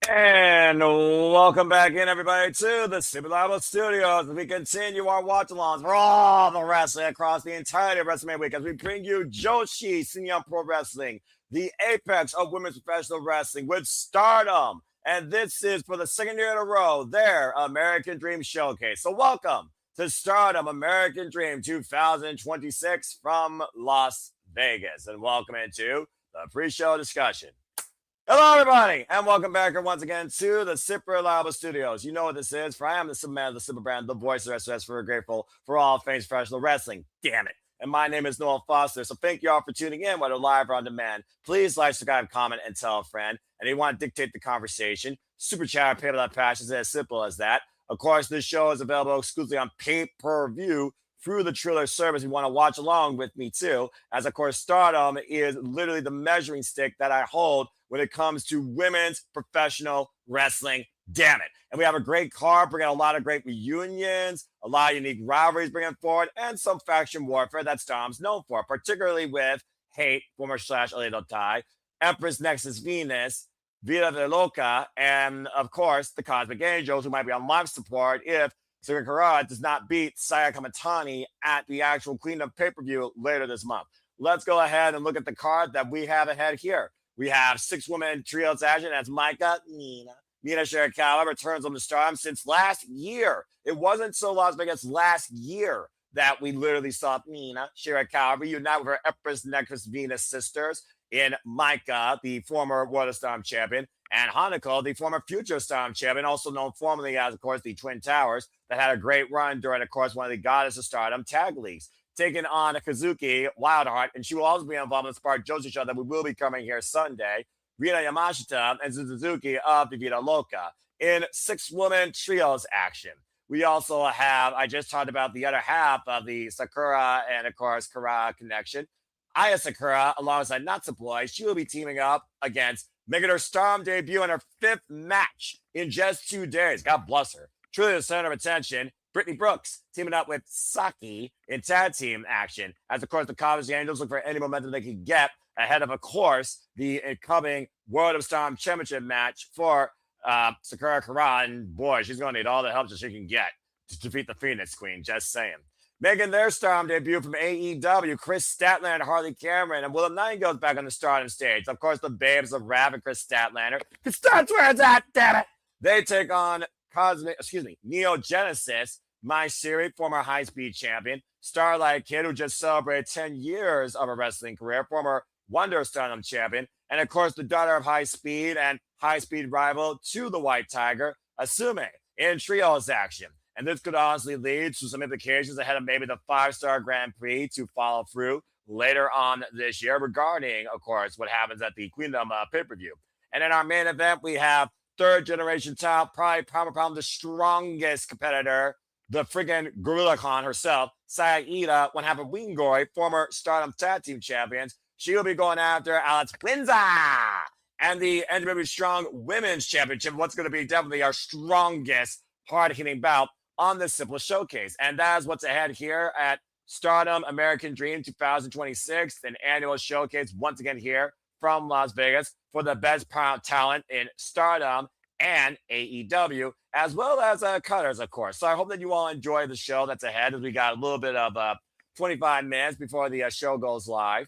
And welcome back in, everybody, to the Super Level Studios as we continue our watch-alongs for all the wrestling across the entirety of WrestleMania week as we bring you Joshi Senior Pro Wrestling, the apex of women's professional wrestling with Stardom. And this is for the second year in a row, their American Dream Showcase. So welcome to Stardom American Dream 2026 from Las Vegas. And welcome into the pre-show discussion. Hello, everybody, and welcome back once again to the Super Reliable Studios. You know what this is, for I am the Super Man of the Super Brand, the voice of SOS for grateful for all things professional wrestling. Damn it. And my name is Noel Foster, so thank you all for tuning in, whether live or on demand. Please like, subscribe, comment, and tell a friend. And if you want to dictate the conversation, super chat or PayPal that passions, as simple as that. Of course, this show is available exclusively on pay-per-view through the Triller service. If you want to watch along with me too, as of course Stardom is literally the measuring stick that I hold when it comes to women's professional wrestling. Damn it. And we have a great card, bringing a lot of great reunions, a lot of unique rivalries bringing forward, and some faction warfare that Stardom's known for, particularly with Hate, former Slash Aledo Tai, Empress Nexus Venus, Vida de Loca, and of course the Cosmic Angels, who might be on live support if Sakura does not beat Saya Kamatani at the actual Queendom pay-per-view later this month. Let's go ahead and look at the card that we have ahead here. We have 6-woman trios action. That's Micah, Nina Shirakawa returns on the Stardom since last year. It wasn't so Las Vegas last year that we literally saw Nina Shirakawa reunite with her Empress Nexus Venus sisters in Micah, the former World of Stardom champion, and Hanako, the former future Stardom champion, also known formerly as, of course, the Twin Towers, that had a great run during, of course, one of the Goddess of Stardom tag leagues, taking on Kazuki Wildheart, and she will also be involved in the Spark Joshi show that we will be covering here Sunday, Rina Yamashita and Suzuki of the Vida Loca in 6-woman trios action. We also have, I just talked about the other half of the Sakura and, of course, Kara connection. Aya Sakura, alongside Natsupoi, she will be teaming up against, making her Stardom debut in her 5th match in just 2 days. God bless her. Truly the center of attention. Brittany Brooks teaming up with Saki in tag team action. As, of course, the Cosmic Angels look for any momentum they can get ahead of course, the incoming World of Stardom Championship match for Sakura Kara. And, boy, she's going to need all the help that she can get to defeat the Phoenix Queen. Just saying. Making their Stardom debut from AEW, Chris Statlander and Harley Cameron, and Willow Nightingale's back on the Stardom stage. Of course, the babes of Rav and Chris Statlander. That's where it's at, damn it! They take on Neo Genesis, Mai Siri, former high-speed champion, Starlight Kid, who just celebrated 10 years of a wrestling career, former Wonder Stardom champion, and of course, the daughter of High Speed and high-speed rival to the White Tiger, Asume, in trios action. And this could honestly lead to some implications ahead of maybe the 5-star Grand Prix to follow through later on this year regarding, of course, what happens at the Queendom pay-per-view. And in our main event, we have third-generation top, probably the strongest competitor, the friggin' Gorilla Khan herself, Saya Ida, one half of Wingori, former Stardom Tag Team Champions. She will be going after Alex Winza and the NWA Strong Women's Championship. What's going to be definitely our strongest hard-hitting bout on this simple showcase. And that is what's ahead here at Stardom American Dream 2026, an annual showcase once again here from Las Vegas for the best talent in Stardom and AEW, as well as cutters, of course. So I hope that you all enjoy the show that's ahead, as we got a little bit of 25 minutes before the show goes live.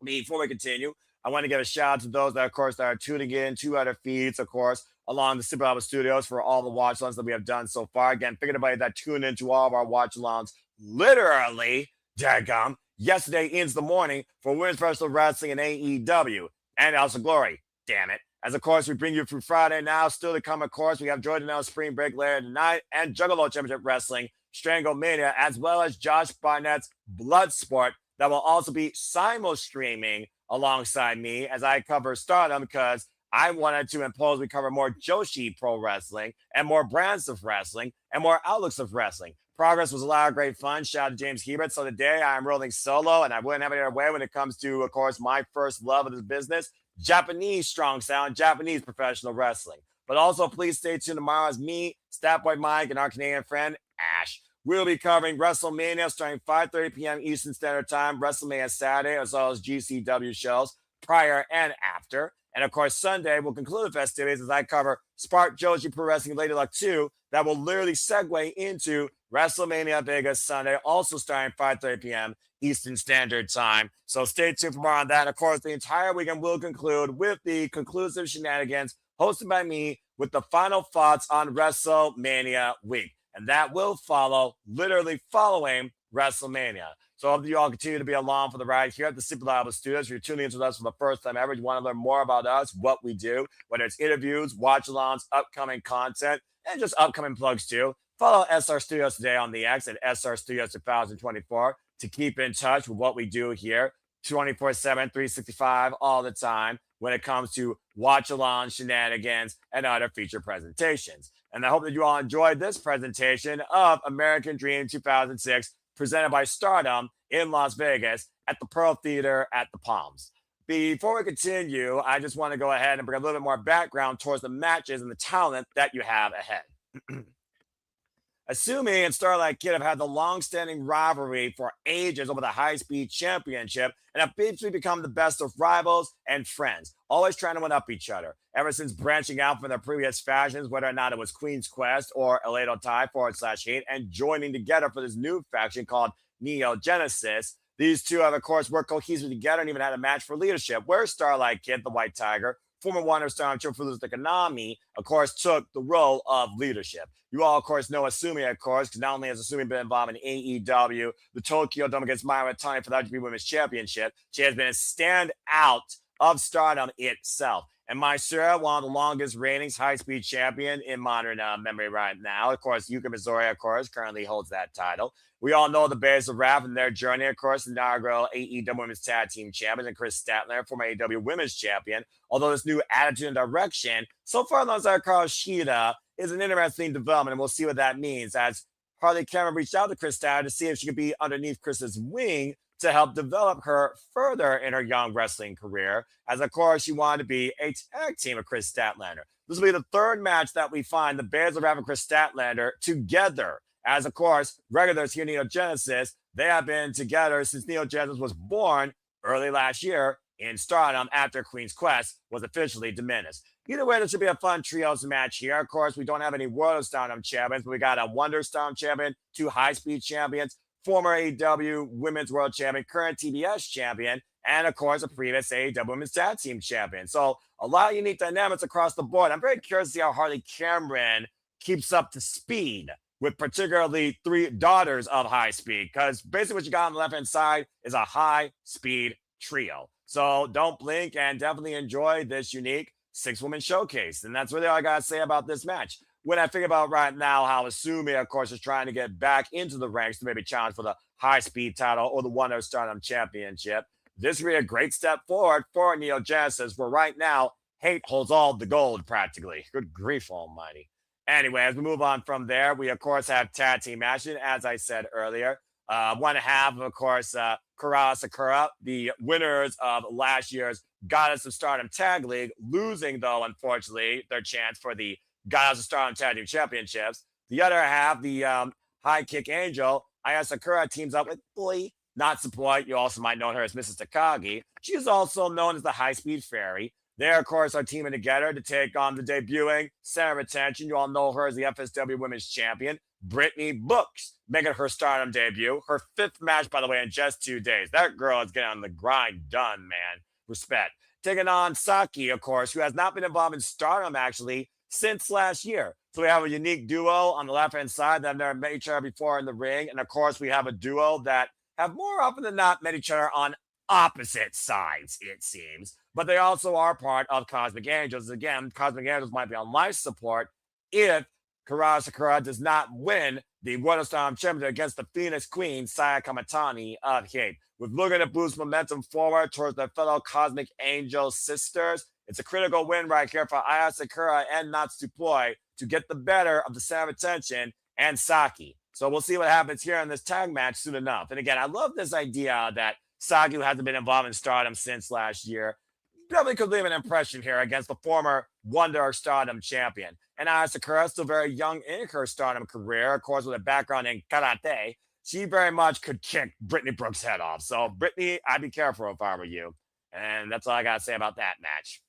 Before we continue, I want to give a shout out to those that, of course, that are tuning in to other feeds, of course, along the Super Alpha Studios for all the watch-alongs that we have done so far. Again, thank everybody that tuned into all of our watch-alongs literally, daggum, yesterday into the morning for Women's Professional Wrestling and AEW and House of Glory. Damn it. As, of course, we bring you through Friday now. Still to come, of course, we have Jordan L. Spring Break later tonight and Juggalo Championship Wrestling, Stranglemania, as well as Josh Barnett's Bloodsport that will also be simul-streaming alongside me as I cover Stardom, because I wanted to impose we cover more Joshi Pro Wrestling and more brands of wrestling and more outlooks of wrestling. Progress was a lot of great fun. Shout out to James Hebert. So today I'm rolling solo, and I wouldn't have it other way when it comes to, of course, my first love of this business, Japanese strong sound, Japanese professional wrestling. But also, please stay tuned tomorrow as me, Statboy Mike, and our Canadian friend, Ash. We'll be covering WrestleMania starting 5:30 p.m. Eastern Standard Time, WrestleMania Saturday, as well as GCW shows prior and after. And of course, Sunday we'll conclude the festivities as I cover Spark Joshi Pro Wrestling Lady Luck 2 that will literally segue into WrestleMania Vegas Sunday, also starting 5:30 p.m. Eastern Standard Time. So stay tuned for more on that. Of course, the entire weekend will conclude with the conclusive shenanigans hosted by me with the final thoughts on WrestleMania week. And that will follow, literally following WrestleMania. So I hope you all continue to be along for the ride here at the Super Liable Studios. If you're tuning into us for the first time ever, you want to learn more about us, what we do, whether it's interviews, watch-alongs, upcoming content, and just upcoming plugs too. Follow SR Studios today on the X at SR Studios 2024 to keep in touch with what we do here 24/7, 365, all the time when it comes to watch-along shenanigans and other feature presentations. And I hope that you all enjoyed this presentation of American Dream 2006 presented by Stardom in Las Vegas at the Pearl Theater at the Palms. Before we continue, I just want to go ahead and bring a little bit more background towards the matches and the talent that you have ahead. Asumi and Starlight Kid have had the long-standing rivalry for ages over the high-speed championship and have basically become the best of rivals and friends, always trying to one-up each other. Ever since branching out from their previous fashions, whether or not it was Queen's Quest or Aledo Tai /Hate, and joining together for this new faction called Neo Genesis, these two have, of course, worked cohesively together and even had a match for leadership, where Starlight Kid, the White Tiger, former Wonder Star and Chifuru's Konami, of course, took the role of leadership. You all, of course, know Asumi, of course, because not only has Asumi been involved in AEW, the Tokyo Dome against Mayura Tani for the IWGP Women's Championship, she has been a standout of Stardom itself. And Maisura, one of the longest ratings high-speed champion in modern memory right now. Of course, Yuka Mizori, of course, currently holds that title. We all know the Bears of Wrath and their journey, of course, the inaugural AEW Women's Tag Team Champions, and Chris Statler, former AEW Women's Champion. Although this new attitude and direction, so far, alongside Carl Shida, is an interesting development, and we'll see what that means, as Harley Cameron reached out to Chris Statler to see if she could be underneath Chris's wing to help develop her further in her young wrestling career, as of course she wanted to be a tag team with Chris Statlander. This will be the third match that we find the Bears of Wrath and Chris Statlander together, as of course regulars here in Neo Genesis, they have been together since Neo Genesis was born early last year in Stardom after Queen's Quest was officially diminished. Either way, this should be a fun trios match here. Of course, we don't have any World of Stardom champions, but we got a Wonder Stardom champion, two high-speed champions, former AEW Women's World Champion, current TBS champion, and of course, a previous AEW Women's Tag Team champion. So a lot of unique dynamics across the board. I'm very curious to see how Harley Cameron keeps up to speed with particularly three daughters of high speed, because basically what you got on the left-hand side is a high-speed trio. So don't blink and definitely enjoy this unique six-woman showcase. And that's really all I got to say about this match. When I think about right now how Asumi, of course, is trying to get back into the ranks to maybe challenge for the high-speed title or the Wonder Stardom Championship, this would be a great step forward for Neo Genesis, where right now, Hate holds all the gold practically. Good grief almighty. Anyway, as we move on from there, we, of course, have tag team action, as I said earlier. One half, of course, Kara Sakura, the winners of last year's Goddess of Stardom Tag League, losing, though, unfortunately, their chance for the Goddess of Stardom Tag Team Championships. The other half, the High Kick Angel, Aya Sakura, teams up with Boy, not Support. You also might know her as Mrs. Takagi. She is also known as the High Speed Fairy. They, of course, are teaming together to take on the debuting center of attention. You all know her as the FSW Women's Champion, Brittany Books, making her Stardom debut. Her fifth match, by the way, in just 2 days. That girl is getting on the grind done, man. Respect. Taking on Saki, of course, who has not been involved in Stardom, actually, since last year. So we have a unique duo on the left-hand side that have never met each other before in the ring. And, of course, we have a duo that have more often than not met each other on opposite sides, it seems. But they also are part of Cosmic Angels. Again, Cosmic Angels might be on life support if Kara Sakura does not win the World of Stardom Championship against the Phoenix Queen, Saya Kamatani of Hate. With looking to boost momentum forward towards their fellow Cosmic Angel sisters, it's a critical win right here for Aya Sakura and Natsupoi to get the better of the center of attention and Saki. So we'll see what happens here in this tag match soon enough. And again, I love this idea that Saki, who hasn't been involved in Stardom since last year, definitely could leave an impression here against the former Wonder Stardom champion. And Aya Sakura, still very young in her Stardom career, of course, with a background in karate, she very much could kick Brittany Brooks' head off. So, Brittany, I'd be careful if I were you. And that's all I got to say about that match.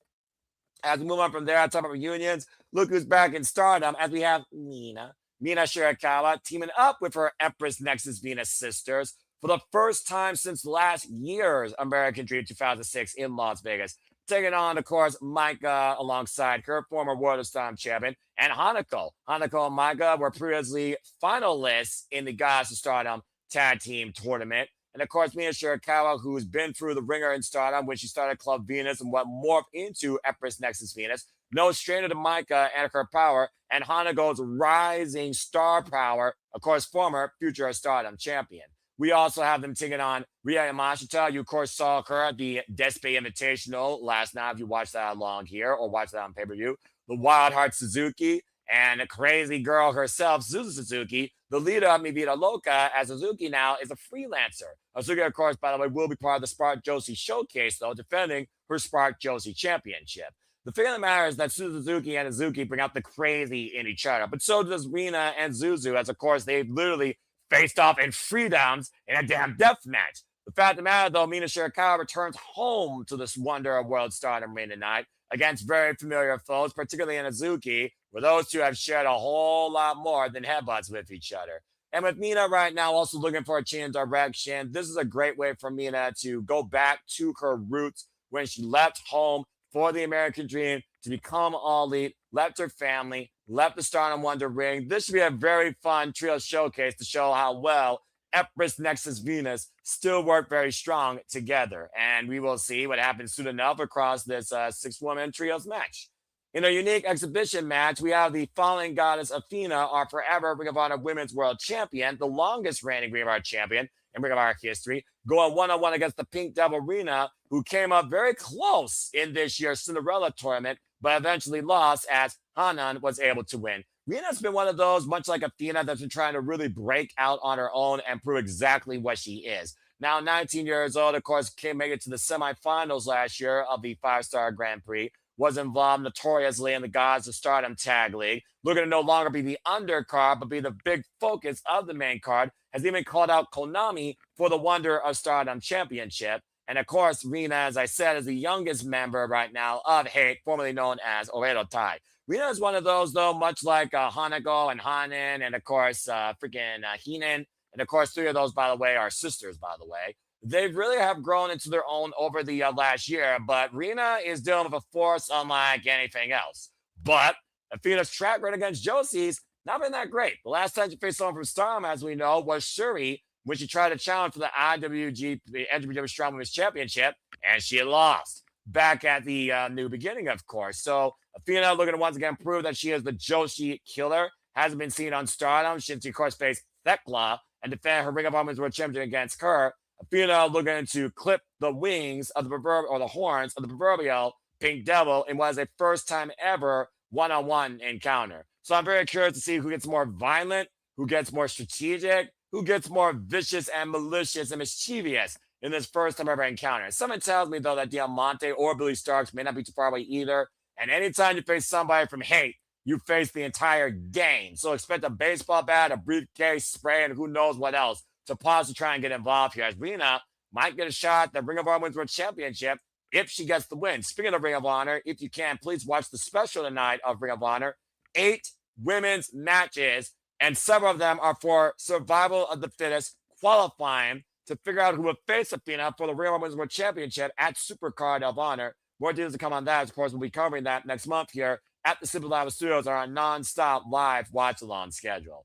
As we move on from there, talk about reunions. Look who's back in Stardom as we have Mina Shirakawa teaming up with her Empress Nexus Venus sisters for the first time since last year's American Dream 2006 in Las Vegas. Taking on, of course, Micah alongside her former World of Stardom champion and Hanako. Hanako and Micah were previously finalists in the Goddess of Stardom tag team tournament. And of course, Mina Shirakawa, who's been through the ringer in Stardom when she started Club Venus and what morphed into Empress Nexus Venus, no stranger to Micah and her power, and Hanako's rising star power, of course, former future Stardom champion. We also have them taking on Rhea Yamashita. You, of course, saw her at the Despe Invitational last night if you watched that along here or watched that on pay-per-view. The Wild Heart Suzuki and a crazy girl herself, Suzu Suzuki, the leader of Mi Vida Loca, as Suzuki now is a freelancer. Suzuki, of course, by the way, will be part of the Spark Joshi Showcase, though, defending her Spark Joshi Championship. The thing that matters is that Suzuki and Suzuki bring out the crazy in each other, but so does Rina and Zuzu, as, of course, they've literally faced off in freedoms in a damn death match. The fact of the matter, though, Mina Shirakawa returns home to this Wonder of World Stardom ring tonight against very familiar foes, particularly in Azuki, where those two have shared a whole lot more than headbutts with each other. And with Mina right now also looking for a change of direction, this is a great way for Mina to go back to her roots when she left home for the American Dream to become All Elite, left her family, left the Stardom Wonder ring. This should be a very fun trio showcase to show how well Empress Nexus Venus still work very strong together. And we will see what happens soon enough across this 6-woman trios match. In a unique exhibition match, we have the fallen goddess Athena, our forever Ring of Honor Women's World Champion, the longest reigning Ring of Honor champion in Ring of Honor history, going one-on-one against the Pink Devil Rina, who came up very close in this year's Cinderella tournament, but eventually lost as Hanan was able to win. Rina's been one of those, much like Athena, that's been trying to really break out on her own and prove exactly what she is. Now 19 years old, of course, made it to the semifinals last year of the 5-Star Grand Prix, was involved notoriously in the Gods of Stardom Tag League, looking to no longer be the undercard, but be the big focus of the main card, has even called out Konami for the Wonder of Stardom Championship. And of course, Rina, as I said, is the youngest member right now of Hate, formerly known as Oedo Tai. Rina is one of those, though, much like Hanako and Hanan, and of course, Hinen. And of course, 3 of those, by the way, are sisters, by the way. They really have grown into their own over the last year, but Rina is dealing with a force unlike anything else. But Athena's track record against Josie's not been that great. The last time she faced someone from Stardom, as we know, was Shuri when she tried to challenge for the NWW Strong Women's Championship, and she lost. Back at the new beginning, of course. So Athena looking to once again prove that she is the Joshi killer. Hasn't been seen on Stardom since she, of course, faced Thekla and defend her Ring of Honor Women's World Championship against her. Athena looking to clip the wings of the proverbial, or the horns of the proverbial Pink Devil in what is a first time ever one-on-one encounter. So I'm very curious to see who gets more violent, who gets more strategic, who gets more vicious and malicious and mischievous in this first time ever encounter. Someone tells me, though, that Diamante or Billy Starks may not be too far away either. And anytime you face somebody from Hate, you face the entire game. So expect a baseball bat, a briefcase, spray, and who knows what else to pause to try and get involved here, as Rina might get a shot at the Ring of Honor Women's World Championship if she gets the win. Speaking of Ring of Honor, if you can, please watch the special tonight of Ring of Honor. 8 women's matches, and several of them are for survival of the fittest, qualifying to figure out who will face Athena for the Ring of Honor Women's World Championship at Supercard of Honor. More details to come on that. Of course, we'll be covering that next month here at the Simply Live Studios on our non-stop live watch-along schedule.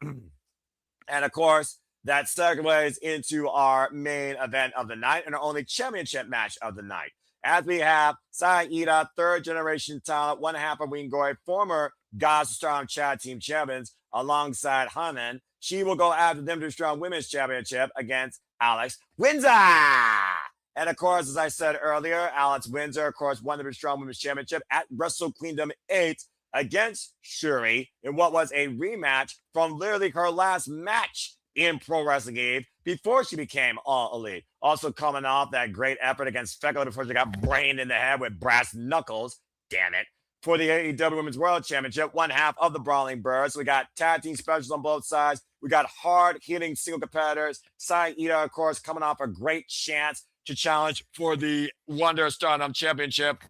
And of course, that segues into our main event of the night and our only championship match of the night. As we have Saida, 3rd generation talent, 1/2 of Wingoi, former Gods of Stardom Chat Team champions, alongside Hanan. She will go after them to Strong Women's Championship against Alex Windsor. And of course, as I said earlier, Alex Windsor, of course, won the Strong Women's Championship at Wrestle Kingdom 8 against Shuri in what was a rematch from literally her last match in Pro Wrestling Eve before she became All Elite. Also coming off that great effort against Fekla before she got brained in the head with brass knuckles. Damn it. For the AEW Women's World Championship, 1/2 of the Brawling Birds. We got tag team specials on both sides. We got hard-hitting single competitors. Saida, of course, coming off a great chance to challenge for the Wonder Stardom Championship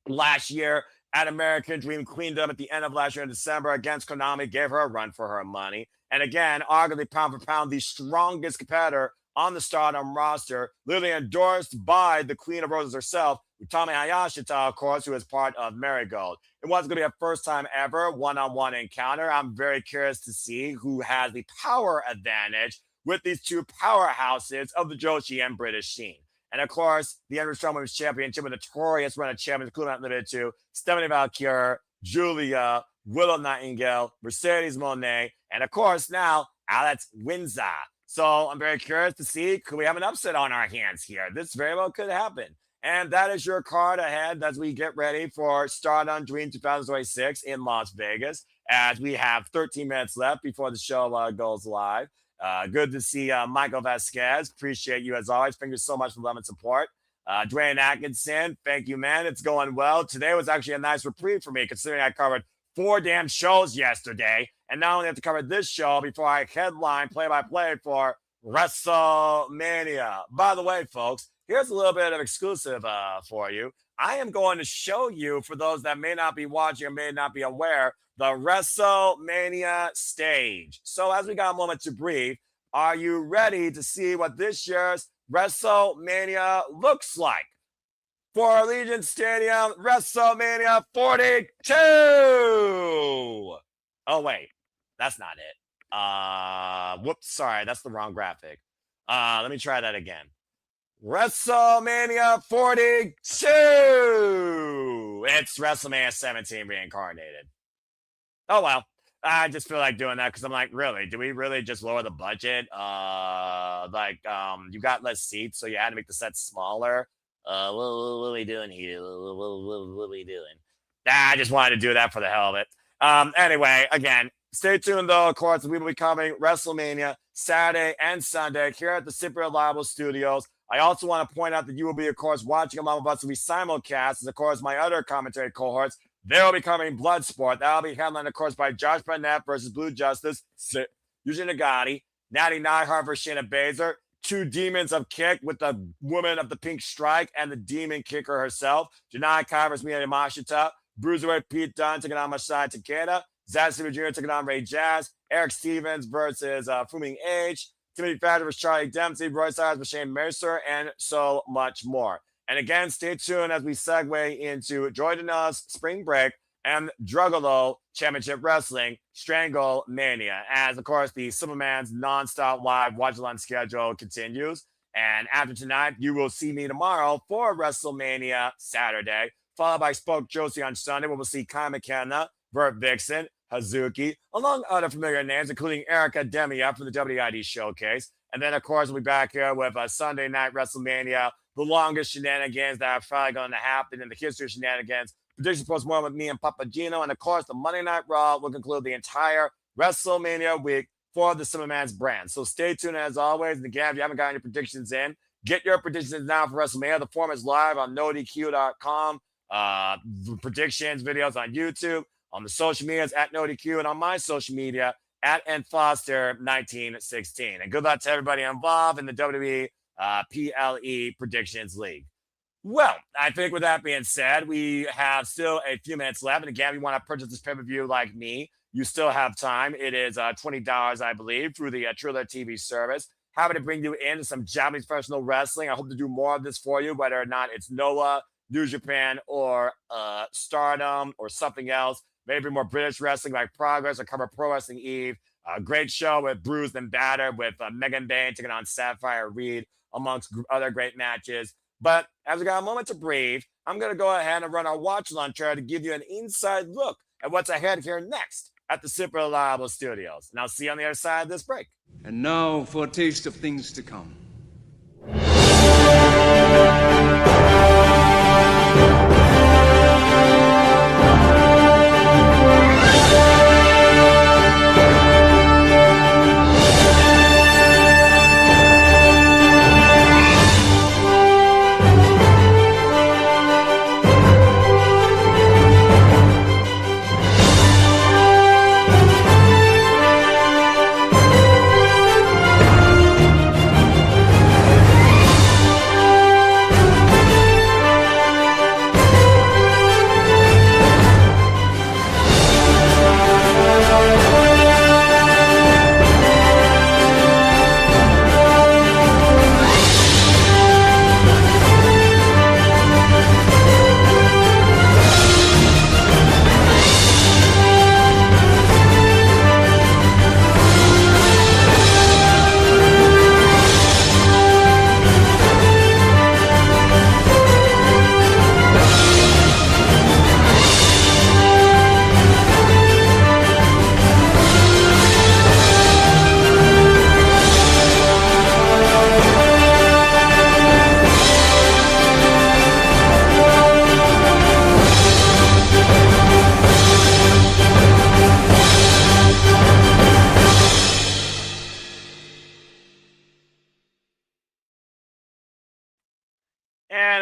last year at American Dream Queendom at the end of last year in December against Konami, gave her a run for her money. And again, arguably pound for pound, the strongest competitor on the Stardom roster, literally endorsed by the Queen of Roses herself, Utami Hayashita, of course, who is part of Marigold. It was going to be a first time ever one-on-one encounter. I'm very curious to see who has the power advantage with these two powerhouses of the Joshi and British scene. And of course, the Endless Strong Women's Championship with a notorious run of champions, including not limited to Stephanie Valkyrie, Julia, Willow Nightingale, Mercedes Monet, and of course now Alex Windsor. So I'm very curious to see, could we have an upset on our hands here? This very well could happen. And that is your card ahead as we get ready for Stardom Dream 2026 in Las Vegas, as we have 13 minutes left before the show goes live. Good to see Michael Vasquez. Appreciate you as always. Thank you so much for love and support. Dwayne Atkinson, thank you, man. It's going well. Today was actually a nice reprieve for me, considering I covered 4 damn shows yesterday, and now I only have to cover this show before I headline play-by-play for WrestleMania. By the way, folks, here's a little bit of exclusive for you. I am going to show you, for those that may not be watching or may not be aware, the WrestleMania stage. So as we got a moment to breathe, are you ready to see what this year's WrestleMania looks like? For Allegiant Stadium, WrestleMania 42. Oh, wait, that's not it. Whoops, sorry, that's the wrong graphic. Let me try that again. WrestleMania 42. It's WrestleMania 17 reincarnated. Oh, well, I just feel like doing that because I'm like, really? Do we really just lower the budget? You got less seats, so you had to make the set smaller. What are we doing here? What are we doing? I just wanted to do that for the hell of it. Anyway, again, stay tuned, though. Of course, we will be covering WrestleMania Saturday and Sunday here at the Super Reliable Studios. I also want to point out that you will be, of course, watching along with us as we simulcast, as, of course, my other commentary cohorts. They'll be covering Bloodsport. That'll be headlined, of course, by Josh Barnett versus Blue Justice, Yuji Nagata, Natty Neidhart versus Shayna Baszler, 2 Demons of Kick with the woman of the Pink Strike and the Demon Kicker herself, Janai Kai versus Miya Yamashita, Bruiserweight Pete Dunne taking on Masai Takeda, Zack Sabre Jr. taking on Ray Jazz, Eric Stevens versus Fuming H, Timothy Thatcher versus Charlie Dempsey, Roy Cyrus versus Shane Mercer, and so much more. And again, stay tuned as we segue into Joy Dana's Spring Break and Drugalo Championship Wrestling Strangle Mania, as, of course, the Superman's non-stop live watch-along schedule continues. And after tonight, you will see me tomorrow for WrestleMania Saturday, followed by Spoke Josie on Sunday, where we'll see Kai McKenna, Burt Vixen, Hazuki, along other familiar names, including Erica Demia from the WID Showcase. And then, of course, we'll be back here with a Sunday Night WrestleMania, the longest shenanigans that are probably going to happen in the history of shenanigans. Predictions post-mortem with me and Papa Gino. And, of course, the Monday Night Raw will conclude the entire WrestleMania week for the Superman's brand. So stay tuned, as always. And again, if you haven't got any predictions in, get your predictions now for WrestleMania. The form is live on NoDQ.com. Predictions, videos on YouTube, on the social medias at NoDQ, and on my social media at NFoster1916. And good luck to everybody involved in the WWE PLE Predictions League. Well, I think with that being said, we have still a few minutes left. And again, if you want to purchase this pay-per-view like me, you still have time. It is $20, I believe, through the Triller TV service. Happy to bring you in some Japanese professional wrestling. I hope to do more of this for you, whether or not it's Noah, New Japan, or Stardom, or something else. Maybe more British wrestling like Progress, or cover Pro Wrestling Eve. A great show with Bruised and Battered, with Megan Bain taking on Sapphire Reed, amongst other great matches. But as we got a moment to breathe, I'm going to go ahead and run our watch launcher to give you an inside look at what's ahead here next at the Super Reliable Studios. And I'll see you on the other side of this break. And now for a taste of things to come.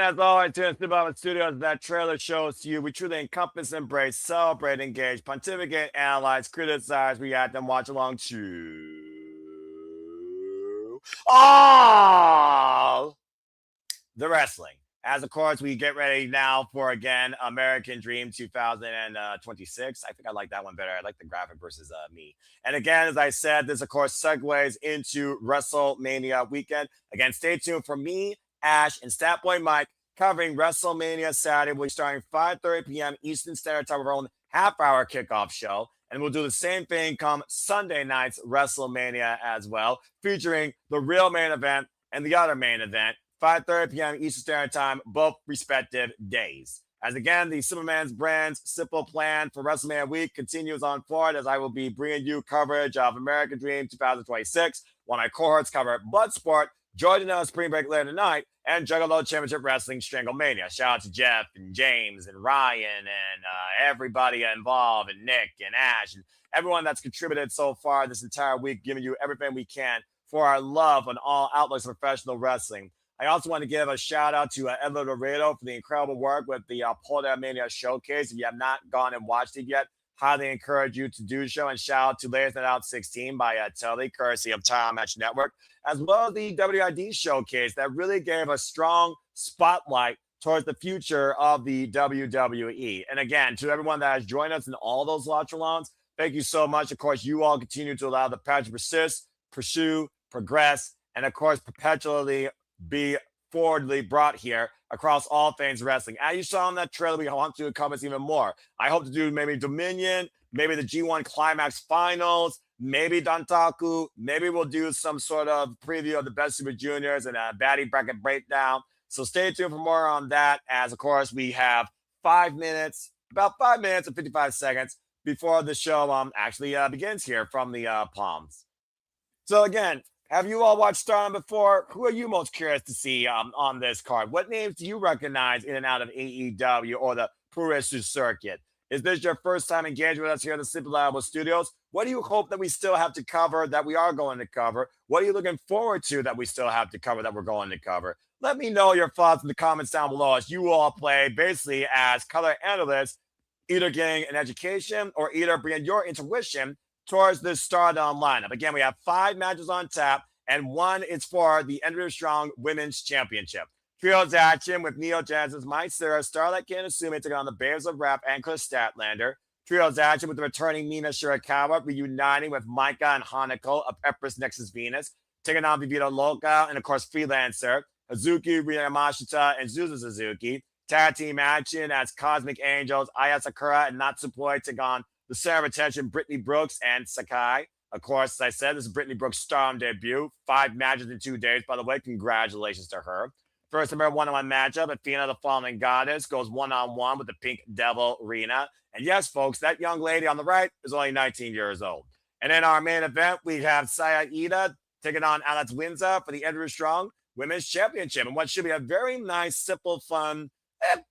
as always, here in Stardom Studios, that trailer shows to you we truly encompass, embrace, celebrate, engage, pontificate, analyze, criticize, react, and watch along to all the wrestling. As of course, we get ready now for again American Dream 2026. I think I like that one better. I like the graphic versus me. And again, as I said, this of course segues into WrestleMania weekend. Again, stay tuned for me, Ash, and Statboy Mike covering WrestleMania Saturday. We'll be starting 5:30 p.m. Eastern Standard Time with our own half-hour kickoff show. And we'll do the same thing come Sunday night's WrestleMania as well, featuring the real main event and the other main event. 5:30 p.m. Eastern Standard Time, both respective days. As again, the Superman's Brand's simple plan for WrestleMania week continues on forward as I will be bringing you coverage of American Dream 2026, while my cohorts cover Bloodsport, Jordan Ellis Spring Break later tonight, and Juggalo Championship Wrestling Stranglemania. Shout out to Jeff and James and Ryan and everybody involved, and Nick and Ash and everyone that's contributed so far this entire week, giving you everything we can for our love on all outlets of professional wrestling. I also want to give a shout out to Ed Laredo for the incredible work with the Polder Mania Showcase. If you have not gone and watched it yet, highly encourage you to do so. And shout out to Ladies Night Out 16 by Tully, courtesy of Time Match Network, as well as the WID Showcase that really gave a strong spotlight towards the future of the WWE. And again, to everyone that has joined us in all those watch-alongs, thank you so much. Of course, you all continue to allow the pageant to persist, pursue, progress, and of course, perpetually be forwardly brought here across all things wrestling. As you saw in that trailer, we want to encompass even more. I hope to do maybe Dominion, maybe the G1 Climax Finals, maybe Dantaku, maybe we'll do some sort of preview of the Best Super Juniors and a baddie bracket breakdown. So stay tuned for more on that, as of course we have 5 minutes, about 5 minutes and 55 seconds before the show actually begins here from the Palms. So again, have you all watched Stardom before? Who are you most curious to see on this card? What names do you recognize in and out of AEW or the Purishu circuit? Is this your first time engaging with us here at the Simply Liable Studios? What do you hope that we still have to cover that we are going to cover? What are you looking forward to that we still have to cover that we're going to cover? Let me know your thoughts in the comments down below as you all play basically as color analysts, either getting an education or either bringing your intuition towards this Stardom lineup. Again, we have 5 matches on tap, and one is for the Ender Strong Women's Championship. Trios action with Neo Genesis, Mai Sarah, Starlight Kanasume taking on the Babes of Rap and Chris Statlander. Trios action with the returning Mina Shirakawa reuniting with Micah and Hanako of Empress Nexus Venus, taking on Vivito Loca and, of course, Freelancer, Hazuki Yamashita and Zuzu Suzuki. Tag team action as Cosmic Angels, Aya Sakura and Natsupoi take on the center of attention, Brittany Brooks and Sakai. Of course, as I said, this is Brittany Brooks' Stardom debut. 5 matches in 2 days, by the way. Congratulations to her. First ever one-on-one matchup, Athena, the Fallen Goddess, goes one-on-one with the Pink Devil, Rena. And yes, folks, that young lady on the right is only 19 years old. And in our main event, we have Saya Ida taking on Alex Windsor for the Andrew Strong Women's Championship. And what should be a very nice, simple, fun,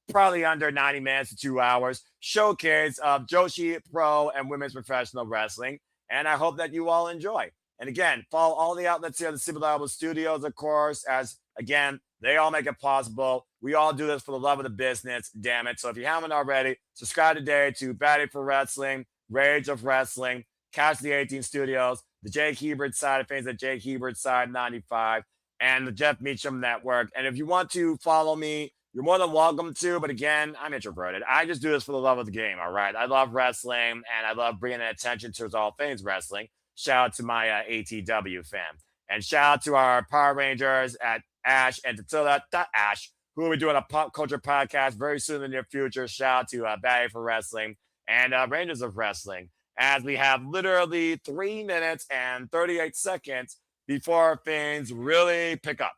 probably under 90 minutes to 2 hours, showcase of Joshi Pro and Women's Professional Wrestling. And I hope that you all enjoy. And again, follow all the outlets here at the Super Liable Studios, of course, as again, they all make it possible. We all do this for the love of the business, damn it. So if you haven't already, subscribe today to Batty for Wrestling, Rage of Wrestling, Catch the 18 Studios, the Jake Hebert side of things at Jake Hebert side 95, and the Jeff Meacham Network. And if you want to follow me, you're more than welcome to, but again, I'm introverted. I just do this for the love of the game, all right? I love wrestling, and I love bringing attention towards all things wrestling. Shout out to my ATW fan. And shout out to our Power Rangers at Ash and Tatilla.Ash, who will be doing a pop culture podcast very soon in the near future. Shout out to Batty for Wrestling and Rangers of Wrestling, as we have literally 3 minutes and 38 seconds before things really pick up.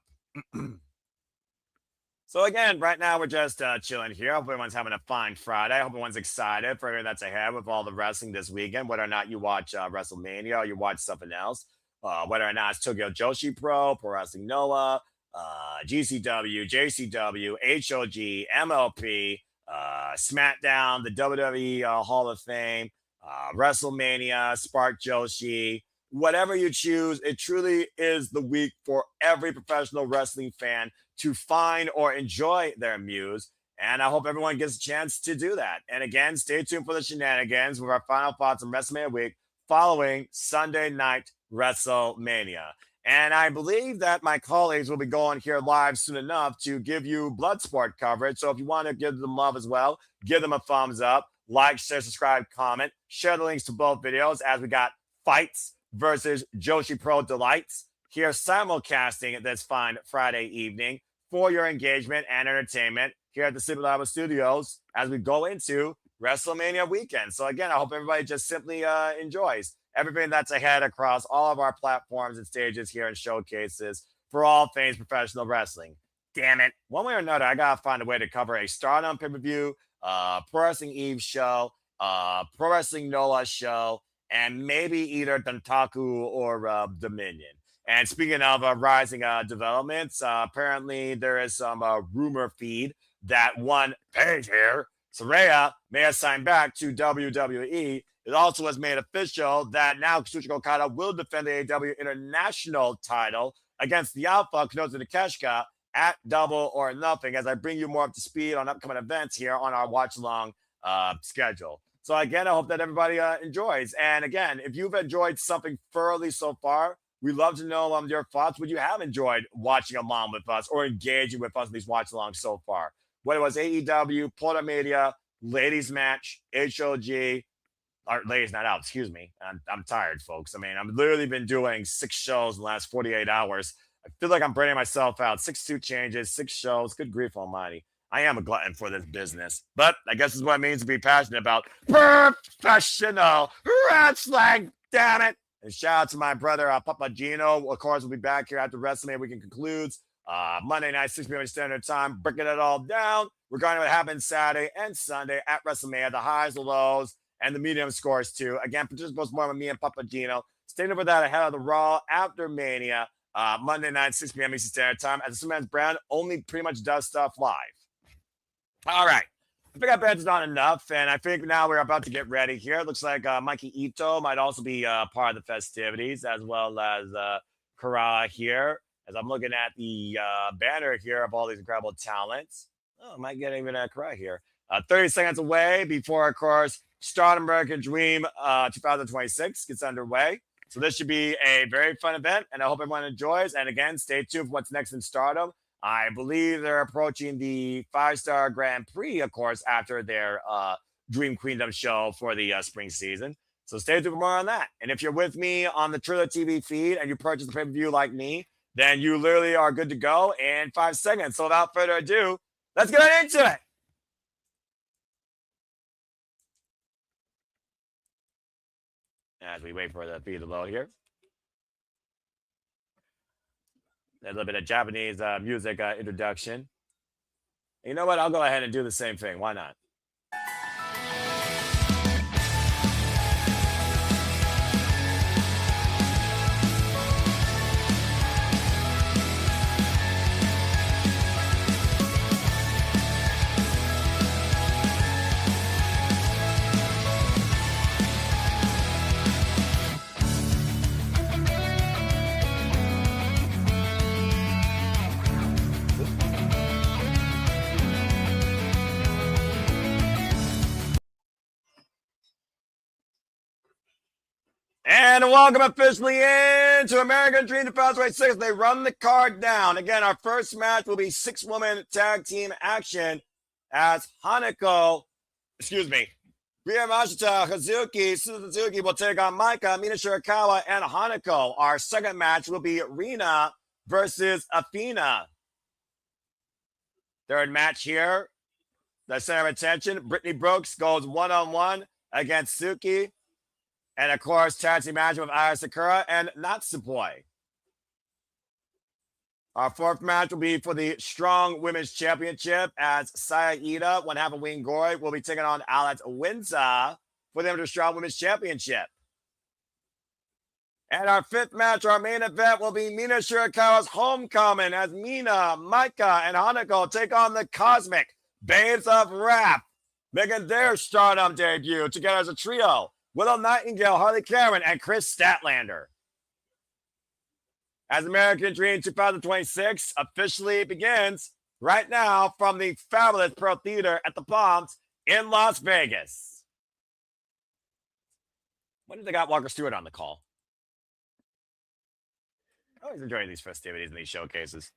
So again, right now we're just chilling here. Hope everyone's having a fine Friday. I hope everyone's excited for everything that's ahead with all the wrestling this weekend, whether or not you watch WrestleMania or you watch something else, whether or not it's Tokyo Joshi Pro Wrestling Noah, GCW, JCW, HOG, MLP, SmackDown, the WWE Hall of Fame, WrestleMania, Spark Joshi, whatever you choose, it truly is the week for every professional wrestling fan to find or enjoy their muse. And I hope everyone gets a chance to do that. And again, stay tuned for the shenanigans with our final thoughts on WrestleMania week following Sunday night WrestleMania. And I believe that my colleagues will be going here live soon enough to give you Bloodsport coverage. So if you want to give them love as well, give them a thumbs up, like, share, subscribe, comment, share the links to both videos as we got Fights versus Joshi Pro Delights here simulcasting this fine Friday evening for your engagement and entertainment here at the Super Lava Studios as we go into WrestleMania weekend. So again, I hope everybody just simply enjoys everything that's ahead across all of our platforms and stages here and showcases for all things professional wrestling. Damn it. One way or another, I got to find a way to cover a Stardom pay-per-view, Pro Wrestling Eve show, Pro Wrestling Noah show, and maybe either Dantaku or Dominion. And speaking of rising developments, apparently there is some rumor feed that one page here, Saraya, may have signed back to WWE. It also has made official that now Kazuchika Okada will defend the AEW International title against the Alpha, Kenozu Takeshita, at Double or Nothing, as I bring you more up to speed on upcoming events here on our watch-along schedule. So again, I hope that everybody enjoys. And again, if you've enjoyed something thoroughly so far, we'd love to know your thoughts. Would you have enjoyed watching along with us or engaging with us in these watch-alongs so far? Whether it was AEW, Porta Media, Ladies Match, HOG, or Ladies Night Out, excuse me. I'm tired, folks. I mean, I've literally been doing 6 shows in the last 48 hours. I feel like I'm burning myself out. 6 suit changes, 6 shows. Good grief almighty. I am a glutton for this business. But I guess this is what it means to be passionate about professional wrestling. Damn it. And shout out to my brother, Papagino. Of course, we'll be back here after WrestleMania weekend concludes. Monday night, 6 p.m. Standard Time, breaking it all down regarding what happened Saturday and Sunday at WrestleMania, the highs, the lows, and the medium scores too. Again, participants more with me and Papagino. Staying over that ahead of the Raw after Mania, Monday night, 6 p.m. Eastern Standard Time, as the Superman's brand only pretty much does stuff live. All right. I think I bantered on enough, and I think now we're about to get ready here. It looks like Mikey Ito might also be part of the festivities, as well as Kara here, as I'm looking at the banner here of all these incredible talents. Oh, I might get even Kara here. 30 seconds away before, of course, Stardom American Dream 2026 gets underway. So this should be a very fun event, and I hope everyone enjoys. And again, stay tuned for what's next in Stardom. I believe they're approaching the 5-star Grand Prix, of course, after their Dream Queendom show for the spring season. So stay tuned for more on that. And if you're with me on the Triller TV feed and you purchase the pay-per-view like me, then you literally are good to go in 5 seconds. So without further ado, let's get right into it. As we wait for the feed to load here. A little bit of Japanese music introduction. You know what? I'll go ahead and do the same thing. Why not? And welcome officially into American Dream 2026. They run the card down. Again, our first match will be 6-woman tag team action as Ryo Mashita Suzuki will take on Maika, Mina Shirakawa, and Hanako. Our second match will be Rina versus Athena. Third match here, the center of attention, Brittany Brooks goes one-on-one against Suki. And, of course, tag team match with Aya Sakura and Natsupoi. Our fourth match will be for the Strong Women's Championship as Saya Ida, one half of Wing Gory, will be taking on Alex Winza for the Strong Women's Championship. And our fifth match, our main event, will be Mina Shirakawa's homecoming as Mina, Maika, and Hanako take on the Cosmic Babes of Rap, making their Stardom debut together as a trio. Willow Nightingale, Harley Cameron, and Chris Statlander. as American Dream 2026 officially begins right now from the fabulous Pearl Theater at the Palms in Las Vegas. When did they got Walker Stewart on the call? I always enjoy these festivities and these showcases.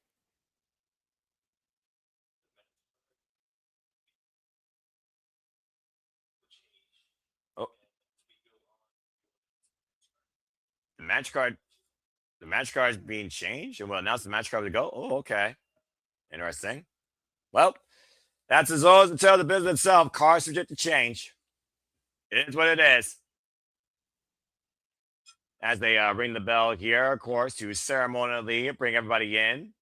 Oh, the match card. The match card is being changed, and we'll announce the match card to go. Oh, okay. Interesting. Well, that's as always to tell the business itself. Cars subject to change. It is what it is. As they ring the bell here, of course, to ceremonially bring everybody in.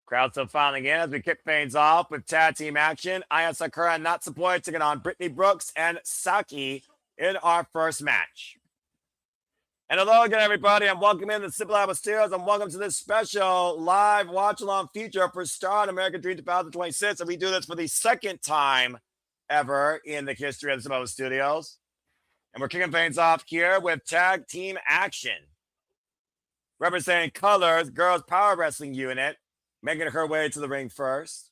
Crowd still filing in as we kick things off with tag team action. Aya Sakura and Natsupoi taking on Brittany Brooks and Saki in our first match. And hello again, everybody, and welcome in to Simple Apple Studios, and welcome to this special live watch-along feature for Stardom American Dream 2026. And we do this for the second time ever in the history of the Simple Apple Studios. And we're kicking things off here with tag team action. Representing Colors, Girls Power Wrestling Unit, making her way to the ring first.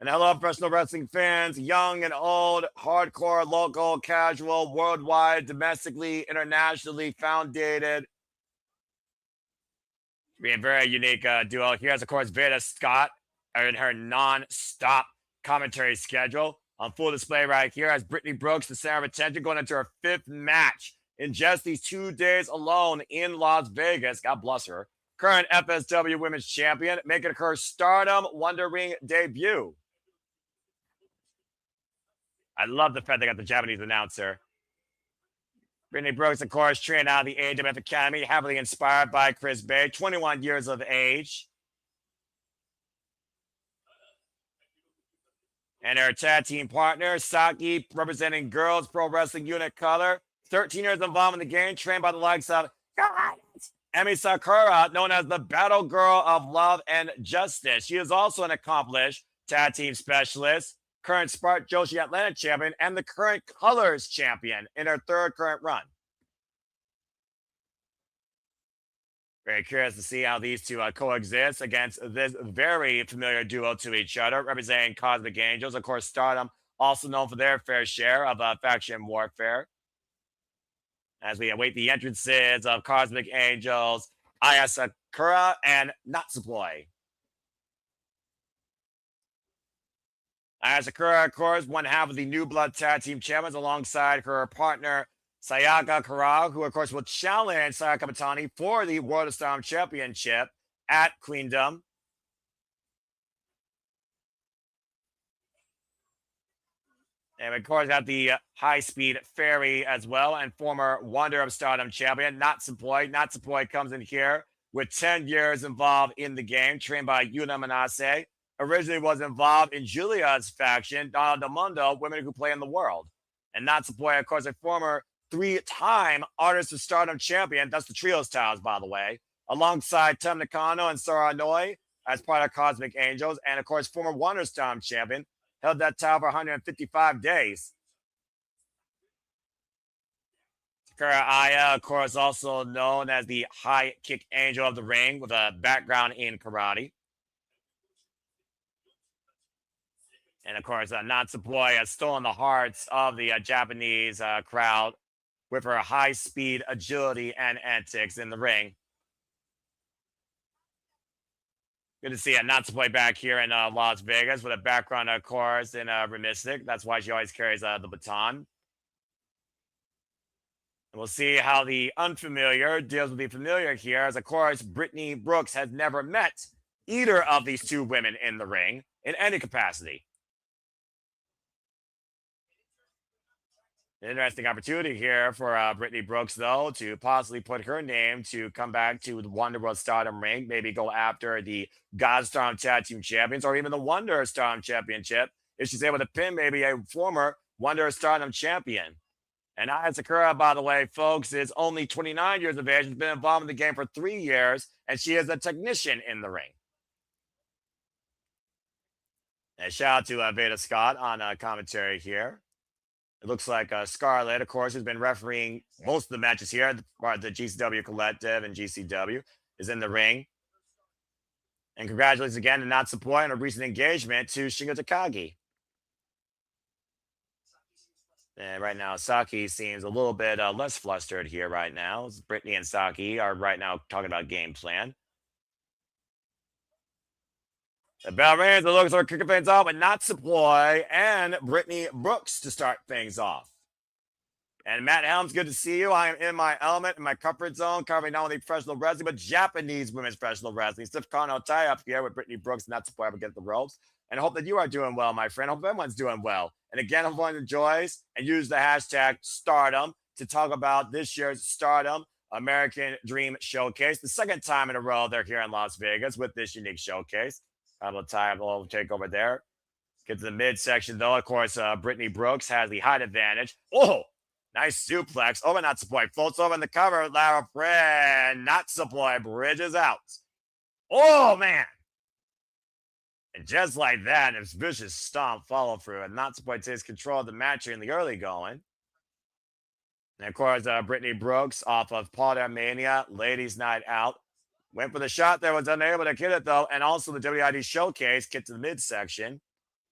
And hello, professional wrestling fans, young and old, hardcore, local, casual, worldwide, domestically, internationally founded. Being a very unique duo. Here's, of course, Veda Scott in her non-stop commentary schedule. On full display right here as Brittany Brooks, the center of attention, going into her fifth match in just these 2 days alone in Las Vegas. God bless her. Current FSW Women's Champion, making her Stardom Wonder Ring debut. I love the fact they got the Japanese announcer. Brittany Brooks, of course, trained out of the AWF Academy, heavily inspired by Chris Bay, 21 years of age. And her tag team partner, Saki, representing Girls Pro Wrestling Unit Color, 13 years involved in the game, trained by the likes of Emi Sakura, known as the Battle Girl of Love and Justice. She is also an accomplished tag team specialist, current Spark Joshi Atlanta champion, and the current Colors champion in her third current run. Very curious to see how these two coexist against this very familiar duo to each other, representing Cosmic Angels. Of course, Stardom, also known for their fair share of faction warfare. As we await the entrances of Cosmic Angels, Aya Sakura and Natsupoi. Aya Sakura, of course, one half of the New Blood Tag Team Champions alongside her partner, Sayaka Kara, who, of course, will challenge Sayaka Matani for the World of Stardom Championship at Queendom. And, of course, got the high-speed Fairy as well, and former Wonder of Stardom champion, Natsupoi. Natsupoi comes in here with 10 years involved in the game, trained by Yuna Manase. Originally was involved in Julia's faction, Donna Del Mundo, Women Who Play in the World. And Natsupoi, of course, a former 3-time Artist of Stardom champion. That's the Trios titles, by the way. Alongside Tem Nakano and Sora Noi as part of Cosmic Angels. And, of course, former Wonder Stardom champion. Held that title for 155 days. Sakura Aya, of course, also known as the High Kick Angel of the Ring with a background in karate. And, of course, Natsupoi has stolen the hearts of the Japanese crowd with her high-speed agility and antics in the ring. Good to see Natsupoi back here in Las Vegas with a background, of course, in Remistic. That's why she always carries the baton. And we'll see how the unfamiliar deals with the familiar here, as, of course, Brittany Brooks has never met either of these two women in the ring in any capacity. An interesting opportunity here for Brittany Brooks, though, to possibly put her name to come back to the Wonder World Stardom ring, maybe go after the God Stardom Tag Team Champions or even the Wonder Stardom Championship if she's able to pin maybe a former Wonder Stardom Champion. And Aya Sakura, by the way, folks, is only 29 years of age, has been involved in the game for 3 years, and she is a technician in the ring. And shout out to Veda Scott on commentary here. It looks like Scarlett, of course, who's been refereeing most of the matches here, part of the GCW Collective and GCW, is in the ring. And congratulations again to Natsupoi on a recent engagement to Shingo Takagi. And right now, Saki seems a little bit less flustered here right now. Brittany and Saki are right now talking about game plan. The bell rings. It looks like kicking things off with Natsupoi and Brittany Brooks to start things off. And Matt Helms, good to see you. I am in my element, in my comfort zone, covering not only professional wrestling, but Japanese women's professional wrestling. Stiff Kano tie up here with Brittany Brooks, Natsupoi up against the ropes. And I hope that you are doing well, my friend. I hope everyone's doing well. And again, hope everyone enjoys and use the hashtag Stardom to talk about this year's Stardom American Dream Showcase. The second time in a row they're here in Las Vegas with this unique showcase. Couple of time will take over there. Get to the midsection, though. Of course, Brittany Brooks has the height advantage. Oh, nice suplex. Over Natsupoi. Floats over in the cover. Lara Pren. Natsupoi bridges out. Oh, man. And just like that, this vicious stomp follow through. And Natsupoi takes control of the match here in the early going. And of course, Brittany Brooks off of Paul Mania, Ladies Night Out. Went for the shot there, was unable to get it though. And also the WID Showcase, get to the midsection.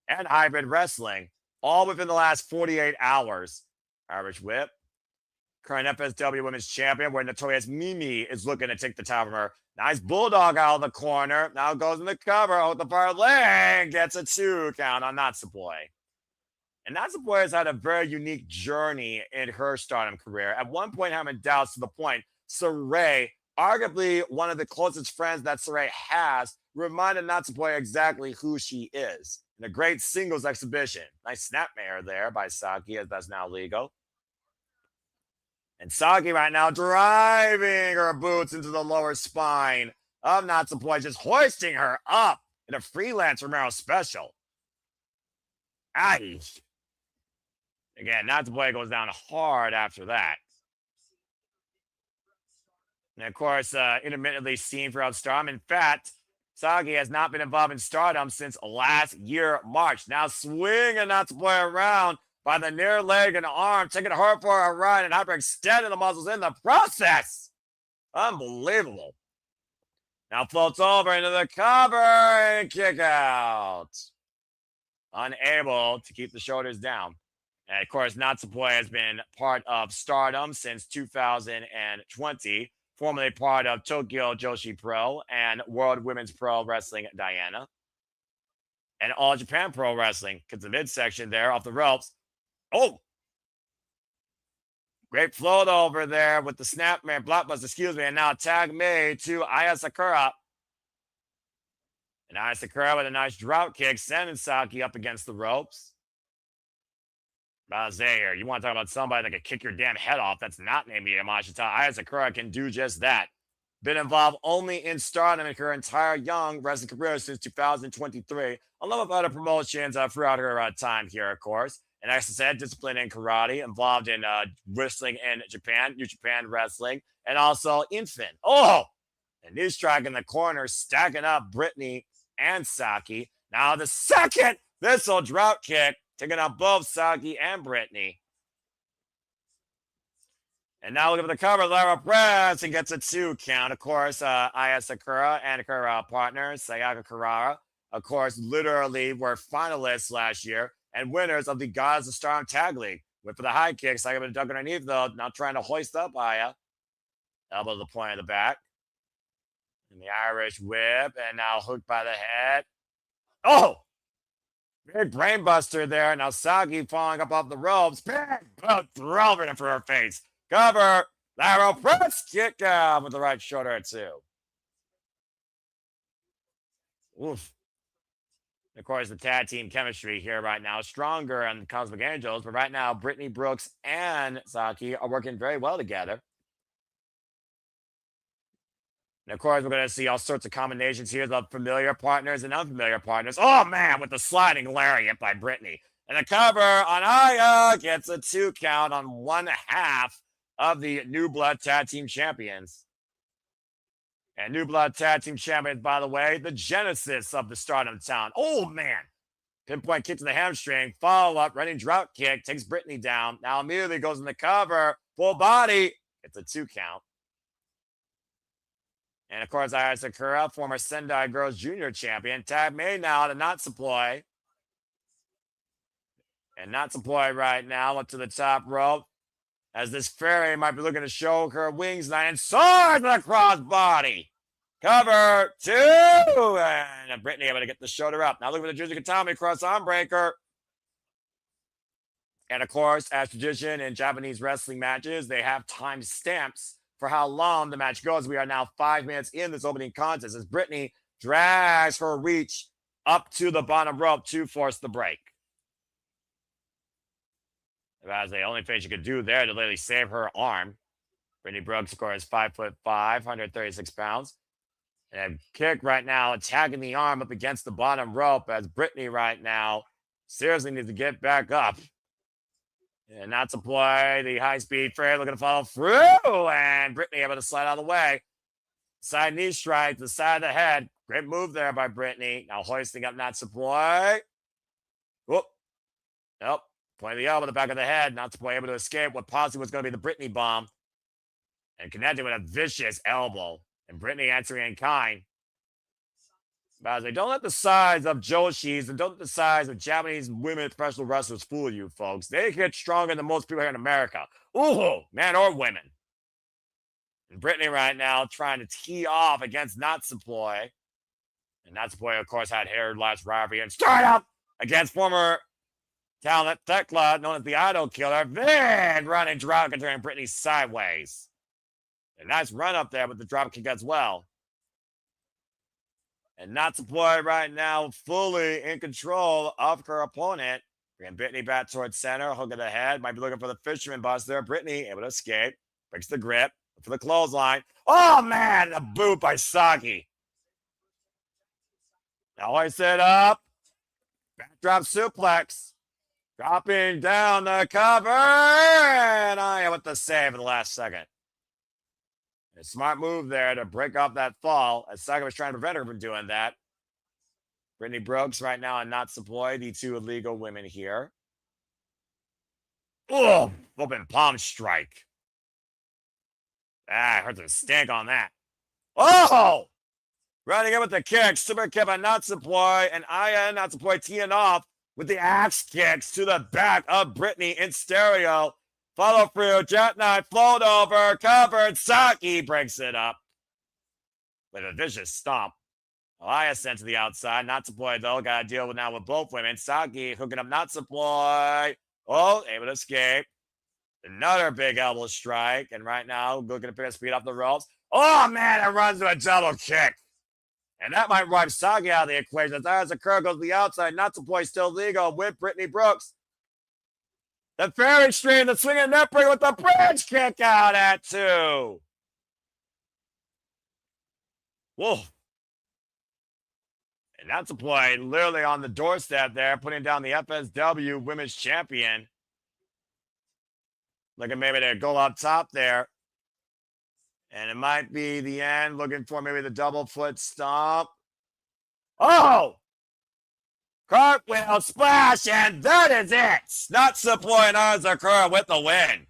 And Hybrid Wrestling, all within the last 48 hours. Irish Whip. Current FSW Women's Champion, where Notorious Mimi is looking to take the top from her. Nice Bulldog out of the corner. Now goes in the cover with the far leg. Gets a 2 count on Natsupoi. And Natsupoi has had a very unique journey in her Stardom career. At one point, having doubts to the point, Saray, arguably one of the closest friends that Saray has, reminded Natsupoi exactly who she is. In a great singles exhibition. Nice snapmare there by Saki, as that's now legal. And Saki right now driving her boots into the lower spine of Natsupoi, just hoisting her up in a freelance Romero special. Aye. Again, Natsupoi goes down hard after that. And of course, intermittently seen throughout Stardom. In fact, Saki has not been involved in Stardom since last year, March. Now swinging Natsupoi around by the near leg and arm, taking her for a run and hyperextending the muscles in the process. Unbelievable. Now floats over into the cover and kick out. Unable to keep the shoulders down. And of course, Natsupoi has been part of Stardom since 2020. Formerly part of Tokyo Joshi Pro and World Women's Pro Wrestling Diana. And All Japan Pro Wrestling. Gets the midsection there off the ropes. Oh! Great float over there with the snapmare, blockbuster, excuse me. And now tag made to Aya Sakura. And Aya Sakura with a nice drop kick, sending Saki up against the ropes. Zaire, you want to talk about somebody that can kick your damn head off? That's not named Yamashita. Aya Sakura can do just that. Been involved only in Stardom in her entire young wrestling career since 2023, along with other promotions throughout her time here, of course. And as I said, discipline in karate, involved in wrestling in Japan, New Japan Wrestling, and also Infant. Oh! And knee strike in the corner, stacking up Brittany and Saki. Now the second missile drop kick, taking out both Saki and Brittany. And now look at the cover, Lara Press, and gets a 2 count. Of course, Aya Sakura and her partner, Sayaka Kurara, of course, literally were finalists last year and winners of the Gods of Stardom Tag League. Went for the high kick, Sayaka with a duck underneath, though, not trying to hoist up Aya. Elbow to the point of the back. And the Irish whip, and now hooked by the head. Oh! Big brainbuster there. Now Saki falling up off the ropes. Big boot throw right for her face. Cover. Lara press kick out with the right shoulder too. Oof. Of course, the tag team chemistry here right now stronger on the Cosmic Angels, but right now Brittany Brooks and Saki are working very well together. And of course, we're going to see all sorts of combinations here of familiar partners and unfamiliar partners. Oh, man, with the sliding lariat by Brittany. And the cover on Aya gets a 2 count on one half of the New Blood Tag Team Champions. And New Blood Tag Team Champions, by the way, the genesis of the Stardom town. Oh, man. Pinpoint kick to the hamstring. Follow-up, running drought kick. Takes Brittany down. Now immediately goes in the cover. Full body. It's a 2 count. And, of course, Aya Sakura, former Sendai Girls Junior champion. Tag made now to Natsupoi. And Natsupoi right now up to the top rope. As this fairy might be looking to show her wings tonight. And soars with a crossbody. Cover 2. And Brittany able to get the shoulder up. Now look for the Juju Katami cross arm breaker. And, of course, as tradition in Japanese wrestling matches, they have time stamps for how long the match goes. We are now 5 minutes in this opening contest as Brittany drags her reach up to the bottom rope to force the break. As the only thing she could do there to literally save her arm. Brittany Brooks, of course, 5'5", 136 pounds. And a kick right now, attacking the arm up against the bottom rope as Brittany right now seriously needs to get back up. And Natsupoi, the high-speed freight looking to follow through. And Brittany able to slide out of the way. Side knee strike to the side of the head. Great move there by Brittany. Now hoisting up Natsupoi. Whoop. Nope. Point of the elbow to the back of the head. Natsupoi able to escape what possibly was going to be the Brittany bomb. And connected with a vicious elbow. And Brittany answering in kind. But don't let the size of Joshi's and don't let the size of Japanese women professional wrestlers fool you, folks. They get stronger than most people here in America. Ooh, man or women. And Brittany right now trying to tee off against Natsupoi. And Natsupoi, of course, had her last rivalry and Stardom against former talent Thekla, known as the Idol Killer. Then running drop and turning Brittany sideways. A nice run up there with the drop kick as well. And Natsupoi right now fully in control of her opponent. Bringing Brittany back towards center. Hook of the head. Might be looking for the fisherman buster. Brittany able to escape. Breaks the grip. For the clothesline. Oh, man. A boot by Saki. Now hoist it up. Backdrop suplex. Dropping down the cover. And Aya with the save in the last second. A smart move there to break off that fall as Saki was trying to prevent her from doing that. Brittany Brooks right now and Natsupoi, the two illegal women here. Oh, open palm strike. I heard the stink on that. Oh! Running in with the kick. Super kick by Natsupoi and Aya and Natsupoi teeing off with the axe kicks to the back of Brittany in stereo. Follow through, jackknife, float over, covered. Saki breaks it up with a vicious stomp. Aya sent to the outside. Natsupoi, though, got to deal with now with both women. Saki hooking up Natsupoi. Oh, able to escape. Another big elbow strike. And right now, looking to pick up speed off the ropes. Oh, man, it runs to a double kick. And that might wipe Saki out of the equation. As Aya Sakura goes to the outside, Natsupoi still legal with Brittany Brooks. The fairy stream, the swinging net breaker with the bridge kick out at 2. Whoa. And Natsupoi literally on the doorstep there, putting down the FSW Women's Champion. Looking maybe to go up top there. And it might be the end, looking for maybe the double foot stomp. Oh! Cartwheel splash, and that is it. Natsupoi and Aya Sakura with the win.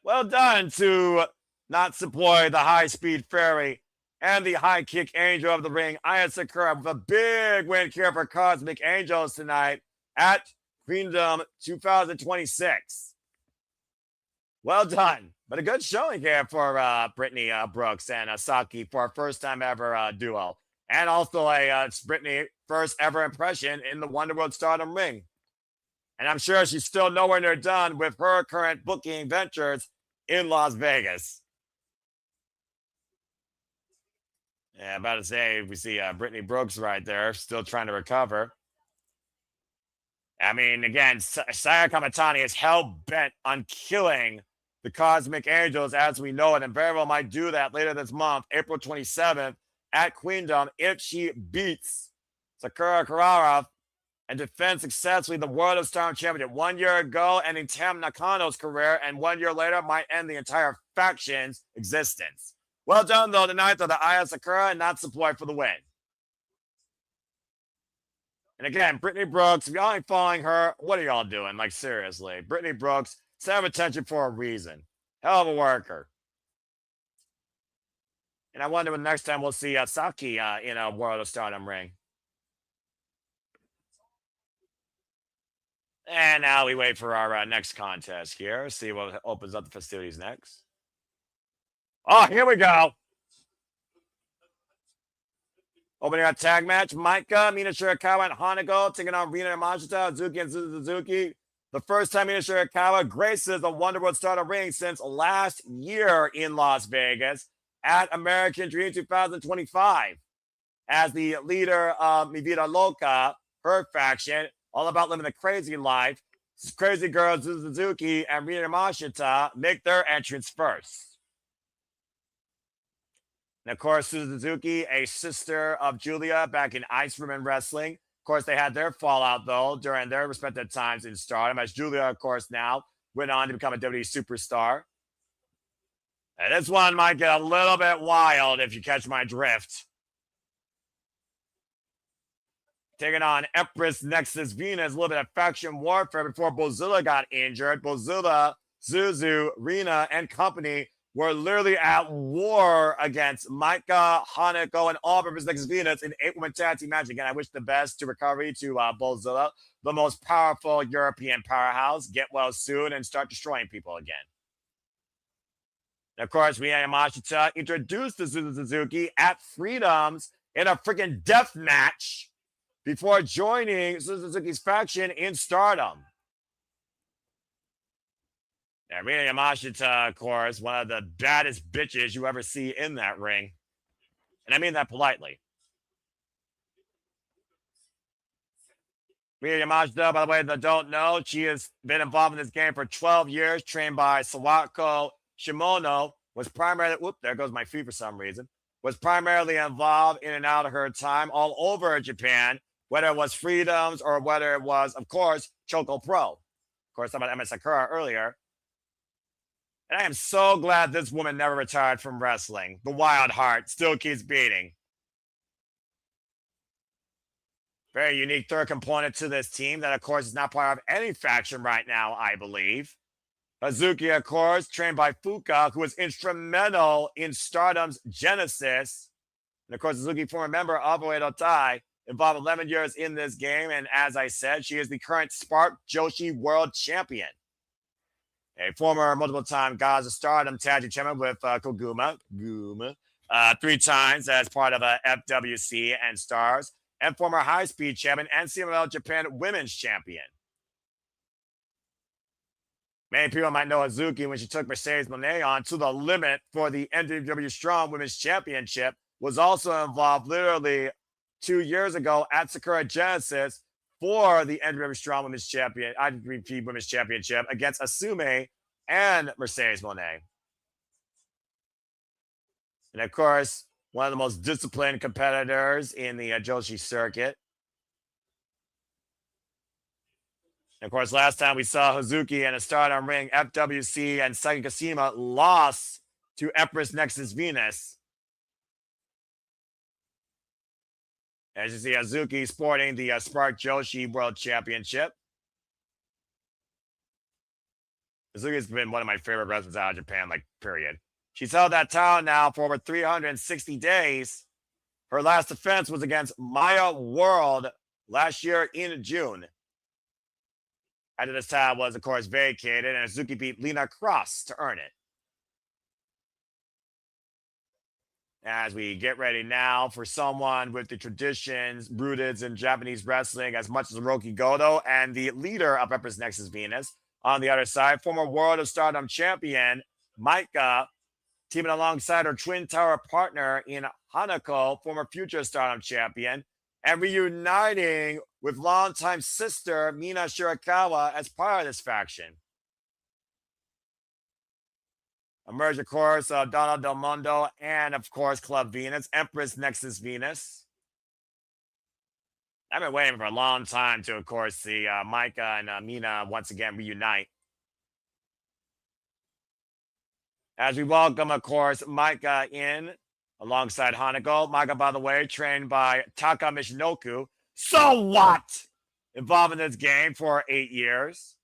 Well done to Natsupoi, the high-speed fairy, and the high kick angel of the ring, Aya Sakura, with a big win here for Cosmic Angels tonight at Queendom 2026. Well done. But a good showing here for Brittany Brooks and Saki for our first time ever duo. And also a Brittany first ever impression in the Wonderworld Stardom ring. And I'm sure she's still nowhere near done with her current booking ventures in Las Vegas. Yeah, about to say, we see Brittany Brooks right there, still trying to recover. I mean, again, Saya Kamatani is hell-bent on killing the Cosmic Angels as we know it, and very well might do that later this month, April 27th, at Queendom, if she beats Sakura Karawa and defends successfully the World of Stardom Championship 1 year ago, ending Tam Nakano's career, and 1 year later might end the entire faction's existence. Well done, though, tonight, though, the Aya Sakura and Natsupoi for the win. And again, Brittany Brooks, if y'all ain't following her, what are y'all doing? Like, seriously. Brittany Brooks, center of attention for a reason. Hell of a worker. And I wonder when next time we'll see Saki in a World of Stardom ring. And now we wait for our next contest here. See what opens up the festivities next. Oh, here we go. Opening our tag match, Maika, Mina Shirakawa, and Hanako taking on Rina Yamashita, Azuki, and Suzuki. The first time Mina Shirakawa graces the Wonder World Stardom ring since last year in Las Vegas at American Dream 2025 as the leader of Mi Vida Loca, her faction, all about living a crazy life. Crazy Girl Suzuki and Rina Yamashita make their entrance first. And of course, Suzuki, a sister of Julia back in Ice Women Wrestling. Of course, they had their fallout, though, during their respective times in Stardom, as Julia, of course, now went on to become a WWE superstar. And this one might get a little bit wild if you catch my drift. Taking on Empress Nexus Venus, a little bit of faction warfare before Bozilla got injured. Bozilla, Zuzu, Rina, and company were literally at war against Maika, Hanako, and all of Empress Nexus Venus in 8-woman tag team match. Again, I wish the best to recovery to Bozilla, the most powerful European powerhouse. Get well soon and start destroying people again. And of course, Rina Yamashita introduced the Suzuki at Freedoms in a freaking death match before joining Suzuki's faction in Stardom. And Rina Yamashita, of course, one of the baddest bitches you ever see in that ring. And I mean that politely. Rina Yamashita, by the way, that don't know, she has been involved in this game for 12 years, trained by Sawako Shimono, was primarily, whoop, there goes my feet for some reason, was primarily involved in and out of her time all over Japan, whether it was Freedoms or whether it was, of course, Choco Pro. Of course, talking about Emi Sakura earlier. And I am so glad this woman never retired from wrestling. The wild heart still keeps beating. Very unique third component to this team that, of course, is not part of any faction right now, I believe. Hazuki, of course, trained by Fuka, who was instrumental in Stardom's genesis. And, of course, Hazuki, former member of Oedo Tai, involved 11 years in this game. And as I said, she is the current Spark Joshi World Champion. A former multiple-time Gods of Stardom tag team champion with Koguma 3 times as part of FWC and Stars, and former high-speed champion and CMLL Japan Women's Champion. Many people might know Hazuki when she took Mercedes Moné on to the limit for the NWW Strong Women's Championship, was also involved literally 2 years ago at Sakura Genesis for the NWW Strong Women's Champion, IWGP Women's Championship against Asume and Mercedes Moné. And of course, one of the most disciplined competitors in the Joshi circuit. And of course, last time we saw Hazuki in a Stardom ring, FWC and Saki Kashima lost to Empress Nexus Venus. As you see, Hazuki sporting the Spark Joshi World Championship. Hazuki's been one of my favorite wrestlers out of Japan, like, period. She's held that title now for over 360 days. Her last defense was against Maya World last year in June. After this title was, of course, vacated, and Hazuki beat Lena Cross to earn it. As we get ready now for someone with the traditions rooted in Japanese wrestling as much as Hiroki Goto and the leader of Empress Nexus Venus. On the other side, former World of Stardom champion Maika, teaming alongside her Twin Tower partner in Hanako, former future Stardom champion, and reuniting with longtime sister Mina Shirakawa as part of this faction. Emerge, of course, Donna Del Mundo and, of course, Club Venus, Empress Nexus Venus. I've been waiting for a long time to, of course, see Maika and Mina once again reunite. As we welcome, of course, Micah in alongside Hanako. Micah, by the way, trained by Taka Michinoku. So what? Involved in this game for 8 years.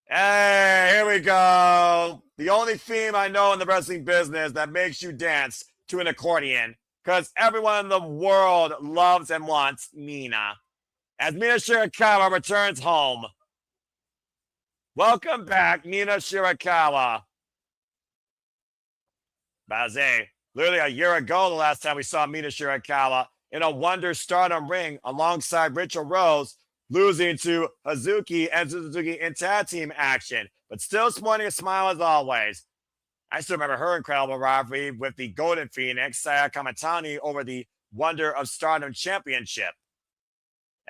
Hey, here we go. The only theme I know in the wrestling business that makes you dance to an accordion, because everyone in the world loves and wants Mina. As Mina Shirakawa returns home. Welcome back, Mina Shirakawa. Baze, literally a year ago, the last time we saw Mina Shirakawa in a Wonder Stardom ring alongside Rachel Rose, losing to Hazuki and Suzuki in tag team action, but still sporting a smile as always. I still remember her incredible rivalry with the Golden Phoenix, Saya Kamatani, over the Wonder of Stardom Championship.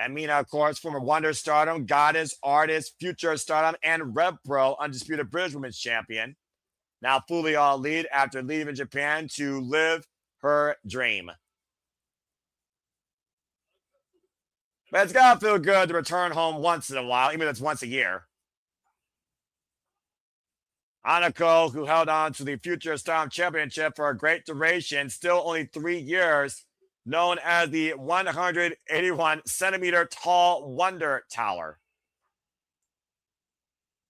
And Mina, of course, former Wonder Stardom, Goddess, Artist, Future Stardom, and Rev Pro Undisputed British Women's Champion. Now fully all lead after leaving Japan to live her dream. But it's got to feel good to return home once in a while, even if it's once a year. Hanako, who held on to the Future Stardom Championship for a great duration, still only 3 years, known as the 181 centimeter tall Wonder Tower.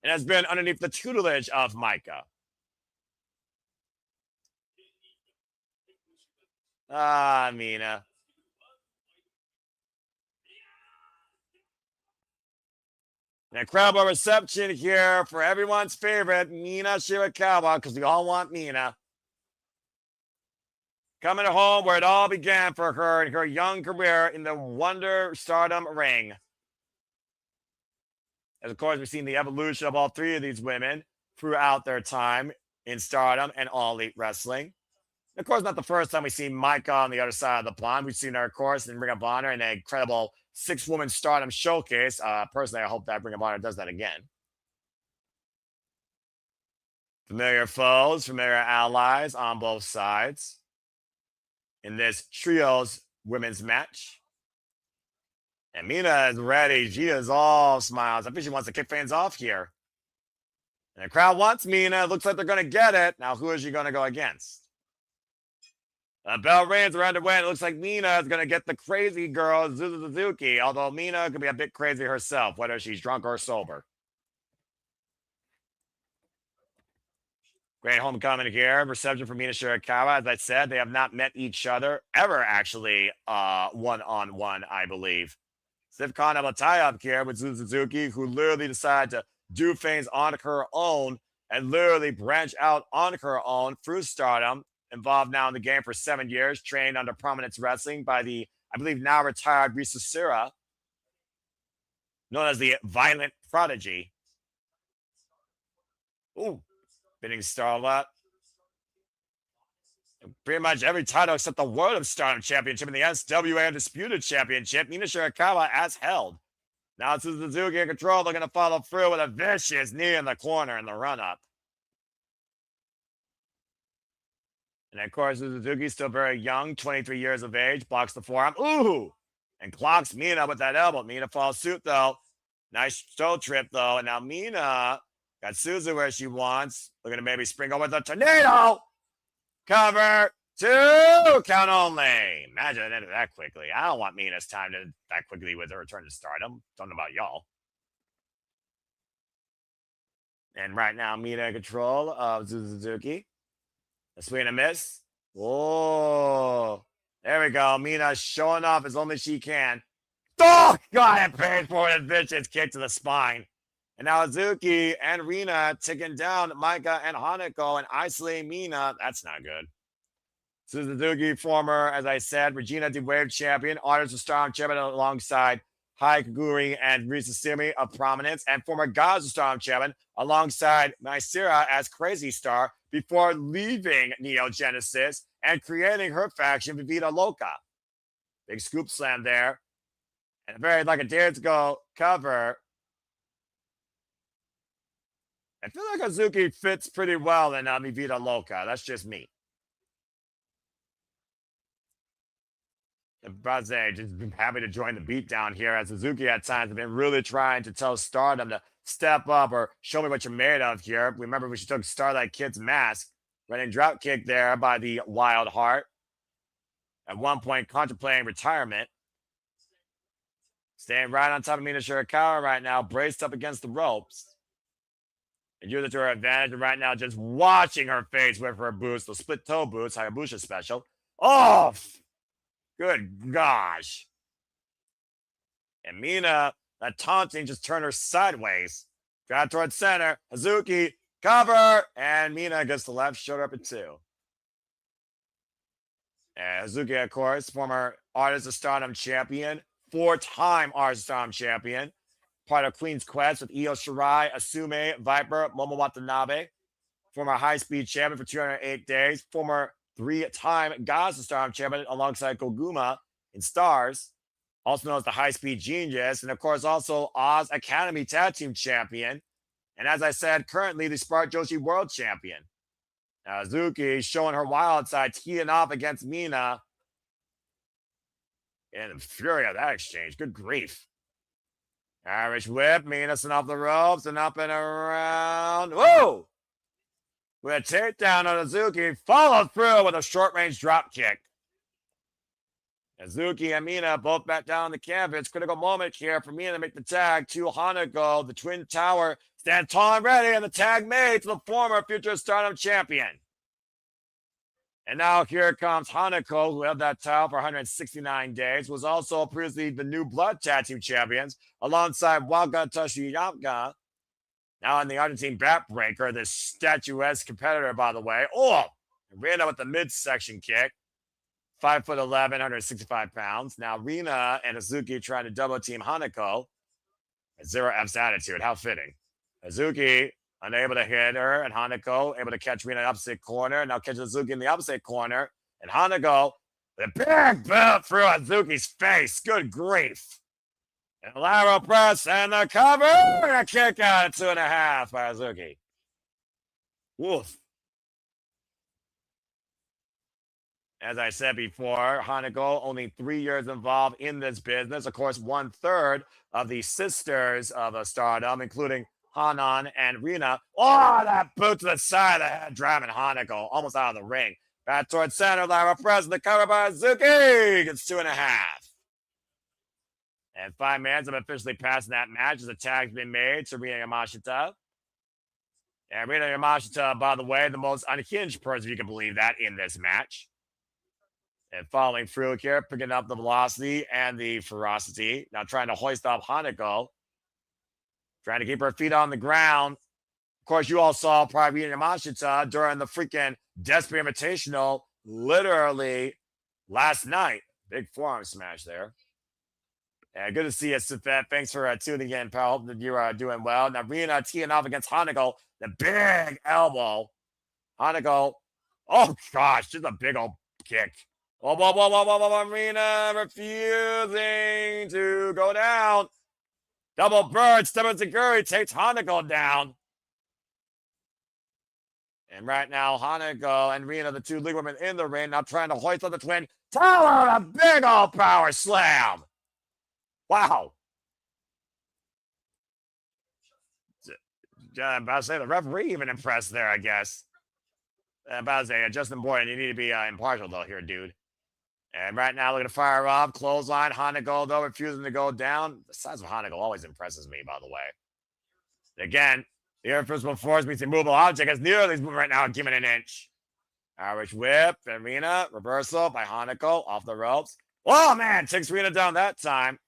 And has been underneath the tutelage of Micah. Ah, Mina. An incredible reception here for everyone's favorite, Mina Shirakawa, because we all want Mina. Coming home where it all began for her in her young career in the Wonder Stardom ring. As of course, we've seen the evolution of all 3 of these women throughout their time in Stardom and All Elite Wrestling. Of course, not the first time we've seen Micah on the other side of the pond. We've seen her, of course, in Ring of Honor in an incredible 6-woman Stardom showcase. Personally, I hope that Ring of Honor does that again. Familiar foes, familiar allies on both sides in this trios women's match. And Mina is ready. She is all smiles. I think she wants to kick things off here. And the crowd wants Mina. It looks like they're going to get it. Now, who is she going to go against? Bell rings are underway, and it looks like Mina is going to get the crazy girl, Suzuki, although Mina could be a bit crazy herself, whether she's drunk or sober. Great homecoming here. Reception for Mina Shirakawa. As I said, they have not met each other ever, actually, one-on-one, I believe. Stiff Khan have a tie-up here with Suzuki, who literally decided to do things on her own and literally branch out on her own through Stardom. Involved now in the game for 7 years, trained under Prominence Wrestling by the, I believe, now retired Risa Sura, known as the Violent Prodigy. Ooh, bidding Starlet. Pretty much every title except the World of Stardom Championship and the SWA Undisputed Championship, Mina Shirakawa has held. Now it's Suzuki in control. They're going to follow through with a vicious knee in the corner in the run-up. And of course, Suzuki, still very young, 23 years of age, blocks the forearm. Ooh! And clocks Mina with that elbow. Mina follows suit, though. Nice toe trip, though. And now Mina got Suzu where she wants. Looking to maybe spring over the tornado. Cover 2. Count only. Imagine it ended that quickly. I don't want Mina's time to that quickly with her return to Stardom. Don't know about y'all. And right now, Mina in control of Suzuki. A swing and a miss. Oh, there we go. Mina showing off as only she can. Oh, God, it paid for it. Vicious kick to the spine. And now Azuki and Rina taking down Micah and Hanako and isolating Mina. That's not good. Suzuki, former, as I said, Regina the Wave champion, Artist of Stardom champion alongside Hai Kaguri and Risa Simi of Prominence, and former Gods of Stardom champion alongside Mysera as Crazy Star before leaving Neo Genesis and creating her faction, Vivita Loca. Big scoop slam there. And a very like a Dare to Go cover. I feel like Azuki fits pretty well in Vivita Loca. That's just me. But just happy to join the beatdown here as Suzuki at times have been really trying to tell Stardom to step up or show me what you're made of here. Remember when she took Starlight Kid's mask, running drop kick there by the Wild Heart. At one point, contemplating retirement. Staying right on top of Mina Shirakawa right now, braced up against the ropes. And use it to her advantage. And right now, just watching her face with her boots, the split toe boots, Hayabusa special. Oh, good gosh. And Mina, that taunting just turned her sideways. Drive towards center. Hazuki, cover. And Mina gets the left shoulder up at 2. And Hazuki, of course, former Artist of Stardom champion, 4-time Artist of Stardom champion, part of Queen's Quest with Io Shirai, Asume, Viper, Momo Watanabe, former high-speed champion for 208 days, former 3-time Gods of Stardom champion alongside Koguma in Stars, also known as the high-speed genius, and of course also Oz Academy Tag Team champion, and as I said, currently the Spark Joshi World champion. Now, Hazuki showing her wild side, teeing off against Mina. And the fury of that exchange. Good grief. Irish whip. Mina sent off the ropes and up and around. Whoa! With a takedown on Hazuki. Followed through with a short-range drop kick. Hazuki and Mina both back down on the canvas. Critical moment here for Mina to make the tag to Hanako. The Twin Tower stand tall and ready, and the tag made to the former future Stardom champion. And now here comes Hanako, who held that title for 169 days, was also previously the New Blood Tag Team champions, alongside Waka Toshiyama. Now in the Argentine backbreaker, this statuesque competitor, by the way. Oh, Rina with the midsection kick. 5'11", 165 pounds. Now Rina and Hazuki trying to double team Hanako. Zero F's attitude. How fitting. Hazuki unable to hit her, and Hanako able to catch Rina in the opposite corner. Now catch Hazuki in the opposite corner. And Hanako, the big boot through Hazuki's face. Good grief. And a lateral press and the cover. And a kick out at 2.5 by Hazuki. Woof. As I said before, Hanako, only 3 years involved in this business. Of course, 1/3 of the sisters of Stardom, including Hanan and Rina. Oh, that boot to the side of the head, driving Hanako almost out of the ring. Back towards center, lateral press, the cover by Hazuki. Gets 2.5. And 5 minutes have officially passed in that match as the tag's been made to Rina Yamashita. And Rina Yamashita, by the way, the most unhinged person, if you can believe that, in this match. And following through here, picking up the velocity and the ferocity. Now trying to hoist up Hanako. Trying to keep her feet on the ground. Of course, you all saw probably Yamashita during the freaking Desperate Invitational literally last night. Big forearm smash there. And good to see you, Sifet. Thanks for tuning in, pal. Hope that you are doing well. Now, Rina teeing off against Hanako. The big elbow. Hanako. Oh, gosh. Just a big old kick. Oh, Rina refusing to go down. Double bird, Stephen Zaguri takes Hanako down. And right now, Hanako and Rina, the 2 lead women in the ring, now trying to hoist up the Twin Tower. A big old power slam. Wow. I'm about to say the referee even impressed there, I guess. I'm about to say, Justin Boyd, you need to be impartial, though, here, dude. And right now, looking to fire off. Clothesline. Hanako, though, refusing to go down. The size of Hanako always impresses me, by the way. Again, the irreversible force meets immovable object, as neither of these moving right now, giving an inch. Irish whip. And Rina. Reversal by Hanako. Off the ropes. Oh, man. Takes Rina down that time.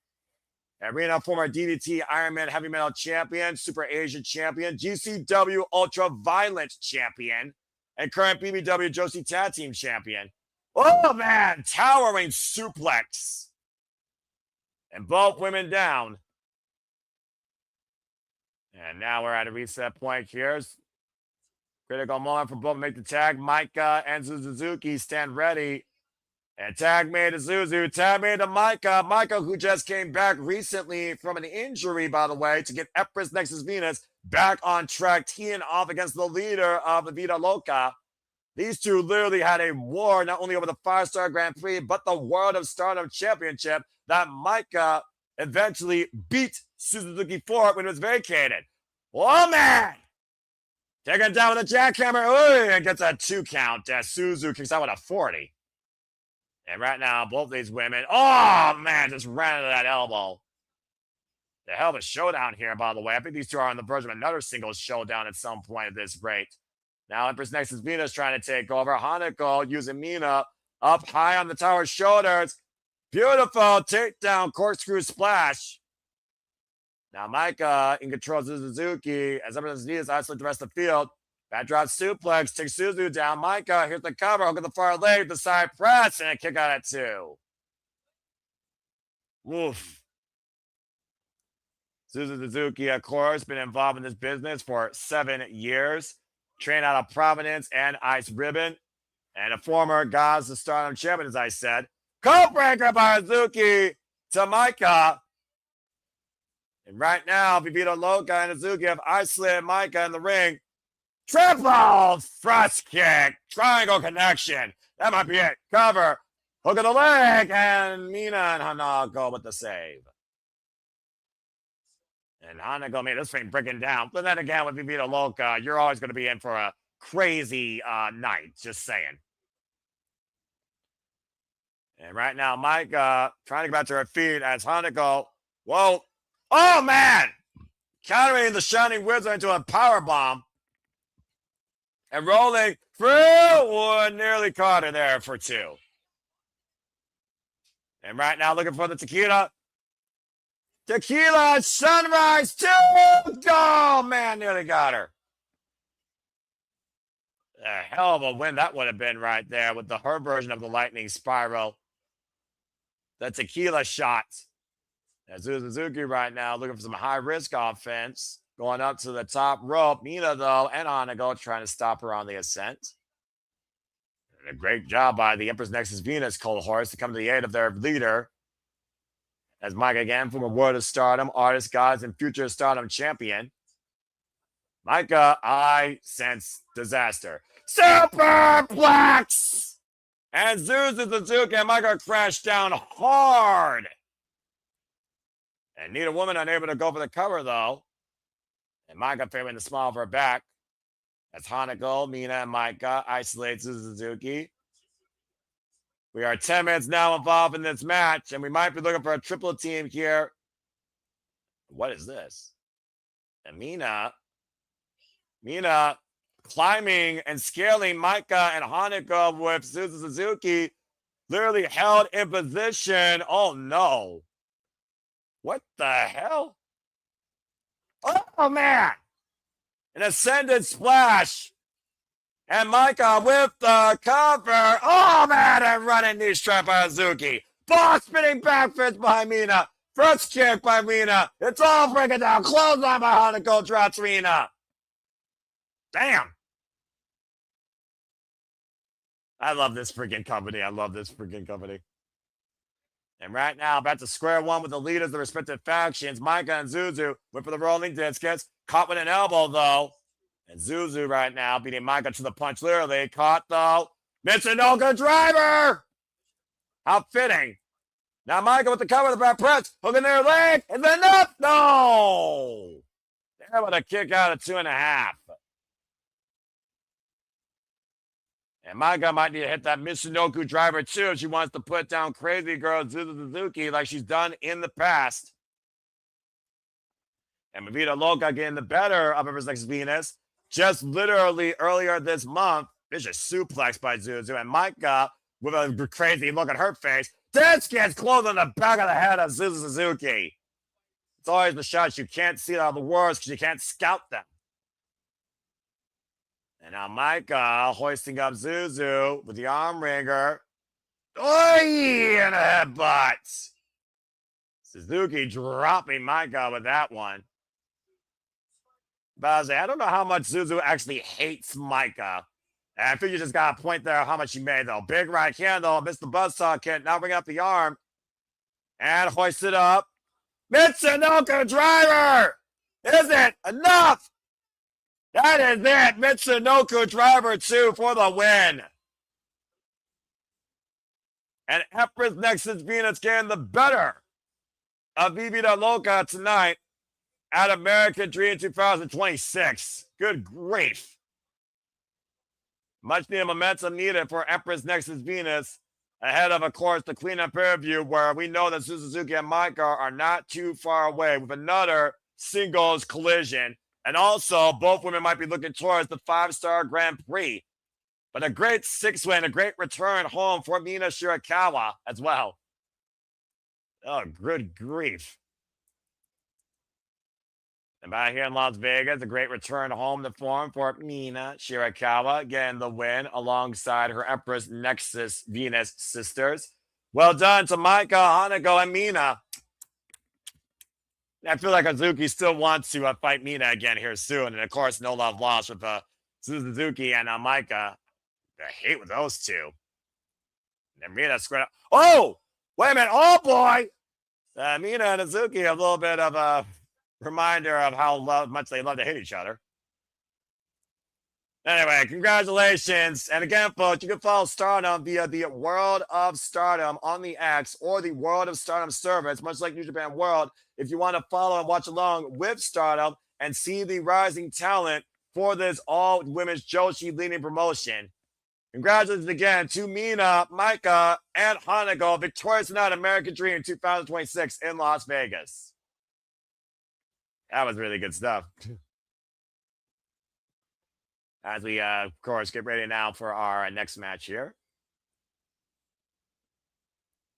And Rina, former DDT Ironman Heavy Metal Champion, Super Asia Champion, GCW Ultra Violent Champion, and current BBW Joshi Tag Team Champion. Oh, man. Towering suplex. And both women down. And now we're at a reset point here. Critical moment for both to make the tag. Maika and Suzuki stand ready. And tag made to Zuzu. Tag made to Maika. Maika, who just came back recently from an injury, by the way, to get Empress Nexus Venus back on track, teeing off against the leader of the Vida Loca, These two literally had a war not only over the 5-star Grand Prix, but the World of Stardom Championship that Micah eventually beat Suzuki for when it was vacated. Oh, man! Taking down with a jackhammer. Ooh, and gets a 2 count as Suzu kicks out with a 40. And right now, both these women, oh, man, just ran into that elbow. The hell of a showdown here, by the way. I think these two are on the verge of another singles showdown at some point at this rate. Now, Empress Nexus Venus trying to take over. Hanako using Mina up high on the tower's shoulders. Beautiful takedown corkscrew splash. Now, Micah in control of Suzuki as Empress Venus isolates the rest of the field. Backdrop suplex takes Suzu down. Micah, here's the cover. Hook at the far leg, the side press, and a kick out at 2. Woof. Suzuki, of course, been involved in this business for 7 years. Trained out of Providence and Ice Ribbon. And a former Gods of Stardom champion, as I said. Codebreaker by Suzuki to Micah. And right now, Vivito Loca and Suzuki have isolated Micah in the ring. Triple thrust kick. Triangle connection. That might be it. Cover. Hook of the leg. And Mina and Hanako with the save. And Hanako made this thing breaking down. But then again, with Vivito Loca, you're always going to be in for a crazy night. Just saying. And right now, Micah trying to get back to her feet as Hanako. Whoa. Oh, man. Countering the Shining Wizard into a powerbomb. And rolling through. Nearly caught her there for 2. And right now, looking for the tequila. Tequila Sunrise 2. Oh, man, nearly got her. A hell of a win that would have been right there with her version of the lightning spiral. The tequila shot. And Suzuki right now looking for some high-risk offense. Going up to the top rope. Mina, though, and Hanako trying to stop her on the ascent. And a great job by the Empress Nexus Venus cohorts to come to the aid of their leader. As Mike again, from a World of Stardom, Artist, Gods, and Future Stardom champion. Micah, I sense disaster. Superplex! And Suzuki and Micah crash down hard. And neither woman unable to go for the cover, though. And Micah favoring the small of her back. As Hanako, Mina, and Micah isolate Suzuki. We are 10 minutes now involved in this match, and we might be looking for a triple team here. What is this? And Mina climbing and scaling Micah and Hanako with Suzuki, literally held in position. Oh, no. What the hell? Oh, man. An ascended splash. And Micah with the cover. Oh, man, and running knee strap by Suzuki. Ball spinning back fist by Mina. First kick by Mina. It's all breaking down. Close on by Hanako. Drops Mina. Damn. I love this freaking company. And right now, back to square one with the leaders of the respective factions. Micah and Zuzu went for the rolling discus. Caught with an elbow, though. And Zuzu right now beating Micah to the punch, literally. Caught, though. Michinoku driver! How fitting. Now Micah with the cover of the back press. Hooking their leg. And then up. No! They're able to kick out at 2.5. And Micah might need to hit that Michinoku driver, too, if she wants to put down crazy girl Suzuki like she's done in the past. And Vivito Loca getting the better of Empress Nexus Venus. Just literally earlier this month, vicious suplex by Zuzu. And Micah, with a crazy look at her face, this gets close on the back of the head of Suzuki. It's always the shots you can't see out of the worst because you can't scout them. And now Micah hoisting up Zuzu with the arm wringer. Oi! And a headbutt. Suzuki dropping Micah with that one. But I don't know how much Zuzu actually hates Micah. And I think you just got to point there how much she made, though. Big right hand, though. Missed the buzzsaw kick. Now bring up the arm. And hoist it up. Michinoku driver! Is it enough? That is it. Mitsunoku driver 2 for the win. And Empress Nexus Venus getting the better of Vivida Loca tonight at American Dream 2026. Good grief. Much needed momentum needed for Empress Nexus Venus ahead of course, the cleanup interview where we know that Suzuki and Maika are not too far away with another singles collision. And also, both women might be looking towards the 5-star Grand Prix. But a great 6-win, a great return home for Mina Shirakawa as well. Oh, good grief. And back here in Las Vegas, a great return home to form for Mina Shirakawa, getting the win alongside her Empress Nexus Venus sisters. Well done to Maika, Hanako, and Mina. I feel like Azuki still wants to fight Mina again here soon. And of course, no love lost with Suzuki and Maika. I hate with those two. And Mina squared up. Oh, wait a minute. Oh, boy. Mina and Azuki, a little bit of a reminder of how much they love to hit each other. Anyway, congratulations. And again, folks, you can follow Stardom via the World of Stardom on the X or the World of Stardom service, much like New Japan World, if you want to follow and watch along with Stardom and see the rising talent for this all-women's Joshi leading promotion. Congratulations again to Mina, Maika, and Hanako, victorious tonight American Dream 2026 in Las Vegas. That was really good stuff. As we, of course, get ready now for our next match here.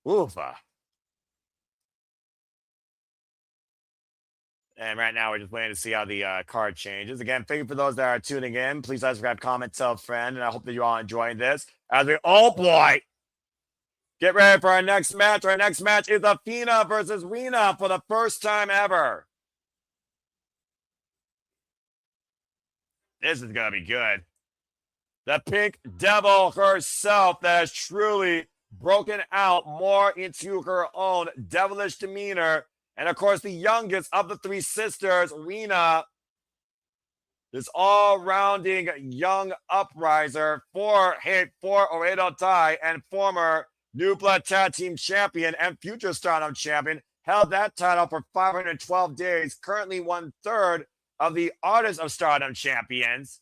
Oofa. And right now, we're just waiting to see how the card changes. Again, thank you for those that are tuning in. Please subscribe, comment, tell a friend, and I hope that you all enjoying this. As we, oh boy, get ready for our next match. Our next match is Athena versus Rina for the first time ever. This is going to be good. The Pink Devil herself that has truly broken out more into her own devilish demeanor. And of course, the youngest of the three sisters, Rina, this all-rounding young upriser for Oedo Tai and former New Blood Tag Team Champion and future Stardom Champion, held that title for 512 days, currently 1/3 of the Artist of Stardom champions,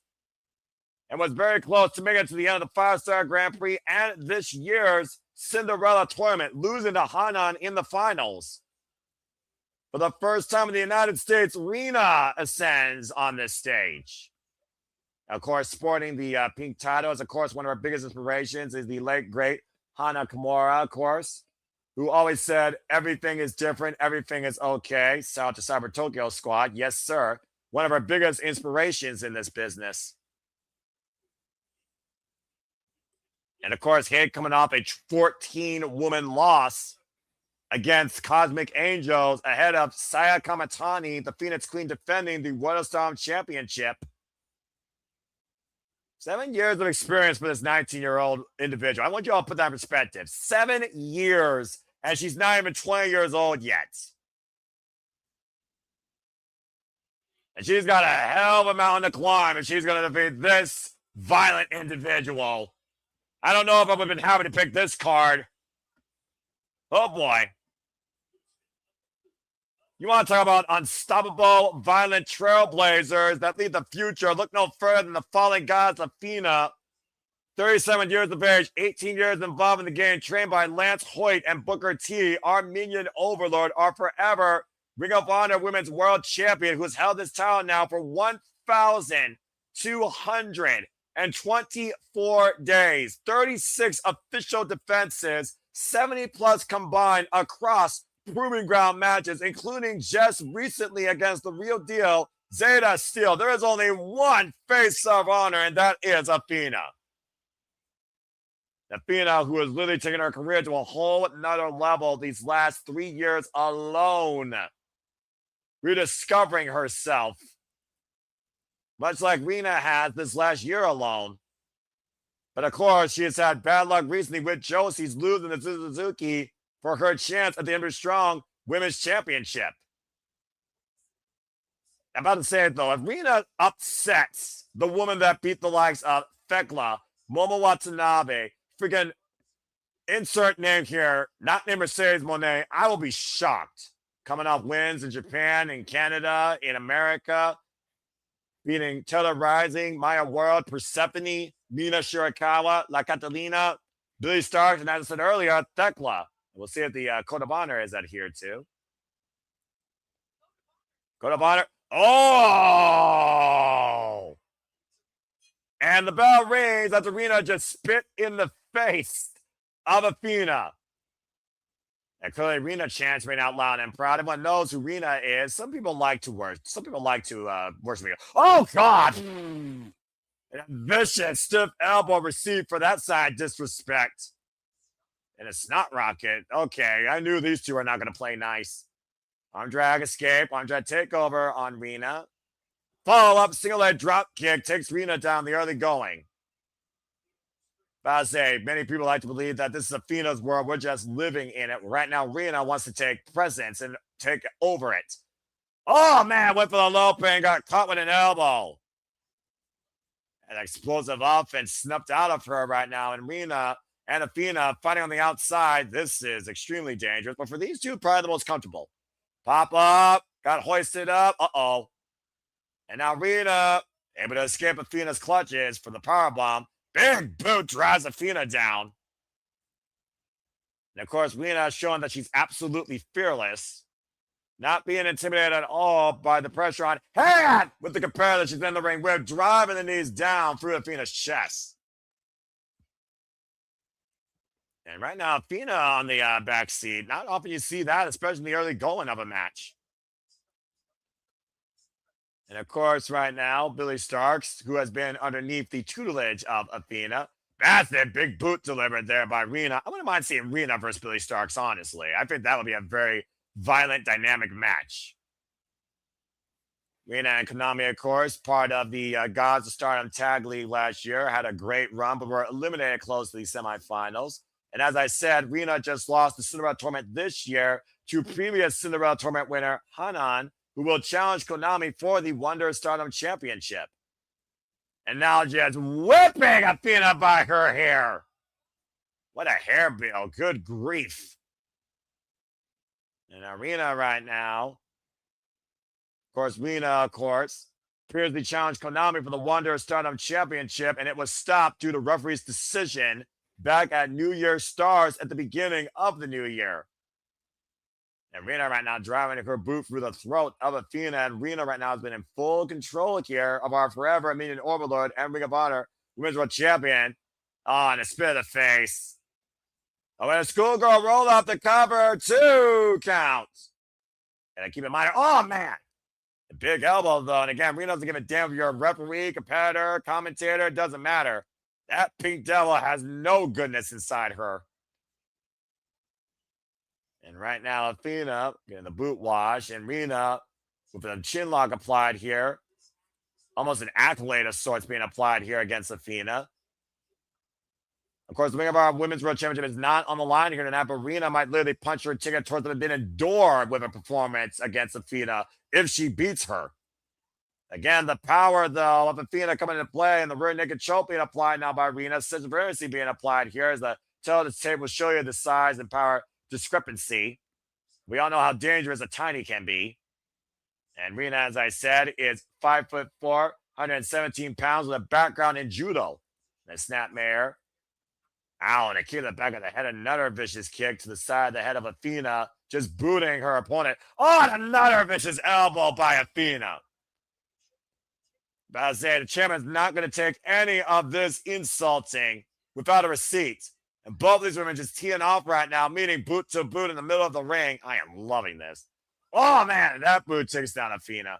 and was very close to making it to the end of the 5-star Grand Prix and this year's Cinderella tournament, losing to Hanan in the finals. For the first time in the United States, Rina ascends on this stage. Of course, sporting the pink title is, of course, one of our biggest inspirations is the late, great Hana Kimura, of course, who always said, everything is different, everything is okay. Shout out to Cyber Tokyo Squad. Yes, sir. One of our biggest inspirations in this business. And of course, Hid coming off a 14-woman loss against Cosmic Angels ahead of Saya Kamatani, the Phoenix Queen, defending the World of Stardom Championship. 7 years of experience for this 19-year-old individual. I want you all to put that in perspective. 7 years, and she's not even 20 years old yet. And she's got a hell of a mountain to climb if she's going to defeat this violent individual. I don't know if I would have been happy to pick this card. Oh, boy. You want to talk about unstoppable, violent trailblazers that lead the future? Look no further than the fallen gods Athena. 37 years of age, 18 years involved in the game, trained by Lance Hoyt and Booker T. Our minion overlord, our forever Ring of Honor Women's World Champion, who's held this title now for 1,224 days. 36 official defenses, 70+ combined across Proving Ground matches, including just recently against the real deal, Zeta Steel. There is only one face of honor, and that is Athena. Athena, who has literally taken her career to a whole nother level these last 3 years alone. Rediscovering herself. Much like Rina has this last year alone. But of course, she has had bad luck recently with Josie's losing to Suzuki for her chance at the Ember Strong Women's Championship. I'm about to say it though. If Rina upsets the woman that beat the likes of Thekla, Momo Watanabe, freaking insert name here, not named Mercedes Monet, I will be shocked. Coming off wins in Japan, in Canada, in America, beating Taylor Rising, Maya World, Persephone, Nina Shirakawa, La Catalina, Billy Starks, and as I said earlier, Thekla. We'll see if the Code of Honor is adhered to. Code of Honor. Oh! And the bell rings as Rina just spit in the face of Athena. And clearly, Rina chants right out loud and proud. Everyone knows who Rina is. Some people like to worship. Some people like to worship Rina. Oh God! And a vicious stiff elbow received for that side disrespect. And a snot rocket. Okay, I knew these two are not going to play nice. Arm drag escape. Arm drag takeover on Rina. Follow up single leg drop kick takes Rina down the early going. But I say, many people like to believe that this is Athena's world. We're just living in it. Right now, Rina wants to take presence and take over it. Oh, man, went for the low pin, got caught with an elbow. An explosive offense snuffed out of her right now. And Rina and Athena fighting on the outside. This is extremely dangerous. But for these two, probably the most comfortable. Pop up, got hoisted up. Uh-oh. And now Rina able to escape Athena's clutches for the powerbomb. Big boot drives Athena down. And of course, Rina showing that she's absolutely fearless. Not being intimidated at all by the pressure on hand with the comparator she's in the ring with, driving the knees down through Athena's chest. And right now, Athena on the back seat. Not often you see that, especially in the early going of a match. And of course, right now, Billy Starks, who has been underneath the tutelage of Athena. That's a big boot delivered there by Rina. I wouldn't mind seeing Rina versus Billy Starks, honestly. I think that would be a very violent, dynamic match. Rina and Konami, of course, part of the Gods of Stardom Tag League last year, had a great run, but were eliminated close to the semifinals. And as I said, Rina just lost the Cinderella Tournament this year to previous Cinderella Tournament winner, Hanan, who will challenge Konami for the Wonder Stardom Championship. And now just whipping Athena by her hair. What a hair bill. Good grief. And Rina right now. Of course, Rina, appears to challenge Konami for the Wonder Stardom Championship, and it was stopped due to referee's decision back at New Year's Stars at the beginning of the new year. And Rina right now driving her boot through the throat of Athena. And Rina right now has been in full control here of our forever immediate overlord and Ring of Honor Women's World Champion. Oh, and a spit in the face. Oh, and a schoolgirl roll off the cover. 2 counts. And I keep in mind, oh, man. A big elbow, though. And again, Rina doesn't give a damn if you're a referee, competitor, commentator. It doesn't matter. That pink devil has no goodness inside her. And right now, Athena getting the boot wash, and Rina with a chin lock applied here. Almost an accolade of sorts being applied here against Athena. Of course, the Ring of Honor Women's World Championship is not on the line here tonight, but Rina might literally punch her ticket towards the forbidden door with a performance against Athena if she beats her. Again, the power, though, of Athena coming into play, and the rear naked choke being applied now by Rina. Scissor being applied here as the tail of the tape will show you the size and power discrepancy. We all know how dangerous a tiny can be. And Rina, as I said, is 5'4", 117 pounds with a background in judo. And a snapmare. Ow, and a kick to the back of the head. Another vicious kick to the side of the head of Athena, just booting her opponent. Oh, and another vicious elbow by Athena. But I say the champion's not going to take any of this insulting without a receipt. And both of these women just teeing off right now, meeting boot to boot in the middle of the ring. I am loving this. Oh, man, that boot takes down Athena.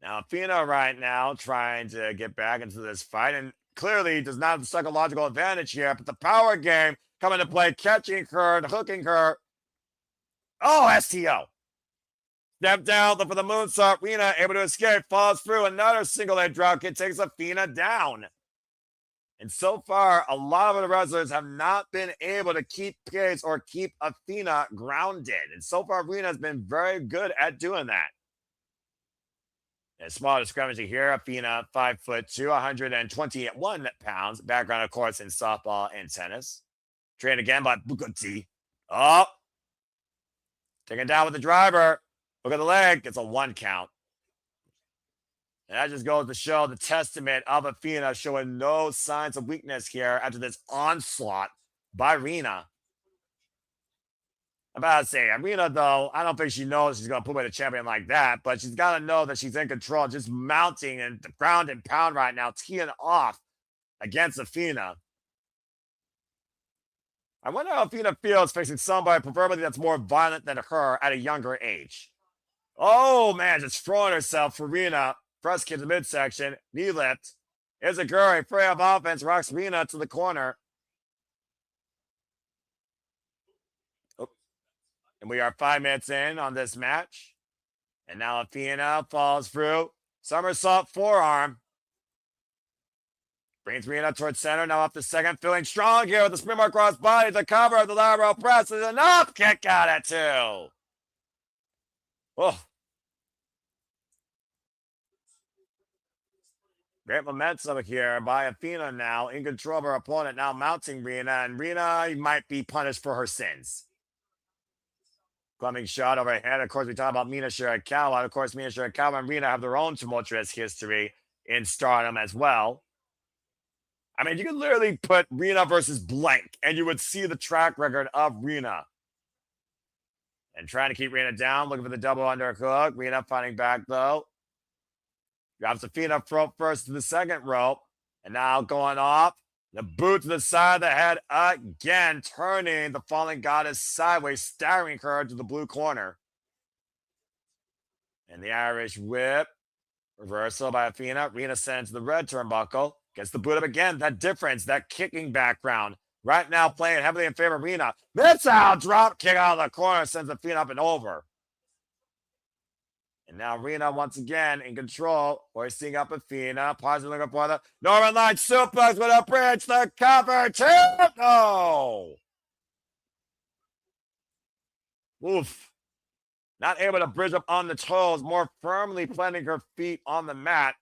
Now, Athena right now trying to get back into this fight, and clearly does not have the psychological advantage here, but the power game coming to play, catching her and hooking her. Oh, STO. Step down for the moonsault. Rina able to escape, falls through. Another single leg drop kick takes Athena down. And so far, a lot of the wrestlers have not been able to keep pace or keep Athena grounded. And so far, Rina has been very good at doing that. A small discrepancy here. Athena, 5'2", 121 pounds. Background, of course, in softball and tennis. Trained again by Booker T. Oh, taken down with the driver. Look at the leg. It's a 1 count. And that just goes to show the testament of Athena showing no signs of weakness here after this onslaught by Rina. I'm about to say, Rina, though, I don't think she knows she's going to put away the champion like that, but she's got to know that she's in control, just mounting and the ground and pound right now, teeing off against Athena. I wonder how Athena feels facing somebody, preferably that's more violent than her at a younger age. Oh, man, just throwing herself for Rina. Press kick to the midsection, knee lift. Izaguri, free of offense, rocks Rina to the corner. Oh. And we are 5 minutes in on this match. And now Athena falls through. Somersault forearm. Brings Rina towards center, now off the second, feeling strong here with the springboard cross body to cover the lateral press. There's an up kick out at 2. Oh. Great momentum here by Athena now, in control of her opponent, now mounting Rina, and Rina might be punished for her sins. Coming shot overhead. Of course, we talk about Mina Shirakawa. Of course, Mina Shirakawa and Rina have their own tumultuous history in Stardom as well. I mean, you could literally put Rina versus blank, and you would see the track record of Rina. And trying to keep Rina down, looking for the double underhook. Rina fighting back, though. Drops Athena front first to the second rope. And now going off. The boot to the side of the head again, turning the falling goddess sideways, staggering her to the blue corner. And the Irish whip. Reversal by Athena. Rina sends the red turnbuckle. Gets the boot up again. That difference, that kicking background. Right now playing heavily in favor of Rina. Mid-out drop kick out of the corner. Sends Athena up and over. And now Rina once again in control, hoisting up Athena, pausing looking for the Northern Line suplex with a bridge, the cover, 2, no! Oof. Not able to bridge up on the toes, more firmly planting her feet on the mat.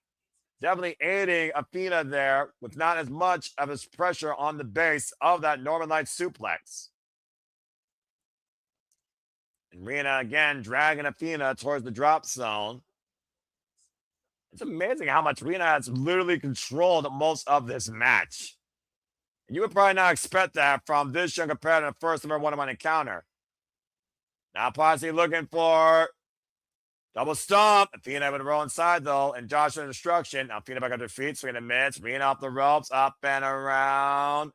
Definitely aiding Athena there with not as much of his pressure on the base of that Northern Light suplex. And Rina again dragging Athena towards the drop zone. It's amazing how much Rina has literally controlled most of this match. And you would probably not expect that from this young competitor in the first ever one-on-one encounter. Now Posse looking for double stomp. Athena able to roll inside though, and Joshua destruction. Now Athena back on her feet, swinging the mitts, Rina off the ropes, up and around.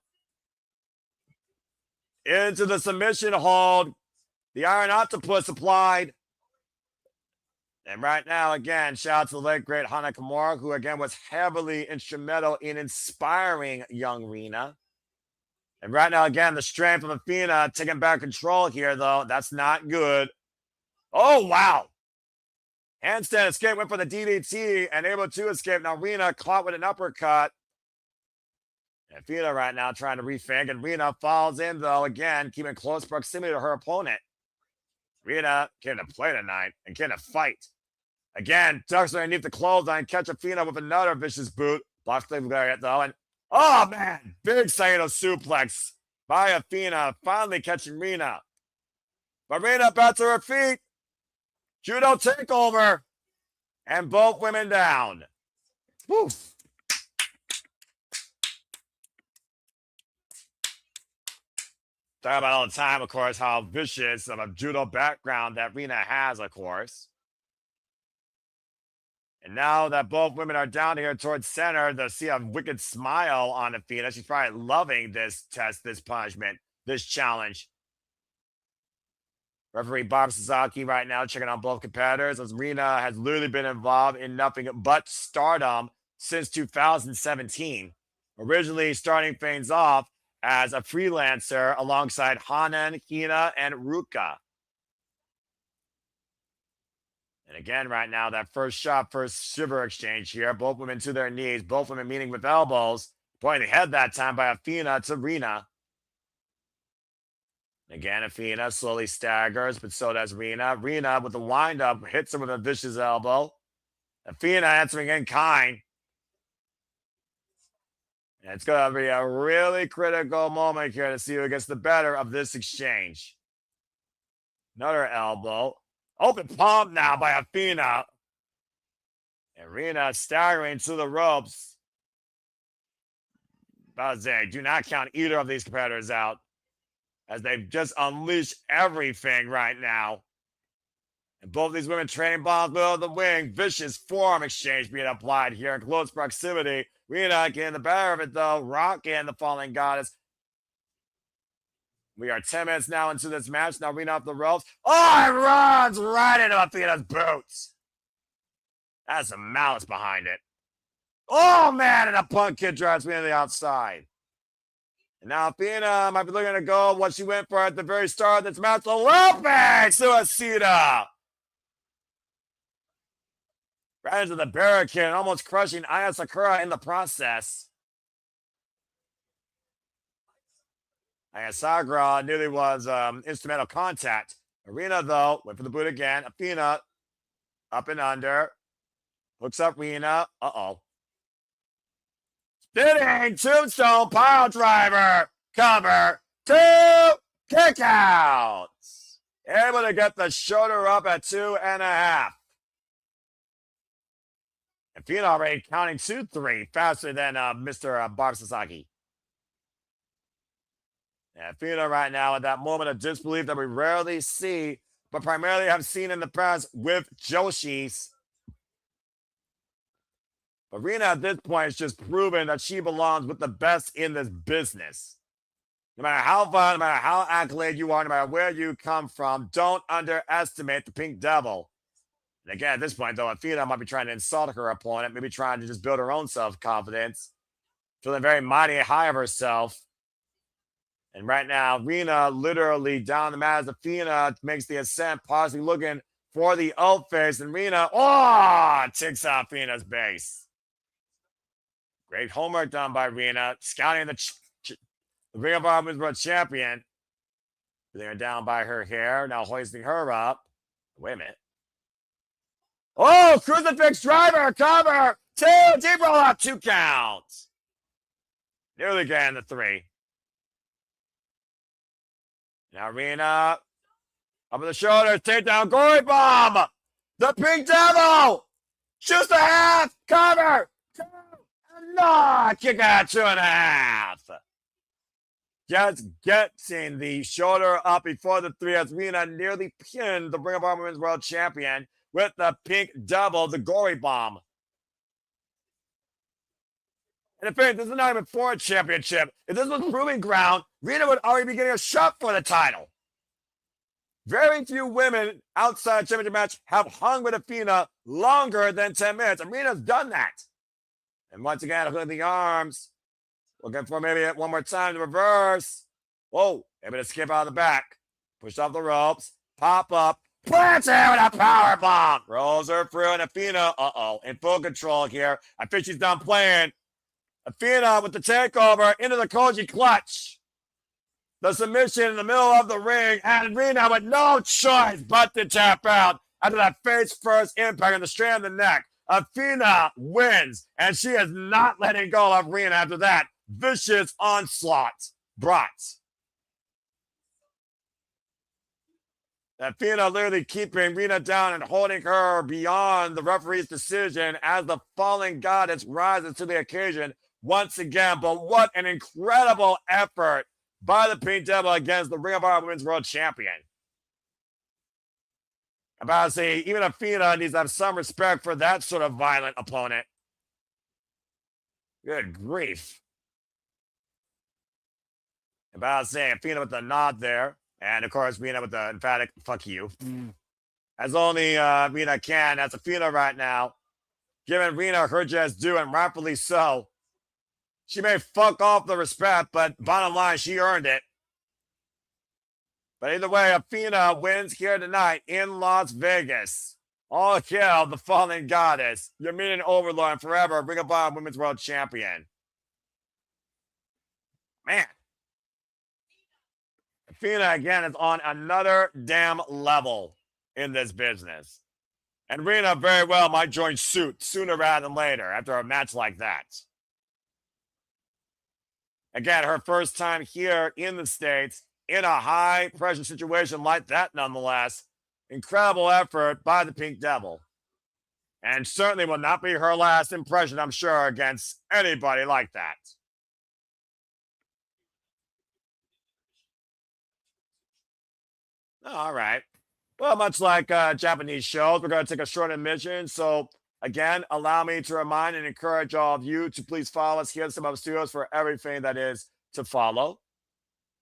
Into the submission hold. The Iron Octopus applied. And right now, again, shout out to the late, great Hana Kimura, who, again, was heavily instrumental in inspiring young Rina. And right now, again, the strength of Athena taking back control here, though. That's not good. Oh, wow. Handstand escape, went for the DDT, and able to escape. Now, Rina caught with an uppercut. And Athena right now trying to refang, and Rina falls in, though, again, keeping close proximity to her opponent. Rina came to play tonight and came to fight. Again, ducks underneath the clothesline, catch Athena with another vicious boot. Blocks the lariat though, and oh man, big Saito suplex by Athena, finally catching Rina. But Rina back to her feet. Judo takeover, and both women down. Woo. Talk about all the time, of course, how vicious of a judo background that Rina has, of course. And now that both women are down here towards center, they'll see a wicked smile on Athena. She's probably loving this test, this punishment, this challenge. Referee Bob Sasaki right now checking on both competitors, as Rina has literally been involved in nothing but Stardom since 2017. Originally starting things off as a freelancer alongside Hanan, Hina, and Ruka. And again, right now, that first shot, first shiver exchange here. Both women to their knees, both women meeting with elbows. Pointing ahead that time by Athena to Rina. Again, Athena slowly staggers, but so does Rina. Rina with the windup hits her with a vicious elbow. Athena answering in kind. And it's going to be a really critical moment here to see who gets the better of this exchange. Another elbow. Open palm now by Athena. And Rina staggering to the ropes. Bazay, do not count either of these competitors out, as they've just unleashed everything right now. And both these women training bombs below the wing. Vicious forearm exchange being applied here in close proximity. Rina getting the better of it though. Rocking the falling goddess. We are 10 minutes now into this match. Now Rina off the ropes. Oh, it runs right into Athena's boots. That's some malice behind it. Oh, man, and a punt kick drives me to the outside. And now Athena might be looking to go what she went for at the very start of this match. The looping suicida. Right into the barricade, almost crushing Aya Sakura in the process. Aya Sakura nearly was instrumental contact. Rina, though, went for the boot again. Athena up and under. Hooks up Rina. Uh-oh. Spinning tombstone pile driver. Cover. 2 kickouts. Able to get the shoulder up at 2.5. And Athena already counting 2-3 faster than Mr. Barb Sasaki. And Athena right now at that moment of disbelief that we rarely see, but primarily have seen in the past with Joshi's. But Rina at this point is just proving that she belongs with the best in this business. No matter how fun, no matter how accolade you are, no matter where you come from, don't underestimate the Pink Devil. And again, at this point, though, Athena might be trying to insult her opponent, maybe trying to just build her own self-confidence, feeling very mighty and high of herself. And right now, Rina literally down the mat as Athena makes the ascent, possibly looking for the ult face. And Rina, ticks out Athena's base. Great homework done by Rina, scouting the Ring of Honor Women's World Champion. Putting her down by her hair, now hoisting her up. Wait a minute. Oh, crucifix driver, cover, 2, deep roll out, 2 counts. Nearly getting the 3. Now Rina, up on the shoulders, takedown, gory bomb. The Pink Devil, just a half, cover, 2, and kick out 2.5. Just getting the shoulder up before the 3 as Rina nearly pinned the Ring of Honor Women's World Champion with the Pink Devil, the gory bomb. And in fact, this is not even for a championship. If this was proving ground, Rina would already be getting a shot for the title. Very few women outside a championship match have hung with Athena longer than 10 minutes. And Rina's done that. And once again, hooking the arms. Looking for maybe one more time to reverse. Whoa, able to skip out of the back. Push off the ropes. Pop up. Plants her with a power bomb. Rolls her through, and Athena, in full control here. I think she's done playing. Athena with the takeover into the Koji clutch. The submission in the middle of the ring, and Rina with no choice but to tap out after that face first impact on the strand of the neck. Athena wins, and she is not letting go of Rina after that vicious onslaught brought. Athena literally keeping Rina down and holding her beyond the referee's decision as the fallen goddess rises to the occasion once again. But what an incredible effort by the Pink Devil against the Ring of Honor Women's World Champion. I'm about to say, even Athena needs to have some respect for that sort of violent opponent. Good grief. I'm about to say, Athena with the nod there. And of course, Rina with the emphatic fuck you. As only Rina can. That's Athena right now. Giving Rina her just due, and rightfully so. She may fuck off the respect, but bottom line, she earned it. But either way, Athena wins here tonight in Las Vegas. All hail the fallen goddess, your meaning overlord and forever Ring of Honor Women's World Champion. Man. Athena, again, is on another damn level in this business. And Rena very well might join suit sooner rather than later after a match like that. Again, her first time here in the States in a high pressure situation like that, nonetheless. Incredible effort by the Pink Devil. And certainly will not be her last impression, I'm sure, against anybody like that. All right. Well, much like Japanese shows, we're going to take a short intermission. So, again, allow me to remind and encourage all of you to please follow us here at Stardom Studios for everything that is to follow.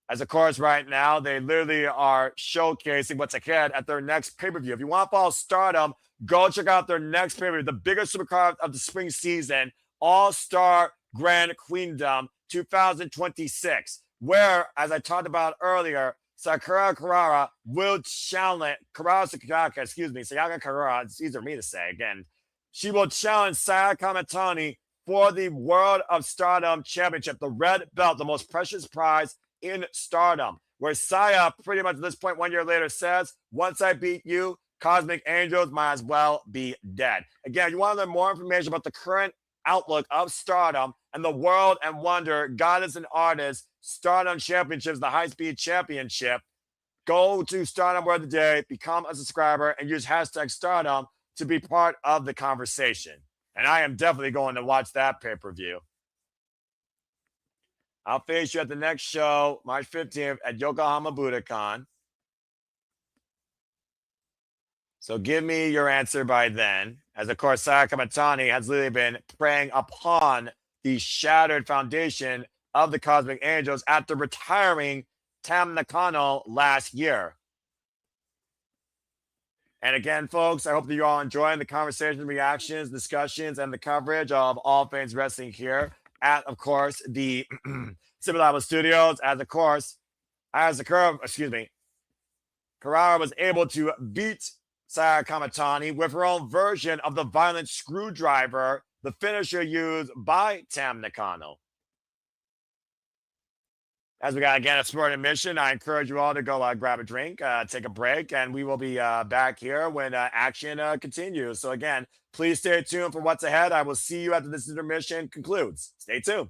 As of course, right now, they literally are showcasing what's ahead at their next pay-per-view. If you want to follow Stardom, go check out their next pay-per-view, the biggest supercard of the spring season, All-Star Grand Queendom 2026, where, as I talked about earlier, Sakura Karara will challenge Sayaka Karara, it's easier for me to say again. She will challenge Sayaka Kamitani for the World of Stardom Championship, the red belt, the most precious prize in Stardom, where Saya pretty much at this point 1 year later says, once I beat you, Cosmic Angels might as well be dead. Again, you want to learn more information about the current outlook of Stardom and the World and Wonder Goddess and Artist Stardom Championships, the High Speed Championship. Go to Stardom Word of the Day, become a subscriber, and use hashtag Stardom to be part of the conversation. And I am definitely going to watch that pay-per-view. I'll face you at the next show, March 15th at Yokohama Budokan. So give me your answer by then. As of course, Sayaka Kamitani has literally been preying upon the shattered foundation of the Cosmic Angels after retiring Tam Nakano last year. And again, folks, I hope that you're all enjoying the conversation, reactions, discussions, and the coverage of all things wrestling here at, of course, the Stardom Studios. Karara was able to beat Sayaka Kamitani with her own version of the violent screwdriver, the finisher used by Tam Nakano. As we got, again, a sport mission, I encourage you all to go grab a drink, take a break, and we will be back here when action continues. So, again, please stay tuned for what's ahead. I will see you after this intermission concludes. Stay tuned.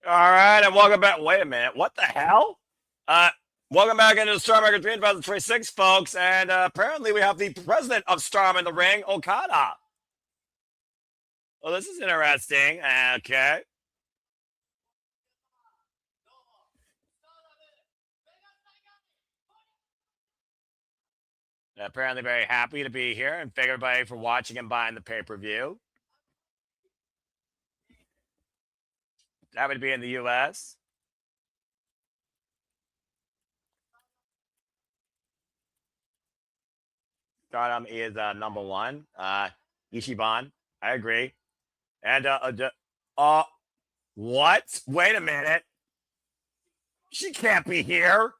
All right, and welcome back. Wait a minute. What the hell? Uh, Welcome back into the Stardom 2026, folks. And apparently we have the president of Stardom in the ring, Okada. Well, this is interesting. Okay. Apparently very happy to be here and thank everybody for watching and buying the pay-per-view. Happy to be in the U.S. Stardom is number one. Ichiban, I agree. And what? Wait a minute. She can't be here.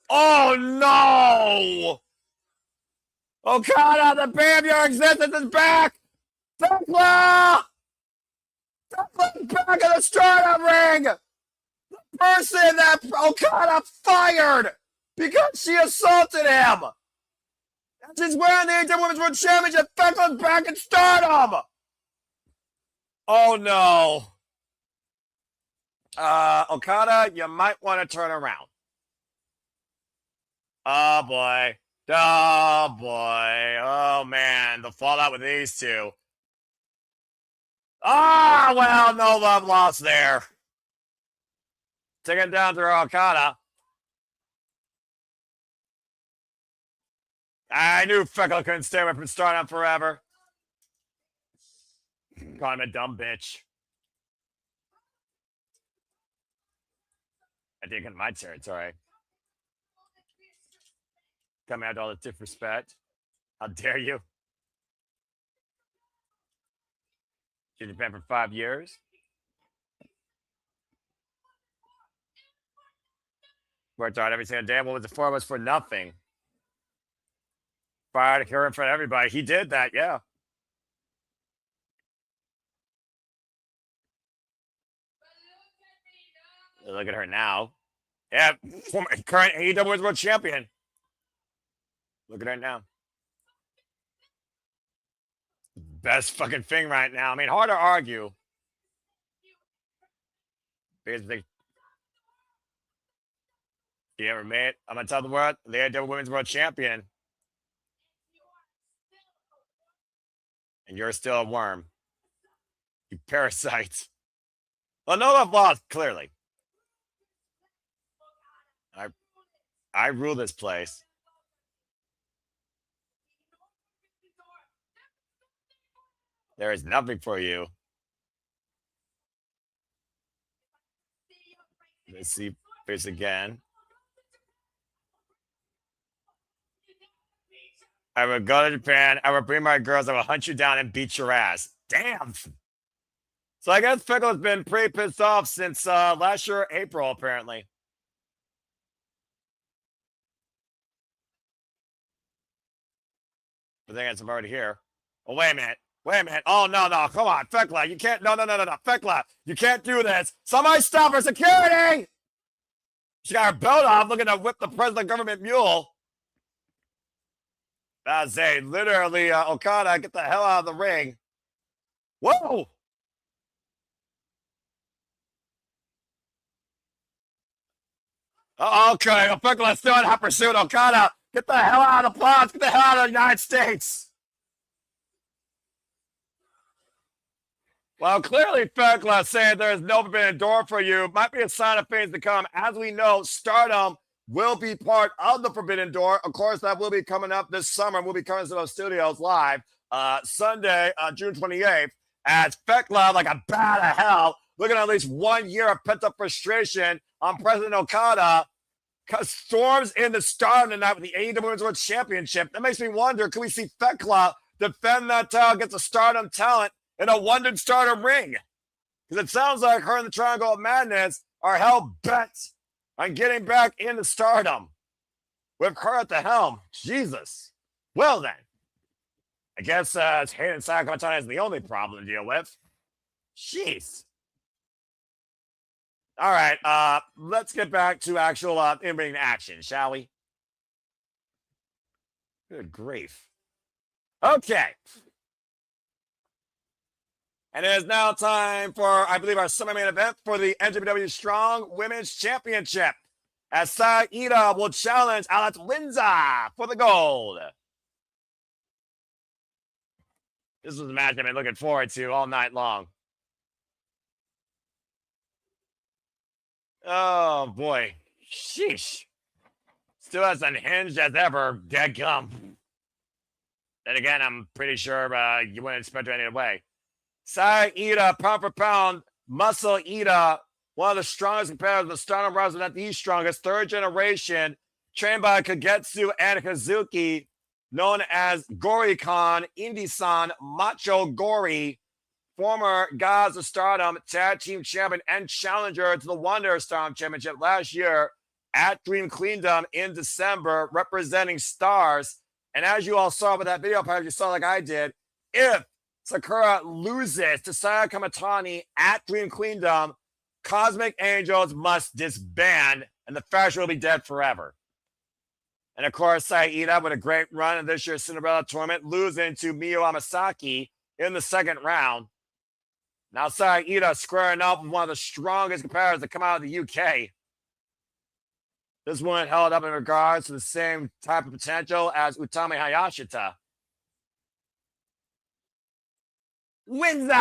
Oh no! Okada, the bane of your existence is back! Thekla! Thekla's back in the Stardom ring! The person that Okada fired because she assaulted him! And she's wearing the AJ Women's World Championship. Thekla's back in Stardom! Oh no. Okada, you might want to turn around. Oh boy. Oh boy. Oh man. The fallout with these two. Ah, well, no love lost there. Taking down through Okada. I knew Thekla couldn't stay away from Stardom forever. Call him a dumb bitch. I dig in my territory. Coming out all the disrespect. How dare you? She's been for 5 years. Worked hard every single day. What was it for? It was for nothing. Fired her in front of everybody. He did that, yeah. Look at her now. Yeah, current AEW World Champion. Look at her now. Best fucking thing right now. I mean, hard to argue. Because she ever made, I'm gonna tell the world, the AEW Women's World Champion. And you're still a worm. You parasite. Well, no love lost, clearly. I rule this place. There is nothing for you. Let's see this again. I would go to Japan. I would bring my girls. I would hunt you down and beat your ass. Damn. So I guess Fickle has been pretty pissed off since last year, April, apparently. The thing is, I'm already here. Oh, wait a minute. Wait a minute. Oh, no. Come on. Thekla, you can't. No. Thekla, you can't do this. Somebody stop her. Security! She got her belt off looking to whip the president government mule. I say, literally, Okada, get the hell out of the ring. Whoa! Okay, Thekla still in hot pursuit. Okada, get the hell out of the plot. Get the hell out of the United States. Well, clearly, Thekla saying there is no forbidden door for you might be a sign of things to come. As we know, Stardom will be part of the Forbidden Door. Of course, that will be coming up this summer. We'll be coming to those studios live Sunday, June 28th, as Thekla, like a bat of hell, looking at least 1 year of pent-up frustration on President Okada, storms into Stardom tonight with the AEW Women's World Championship. That makes me wonder, can we see Thekla defend that title against a Stardom talent in a London Stardom ring? Because it sounds like her and the Triangle of Madness are hell-bent on getting back into Stardom with her at the helm. Jesus. Well, then. I guess Hayden Sakamoto is the only problem to deal with. Jeez. All right. Let's get back to actual in-ring action, shall we? Good grief. Okay. And it is now time for, I believe, our semi-main event for the NJPW Strong Women's Championship, as Saida will challenge Alex Windsor for the gold. This was a match I've been looking forward to all night long. Oh, boy. Sheesh. Still as unhinged as ever, dadgum. Then again, I'm pretty sure you wouldn't expect her any other way. Saida, pound for pound, muscle eater, one of the strongest competitors of Stardom roster, not the strongest, third generation, trained by Kagetsu and Kazuki, known as Gori-Kon, Indie-san, Macho Gori, former Gods of Stardom tag team champion and challenger to the Wonder Stardom Championship last year at Dream Queendom in December, representing Stars. And as you all saw with that video, perhaps you saw like I did, if Sakura loses to Saya Kamatani at Dream Queendom, Cosmic Angels must disband, and the faction will be dead forever. And of course, Saida, with a great run in this year's Cinderella tournament, losing to Miyu Amasaki in the second round. Now Saida squaring up with one of the strongest competitors to come out of the UK. This one held up in regards to the same type of potential as Utami Hayashita. Windsor!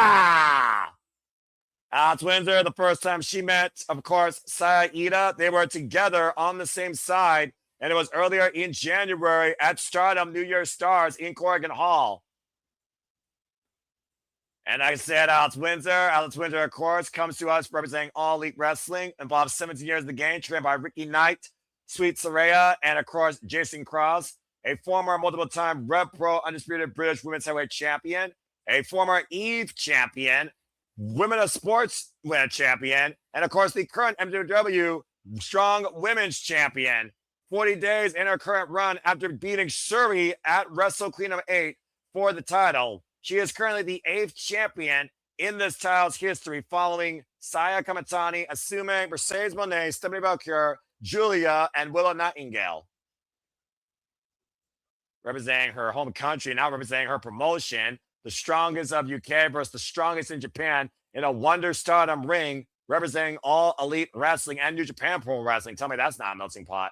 Alex Windsor, the first time she met, of course, Saida, they were together on the same side, and it was earlier in January at Stardom New Year's Stars in Corrigan Hall. And like I said, Alex Windsor, of course, comes to us representing All Elite Wrestling, involves 17 years in the game, trained by Ricky Knight, Sweet Saraya, and of course, Jason Cross, a former multiple-time Rev Pro Undisputed British Women's Heavyweight Champion, a former Eve Champion, Women of Sports Winner Champion, and of course, the current MJW Strong Women's Champion. 40 days in her current run after beating Shuri at Wrestle Queendom 8 for the title. She is currently the 8th champion in this title's history, following Saya Kamatani, Asume, Mercedes Monet, Stephanie Valkyrie, Julia, and Willow Nightingale. Representing her home country, now representing her promotion, the strongest of UK versus the strongest in Japan in a Wonder Stardom ring, representing All Elite Wrestling and New Japan Pro Wrestling. Tell me that's not a melting pot.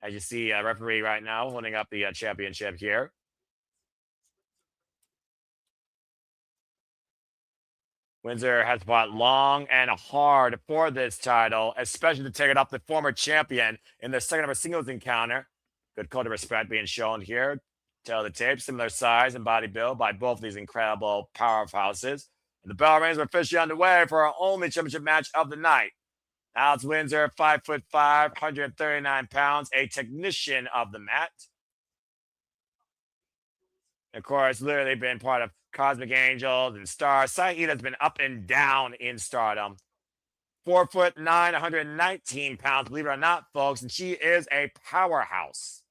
As you see, a referee right now holding up the championship here. Windsor has fought long and hard for this title, especially to take it off the former champion in their second ever singles encounter. Good code of respect being shown here. Tell the tape, similar size and body build by both of these incredible powerhouses. And the bell rings are officially underway for our only championship match of the night. Alex Windsor, 5'5", 139 pounds, a technician of the mat. Of course, literally been part of Cosmic Angels and Stars. Saida's been up and down in Stardom. 4'9", 119 pounds, believe it or not, folks, and she is a powerhouse.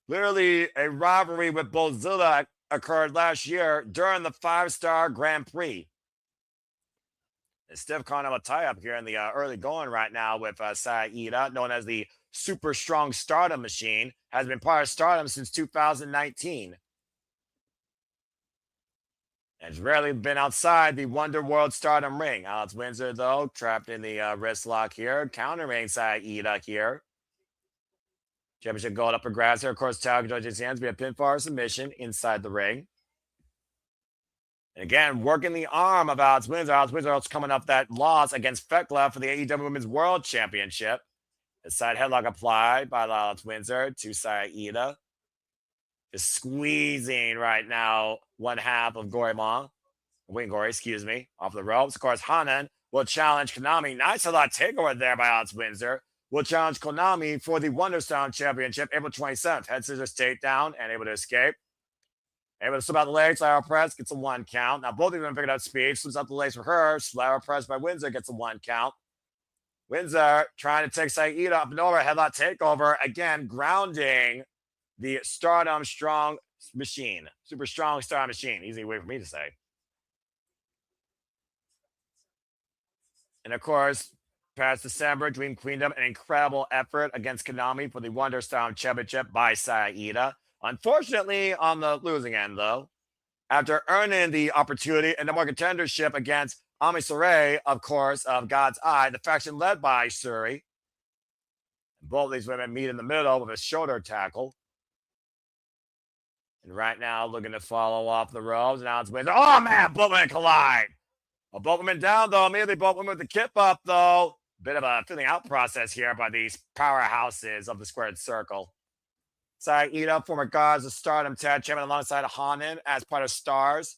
Literally, a rivalry with Bozilla occurred last year during the 5-star Grand Prix. A stiff kind of a tie-up here in the early going right now with Saida, known as the Super Strong Stardom Machine, has been part of Stardom since 2019. And has rarely been outside the Wonder World Stardom ring. Alex Windsor, though, trapped in the wrist lock here, countering Saida here. Championship gold up for grabs here. Of course, Tao Joji's hands via pinfall or submission inside the ring. And again, working the arm of Alex Windsor. Alex Windsor also coming off that loss against Fekla for the AEW Women's World Championship. The side headlock applied by Alex Windsor to Saida. Just squeezing right now one half of Wing Gory, off the ropes. Of course, Hanan will challenge Konami. Nice headlock takeover there by Alex Windsor. Will challenge Konami for the Wonder Stardom Championship April 27th. Head scissors takedown and able to escape. Able to slip out the legs, lateral press, gets a 1 count. Now both of them figured out speed, slips out the legs for her, lateral press by Windsor, gets a 1 count. Windsor trying to take Saida up and over, headlock takeover, again, grounding the Stardom Strong Machine. Super Strong Stardom Machine, easy way for me to say. And of course, past December, Dream Queendom, an incredible effort against Konami for the Wonder Stardom Championship by Saida. Unfortunately, on the losing end, though. after earning the opportunity and the more contendership against Ami Sourei, of course, of God's Eye, the faction led by Suri. Both of these women meet in the middle with a shoulder tackle. And right now, looking to follow off the ropes. Now it's Windsor. Oh, man, both women collide. Well, both women down, though. Immediately, both women with the kip up, though. Bit of a filling out process here by these powerhouses of the squared circle. Saida, former Gods of Stardom tag champion alongside Hanan as part of Stars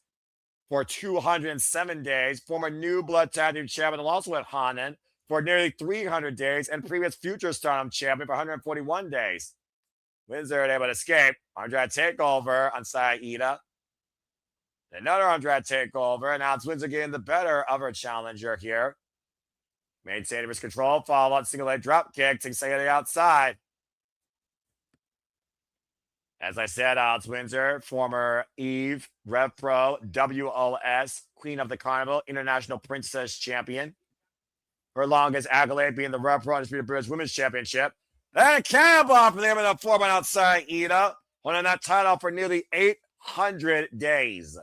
for 207 days. Former New Blood tag team champion also with Hanan for nearly 300 days. And previous future Stardom champion for 141 days. Windsor able to escape. Andrade takeover on Saida. Another Andrade takeover. And now it's Windsor getting the better of her challenger here. Maintaining his control. Follow up single leg drop kick. Takes Saida outside. As I said, Alex Windsor, former Eve, Rev Pro, WOS, Queen of the Carnival, International Princess Champion. Her longest accolade being the Rev Pro Undisputed British Women's Championship. And a cannonball from the M&M 4 outside Ida, holding that title for nearly 800 days.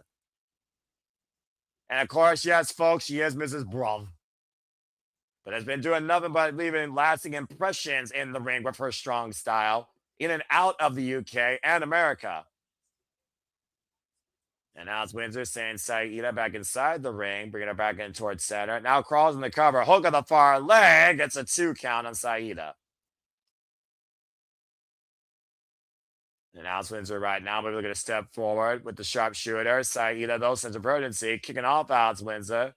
And of course, yes, folks, she is Mrs. Brawl, but has been doing nothing but leaving lasting impressions in the ring with her strong style, in and out of the UK and America. And now it's Windsor saying Saida back inside the ring, bringing her back in towards center. Now crawls in the cover, hook on the far leg, gets a 2 count on Saida. And now it's Windsor right now, maybe looking to step forward with the sharpshooter. Saida, though, sense of urgency, kicking off Alex Windsor.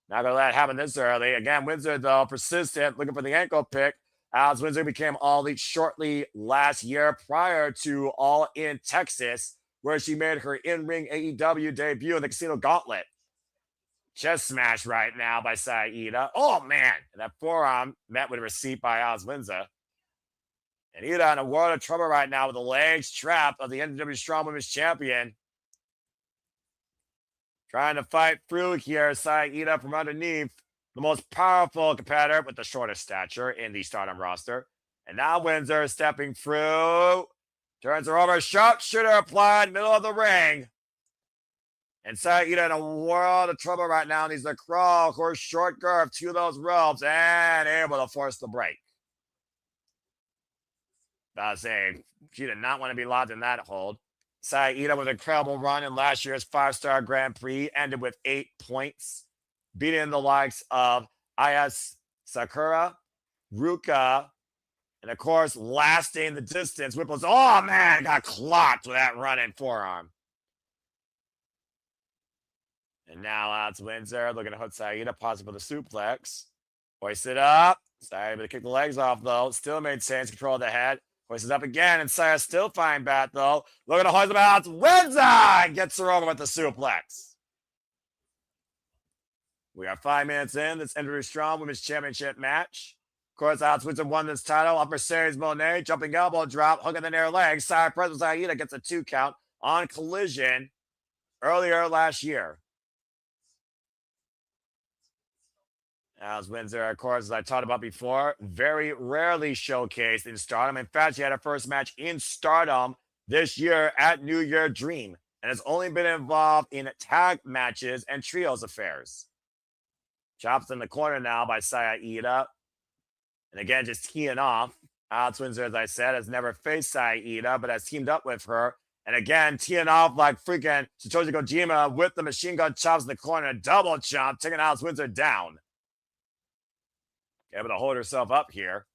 Not going to let it happen this early. Again, Windsor, though, persistent, looking for the ankle pick. Alex Windsor became All Elite shortly last year prior to All In Texas, where she made her in-ring AEW debut in the Casino Gauntlet. Chest smash right now by Saida. Oh, man. And that forearm met with a receipt by Alex Windsor. And Ida in a world of trouble right now with the legs trapped of the NWA Strong Women's Champion. Trying to fight through here, Saida from underneath. The most powerful competitor with the shortest stature in the Stardom roster. And now Windsor stepping through. Turns her over. Sharpshooter applied, middle of the ring. And Saida in a world of trouble right now. Needs to crawl, of course, short girth to those ropes and able to force the break. I'll say, she did not want to be locked in that hold. Saida with an incredible run in last year's 5-star Grand Prix. Ended with 8 points. Beating the likes of Ayas Sakura, Ruka, and of course, lasting the distance. Whipple's, oh man, got clocked with that running forearm. And now Alex Windsor looking to hook Saida, possible the suplex. Hoist it up. Saida to kick the legs off, though. Still maintains control of the head. Hoist it up again, and Saida still fighting back, though. Looking to hoist him out. Windsor gets her over with the suplex. We are 5 minutes in this NWA Strong Women's Championship match. Of course, Alex Windsor won this title. Upper series Monet, jumping elbow drop, hooking the near leg. Side press with Saida gets a 2 count on Collision earlier last year. Alex Windsor, of course, as I talked about before, very rarely showcased in Stardom. In fact, she had her first match in Stardom this year at New Year Dream, and has only been involved in tag matches and trios affairs. Chops in the corner now by Saida. And again, just teeing off. Alex Windsor, as I said, has never faced Saida, but has teamed up with her. And again, teeing off like freaking Satoshi Kojima with the machine gun chops in the corner. Double chop, taking Alex Windsor down. Able to hold herself up here.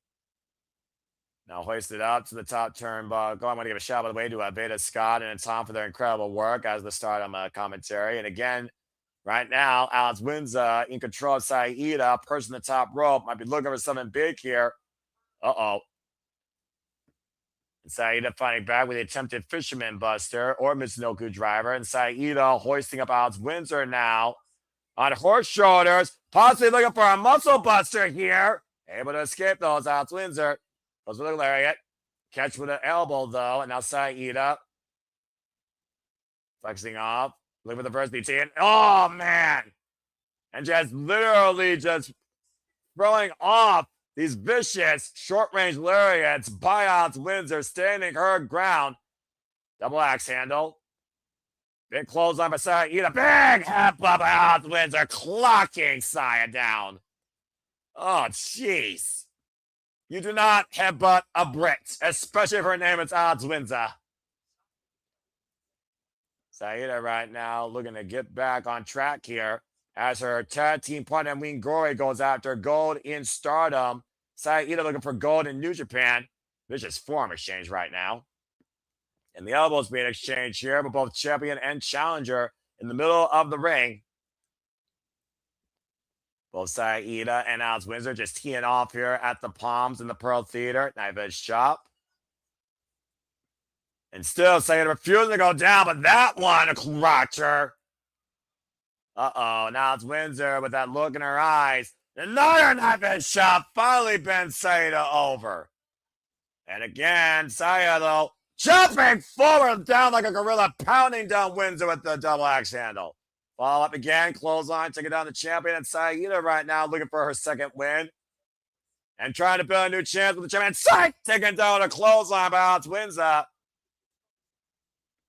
Now hoisted up to the top turnbuckle. I'm going to give a shout out, by the way, to Veda Scott and Tom for their incredible work as the Stardom commentary. And again, right now, Alex Windsor in control of Saida, pushing the top rope. Might be looking for something big here. Uh-oh. And Saida fighting back with the attempted Fisherman Buster or Mizunoku Driver. And Saida hoisting up Alex Windsor now on horse shoulders. Possibly looking for a muscle buster here. Able to escape those. Alex Windsor goes with a lariat. Catch with an elbow, though. And now Saida flexing off. Look for the first BT. And, oh, man. And just literally just throwing off these vicious short-range lariats by Alex Windsor, standing her ground. Double axe handle. Big clothesline by Saya. Big headbutt by Odds Windsor, clocking Saya down. Oh, jeez. You do not headbutt a Brit, especially if her name is Odds Windsor. Saida right now looking to get back on track here as her tag team partner Wing Gory goes after gold in Stardom. Saida looking for gold in New Japan. Vicious form exchange right now. And the elbows being exchanged here, but both champion and challenger in the middle of the ring. Both Saida and Odds Windsor just teeing off here at the Palms in the Pearl Theater, Night Shop. And still Saida refusing to go down, but that one, a crotcher. Uh-oh, now it's Windsor with that look in her eyes. Another Night Shop finally bends Saida over. And again, Saya, though, jumping forward down like a gorilla, pounding down Windsor with the double axe handle. Follow up again, clothesline, taking down the champion, and Saida right now looking for her second win. And trying to build a new chance with the champion. Psych! Taking down a clothesline by Odds Windsor.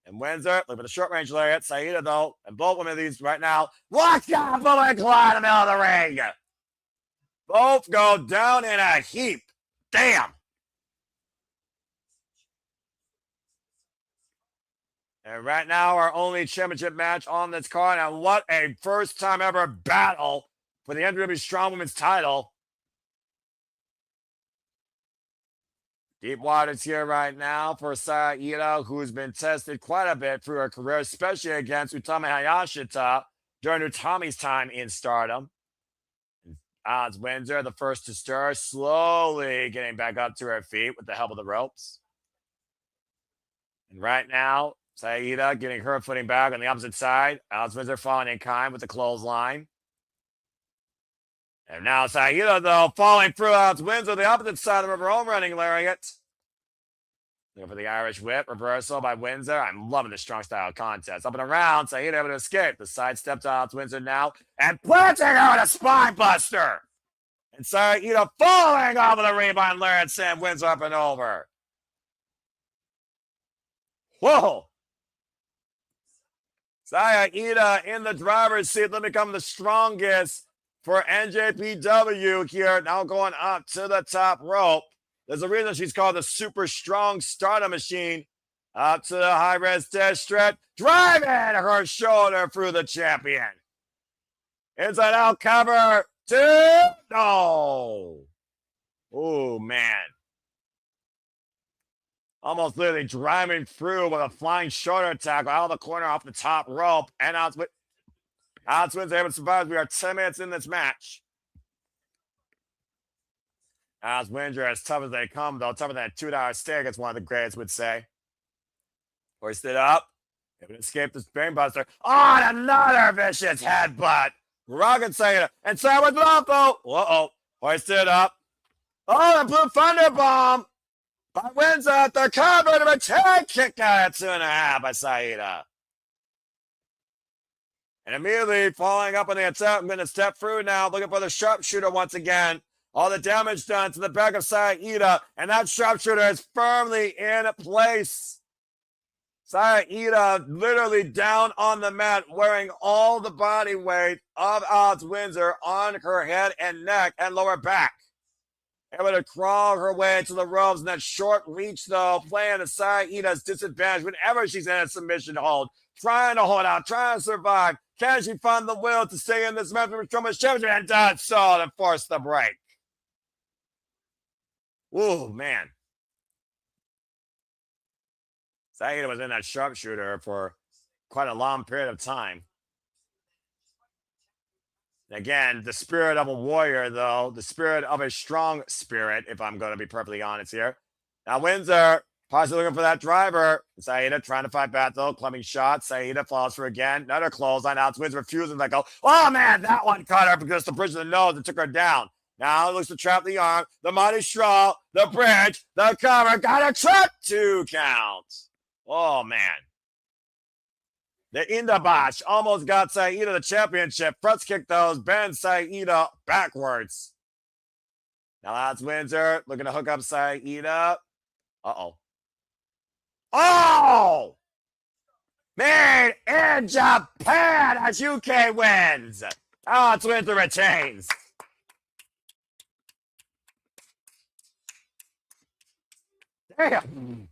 And Windsor, look for the short range lariat. Saida, though, and both women of these right now. Watch out, Bullet and Clyde in the middle of the ring. Both go down in a heap. Damn. And right now, our only championship match on this card. And what a first time ever battle for the NWA Strong Women's title. Deep waters here right now for Saida, who's been tested quite a bit through her career, especially against Utami Hayashita during Utami's time in Stardom. Odds Windsor, the first to stir, slowly getting back up to her feet with the help of the ropes. And right now, Saida getting her footing back on the opposite side. Odds Windsor falling in kind with the clothesline. And now Saida, though, falling through Odds Windsor, the opposite side of her own running lariat. Looking for the Irish whip, reversal by Windsor. I'm loving the strong style contest. Up and around, Saida able to escape. The sidestep to Odds Windsor now, and planting her with a spine buster. And Saida falling off of the rebound lariat, send Windsor up and over. Whoa! Saida in the driver's seat, let me become the strongest for NJPW here, now going up to the top rope. There's a reason she's called the super strong Stardom machine. Up to the high-res death stretch, driving her shoulder through the champion. Inside out cover, two, no. Oh, man. Almost literally driving through with a flying shoulder tackle out of the corner off the top rope. And Odds Windsor able to survive. We are 10 minutes in this match. Odds Windsor, as tough as they come, though, tougher than a $2 steak, as one of the greats would say. Hoisted up. Able to escape this brainbuster. On another vicious headbutt. Rocket Saida. And Saida with Lofo. Uh-oh. Hoisted up. Oh, the Blue Thunder Bomb by Windsor. The cover to a 10 kick out at 2.5 by Saida. And immediately following up on the attack, I'm going to step through now, looking for the sharpshooter once again. All the damage done to the back of Saida, and that sharpshooter is firmly in place. Saida literally down on the mat, wearing all the body weight of Odds Windsor on her head and neck and lower back. Able to crawl her way to the ropes, and that short reach, though, playing to Saida's disadvantage whenever she's in a submission hold. Trying to hold out, trying to survive. Can she find the will to stay in this match for Strowman's championship? And does so to force the break. Ooh, man. Saida was in that sharpshooter for quite a long period of time. Again, the spirit of a warrior, though, the spirit of a strong spirit, if I'm going to be perfectly honest here. Now, Windsor, possibly looking for that driver. Saida trying to fight back, though, clubbing shots. Saida falls for again. Another clothesline. Now, Windsor refusing to go. Oh, man, that one caught her because the bridge of the nose and took her down. Now it looks to trap the arm. The mighty straw, the bridge, the cover. Got a trap. 2 counts. Oh, man. The Indabash almost got Saida the championship. Front kick those, bends Saida backwards. Now that's Windsor looking to hook up Saida. Uh-oh. Oh! Made in Japan as UK wins. Odds Windsor retains. Damn.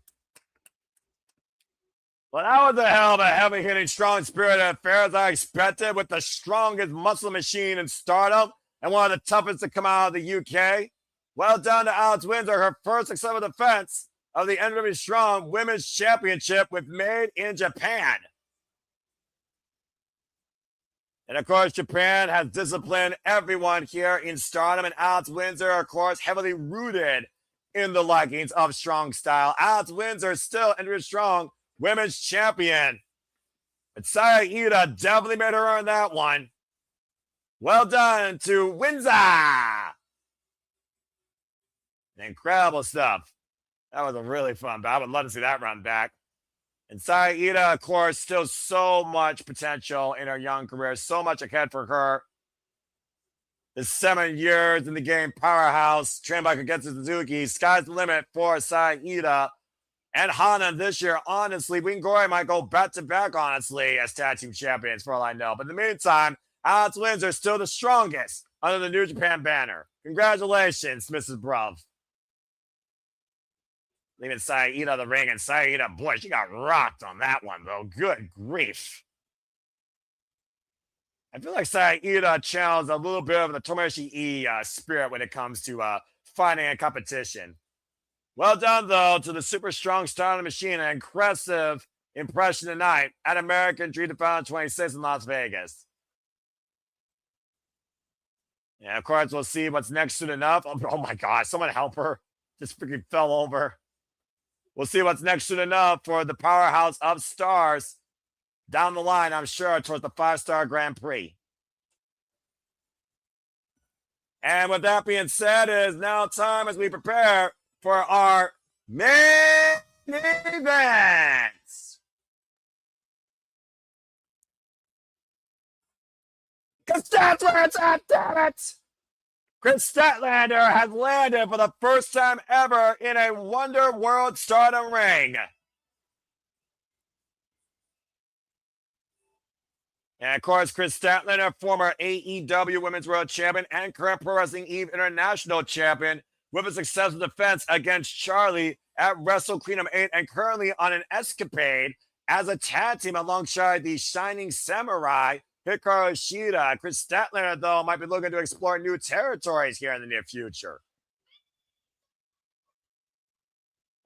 Well, that was a hell of a heavy-hitting, strong-spirited affair as I expected, with the strongest muscle machine in Stardom and one of the toughest to come out of the UK. Well done to Alex Windsor, her first successful defense of the NWA Strong Women's Championship with Made in Japan. And of course, Japan has disciplined everyone here in Stardom, and Alex Windsor, of course, heavily rooted in the likings of strong style. Alex Windsor still NWA Strong Women's Champion. But Saya Ida definitely made her earn that one. Well done to Windsor. Incredible stuff. That was a really fun battle. I would love to see that run back. And Saya Ida, of course, still so much potential in her young career. So much ahead for her. The 7 years in the game powerhouse, trained by Kagetsu Suzuki. Sky's the limit for Saya Ida. And Hana this year, honestly, we and Gory might go back-to-back, honestly, as tag team champions, for all I know. But in the meantime, Alex Windsor is still the strongest under the New Japan banner. Congratulations, Mrs. Bruv. Leaving Saya Ida the ring, and Saya Ida, boy, she got rocked on that one, though. Good grief. I feel like Saya Ida channels a little bit of the Tomoyoshi E spirit when it comes to fighting and competition. Well done, though, to the super strong Stardom Machine. An impressive impression tonight at American Dream 2026 in Las Vegas. And of course, we'll see what's next soon enough. Oh my God, someone help her. Just freaking fell over. We'll see what's next soon enough for the powerhouse of stars down the line, I'm sure, towards the 5-star Grand Prix. And with that being said, it is now time as we prepare for our main events. Because that's where it's at, damn it! Chris Statlander has landed for the first time ever in a Wonder World Stardom ring. And of course, Chris Statlander, former AEW Women's World Champion and current Pro Wrestling Eve International Champion, with a successful defense against Charlie at Wrestle Kingdom 8, and currently on an escapade as a tag team alongside the Shining Samurai, Hikaru Shida. Chris Statlander, though, might be looking to explore new territories here in the near future.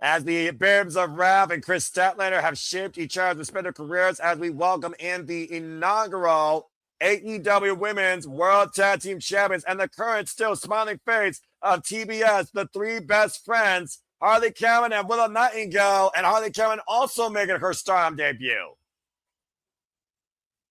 As the Babes of Wrath and Chris Statlander have shaped each other's respective careers, as we welcome in the inaugural AEW Women's World Tag Team Champions and the current still smiling face of TBS, the three best friends, Harley Cameron and Willow Nightingale, and Harley Cameron also making her Stardom debut.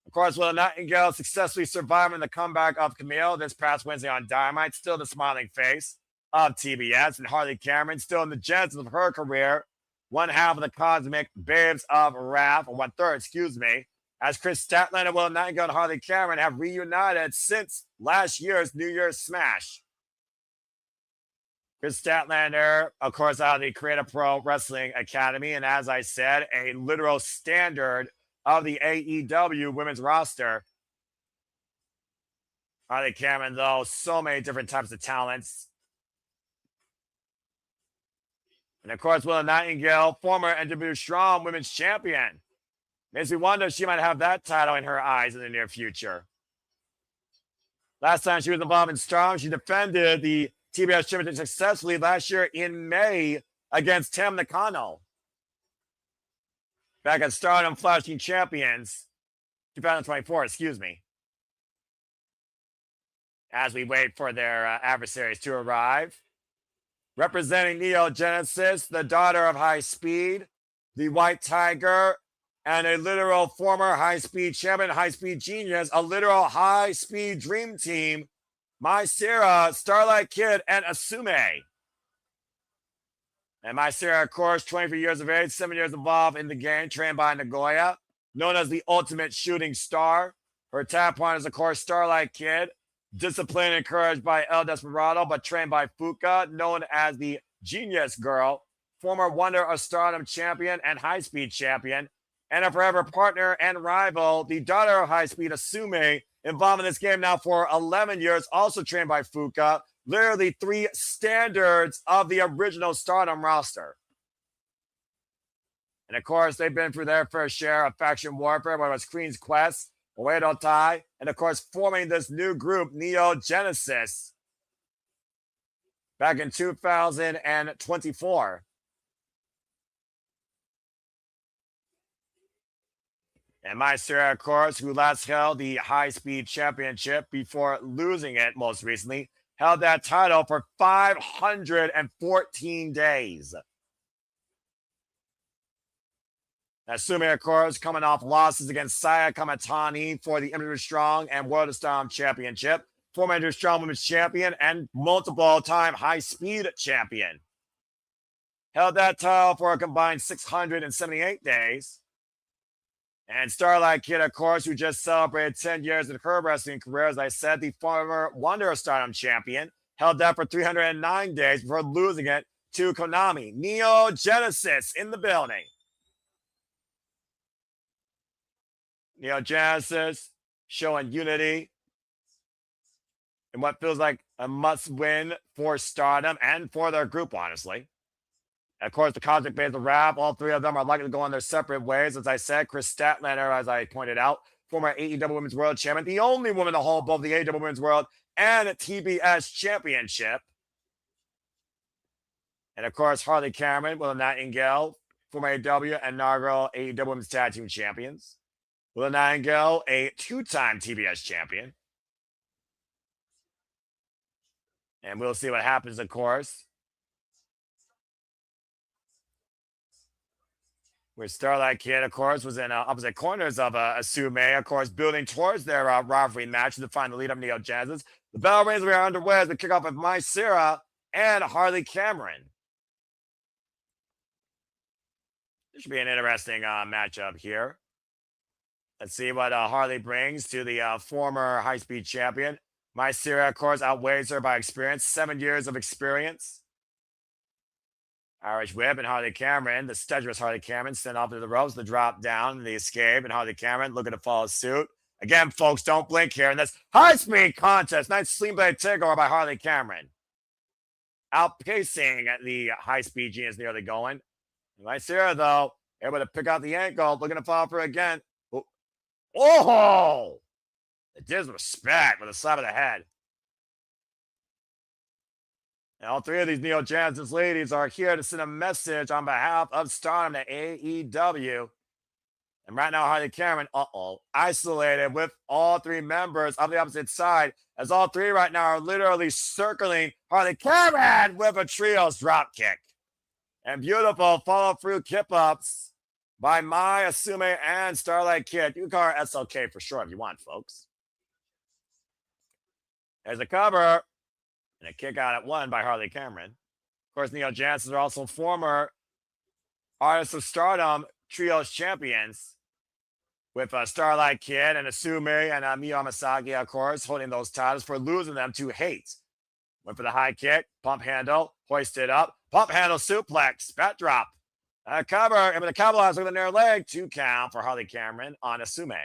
Of course, Willow Nightingale successfully surviving the comeback of Camille this past Wednesday on Dynamite, still the smiling face of TBS, and Harley Cameron still in the genesis of her career, one half of the Cosmic Babes of Wrath, or 1/3, excuse me, as Chris Statlander, Willow Nightingale, and Harley Cameron have reunited since last year's New Year's Smash. Chris Statlander, of course, out of the Creative Pro Wrestling Academy, and as I said, a literal standard of the AEW women's roster. Harley Cameron, though, so many different types of talents. And of course, Willow Nightingale, former NWA Strong Women's Champion. Makes me wonder if she might have that title in her eyes in the near future. Last time she was involved in Stardom, she defended the TBS Championship successfully last year in May against Tam Nakano. Back at Stardom Flashing Champions 2024, excuse me. As we wait for their adversaries to arrive. Representing Neo Genesis, the daughter of High Speed, the White Tiger, and a literal former high-speed champion, high-speed genius, a literal high-speed dream team, Mai Sera, Starlight Kid, and Asume. And Mai Sera, of course, 23 years of age, 7 years involved in the game, trained by Nagoya, known as the ultimate shooting star. Her tap partner is, of course, Starlight Kid, disciplined and encouraged by El Desperado, but trained by Fuka, known as the Genius Girl, former Wonder of Stardom champion and high-speed champion, and a forever partner and rival, the daughter of High Speed Asume, involved in this game now for 11 years, also trained by Fuka. Literally 3 standards of the original Stardom roster. And of course, they've been through their fair share of faction warfare, whether it was Queen's Quest, Oedo Tai, and of course, forming this new group, Neo Genesis, back in 2024. And Maestria, of course, who last held the High Speed Championship before losing it most recently, held that title for 514 days. Asume, of course, coming off losses against Saya Kamatani for the Individual Strong and World of Stardom Championship, former Individual Strong Women's Champion and multiple-time High Speed Champion. Held that title for a combined 678 days. And Starlight Kid, of course, who just celebrated 10 years in her wrestling career, as I said, the former Wonder of Stardom champion, held that for 309 days before losing it to Konami. Neo Genesis in the building. Neo Genesis showing unity in what feels like a must-win for Stardom and for their group, honestly. Of course, the Cosmic Base of Rap, all 3 of them are likely to go on their separate ways. As I said, Chris Statlander, as I pointed out, former AEW Women's World Champion, the only woman to hold both the AEW Women's World and TBS Championship. And of course, Harley Cameron, Willow Nightingale, former AEW and inaugural AEW Women's Tag Team Champions. Willow Nightingale, a 2-time TBS champion. And we'll see what happens, of course. Where Starlight Kid, of course, was in opposite corners of Asume, of course, building towards their rivalry match to find the lead of Neo Genesis. The bell rings, we are underway as we kick off with Mai Sira and Harley Cameron. This should be an interesting matchup here. Let's see what Harley brings to the former high-speed champion. Mai Sira, of course, outweighs her by experience, 7 years of experience. Irish Whip and Harley Cameron, the treacherous Harley Cameron, sent off to the ropes, the drop down, the escape, and Harley Cameron looking to follow suit. Again, folks, don't blink here in this high-speed contest. Nice Sling Blade takeover by Harley Cameron. Outpacing the high-speed genius nearly going. Mai Sira, though, able to pick out the ankle, looking to fall for again. Oh! The disrespect with a slap of the head. And all 3 of these Neo Genesis ladies are here to send a message on behalf of Stardom to AEW. And right now, Harley Cameron, isolated with all 3 members of the opposite side, as all 3 right now are literally circling Harley Cameron with a trios drop kick. And beautiful follow-through kip-ups by Mai, Asume, and Starlight Kid. You can call her SLK for sure if you want, folks. There's a cover. And a kick out at 1 by Harley Cameron. Of course, Neo Genesis are also former Artists of Stardom Trios champions with Starlight Kid and Asume and Miyu Amasaki, of course, holding those titles for losing them to Hate. Went for the high kick, pump handle, hoisted up, pump handle suplex, bat drop. Cover, and with a capitalize with a near leg, 2 count for Harley Cameron on Asume.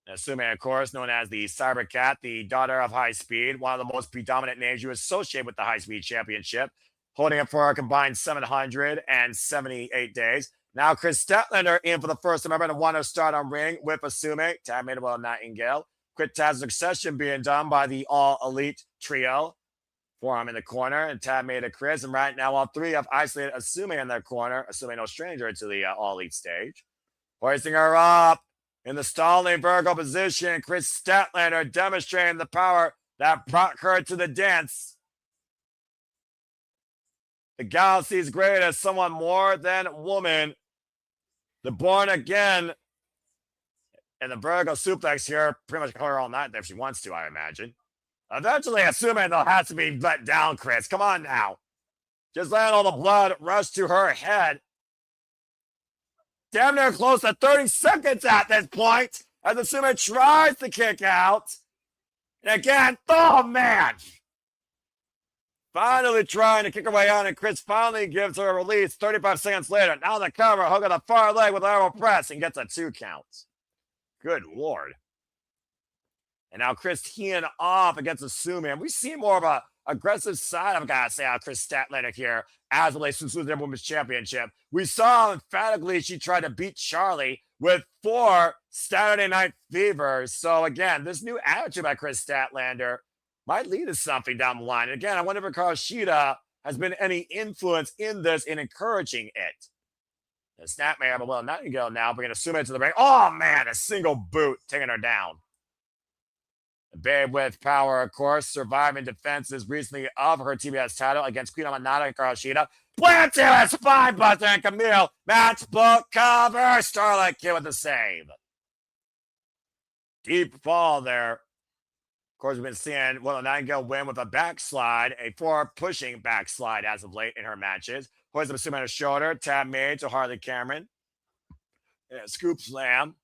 Asume, of course, known as the Cyber Cat, the daughter of High Speed, one of the most predominant names you associate with the High Speed Championship, holding it for a combined 778 days. Now, Chris Statlander in for the first member to want to start on ring with Asume, tag made by Nightingale. Quick tag succession being done by the All Elite Trio. Forearm in the corner, and tag made of Chris. And right now, all 3 have isolated Asume in their corner. Asume no stranger to the All Elite stage. Hoisting her up. In the stalling vertical position, Chris Statlander demonstrating the power that brought her to the dance. The galaxy's greatest, someone more than woman. The born again. And the vertical suplex here, pretty much call her all night if she wants to, I imagine. Eventually, assuming they'll have to be let down, Chris. Come on now. Just letting all the blood rush to her head. Damn near close to 30 seconds at this point as Asume tries to kick out. And again, oh man. Finally trying to kick her way out, and Chris finally gives her a release 35 seconds later. Now the cover, hook on the far leg with arrow press, and gets a 2 count. Good Lord. And now Chris teeing off against Asumi. And we see more of a aggressive side, I've got to say, out of Chris Statlander here as it relates to the Women's Championship. We saw emphatically she tried to beat Charlie with 4 Saturday Night Fevers. So again, this new attitude by Chris Statlander might lead to something down the line. And again, I wonder if Karashida has been any influence in this in encouraging it. The Snapmare, but well, Nightingale now bringing Asumi to the ring. Oh man, a single boot taking her down. The Babe with power, of course, surviving defenses recently of her TBS title against Queen Amanada and Karashida. Plant to a spine buster and Camille. Match book cover. Starlight Kid with the save. Deep fall there. Of course, we've been seeing Willow Nightingale win with a backslide, a 4 pushing backslide as of late in her matches. Poison of Asumi on her shoulder. Tab made to Harley Cameron. And scoop slam.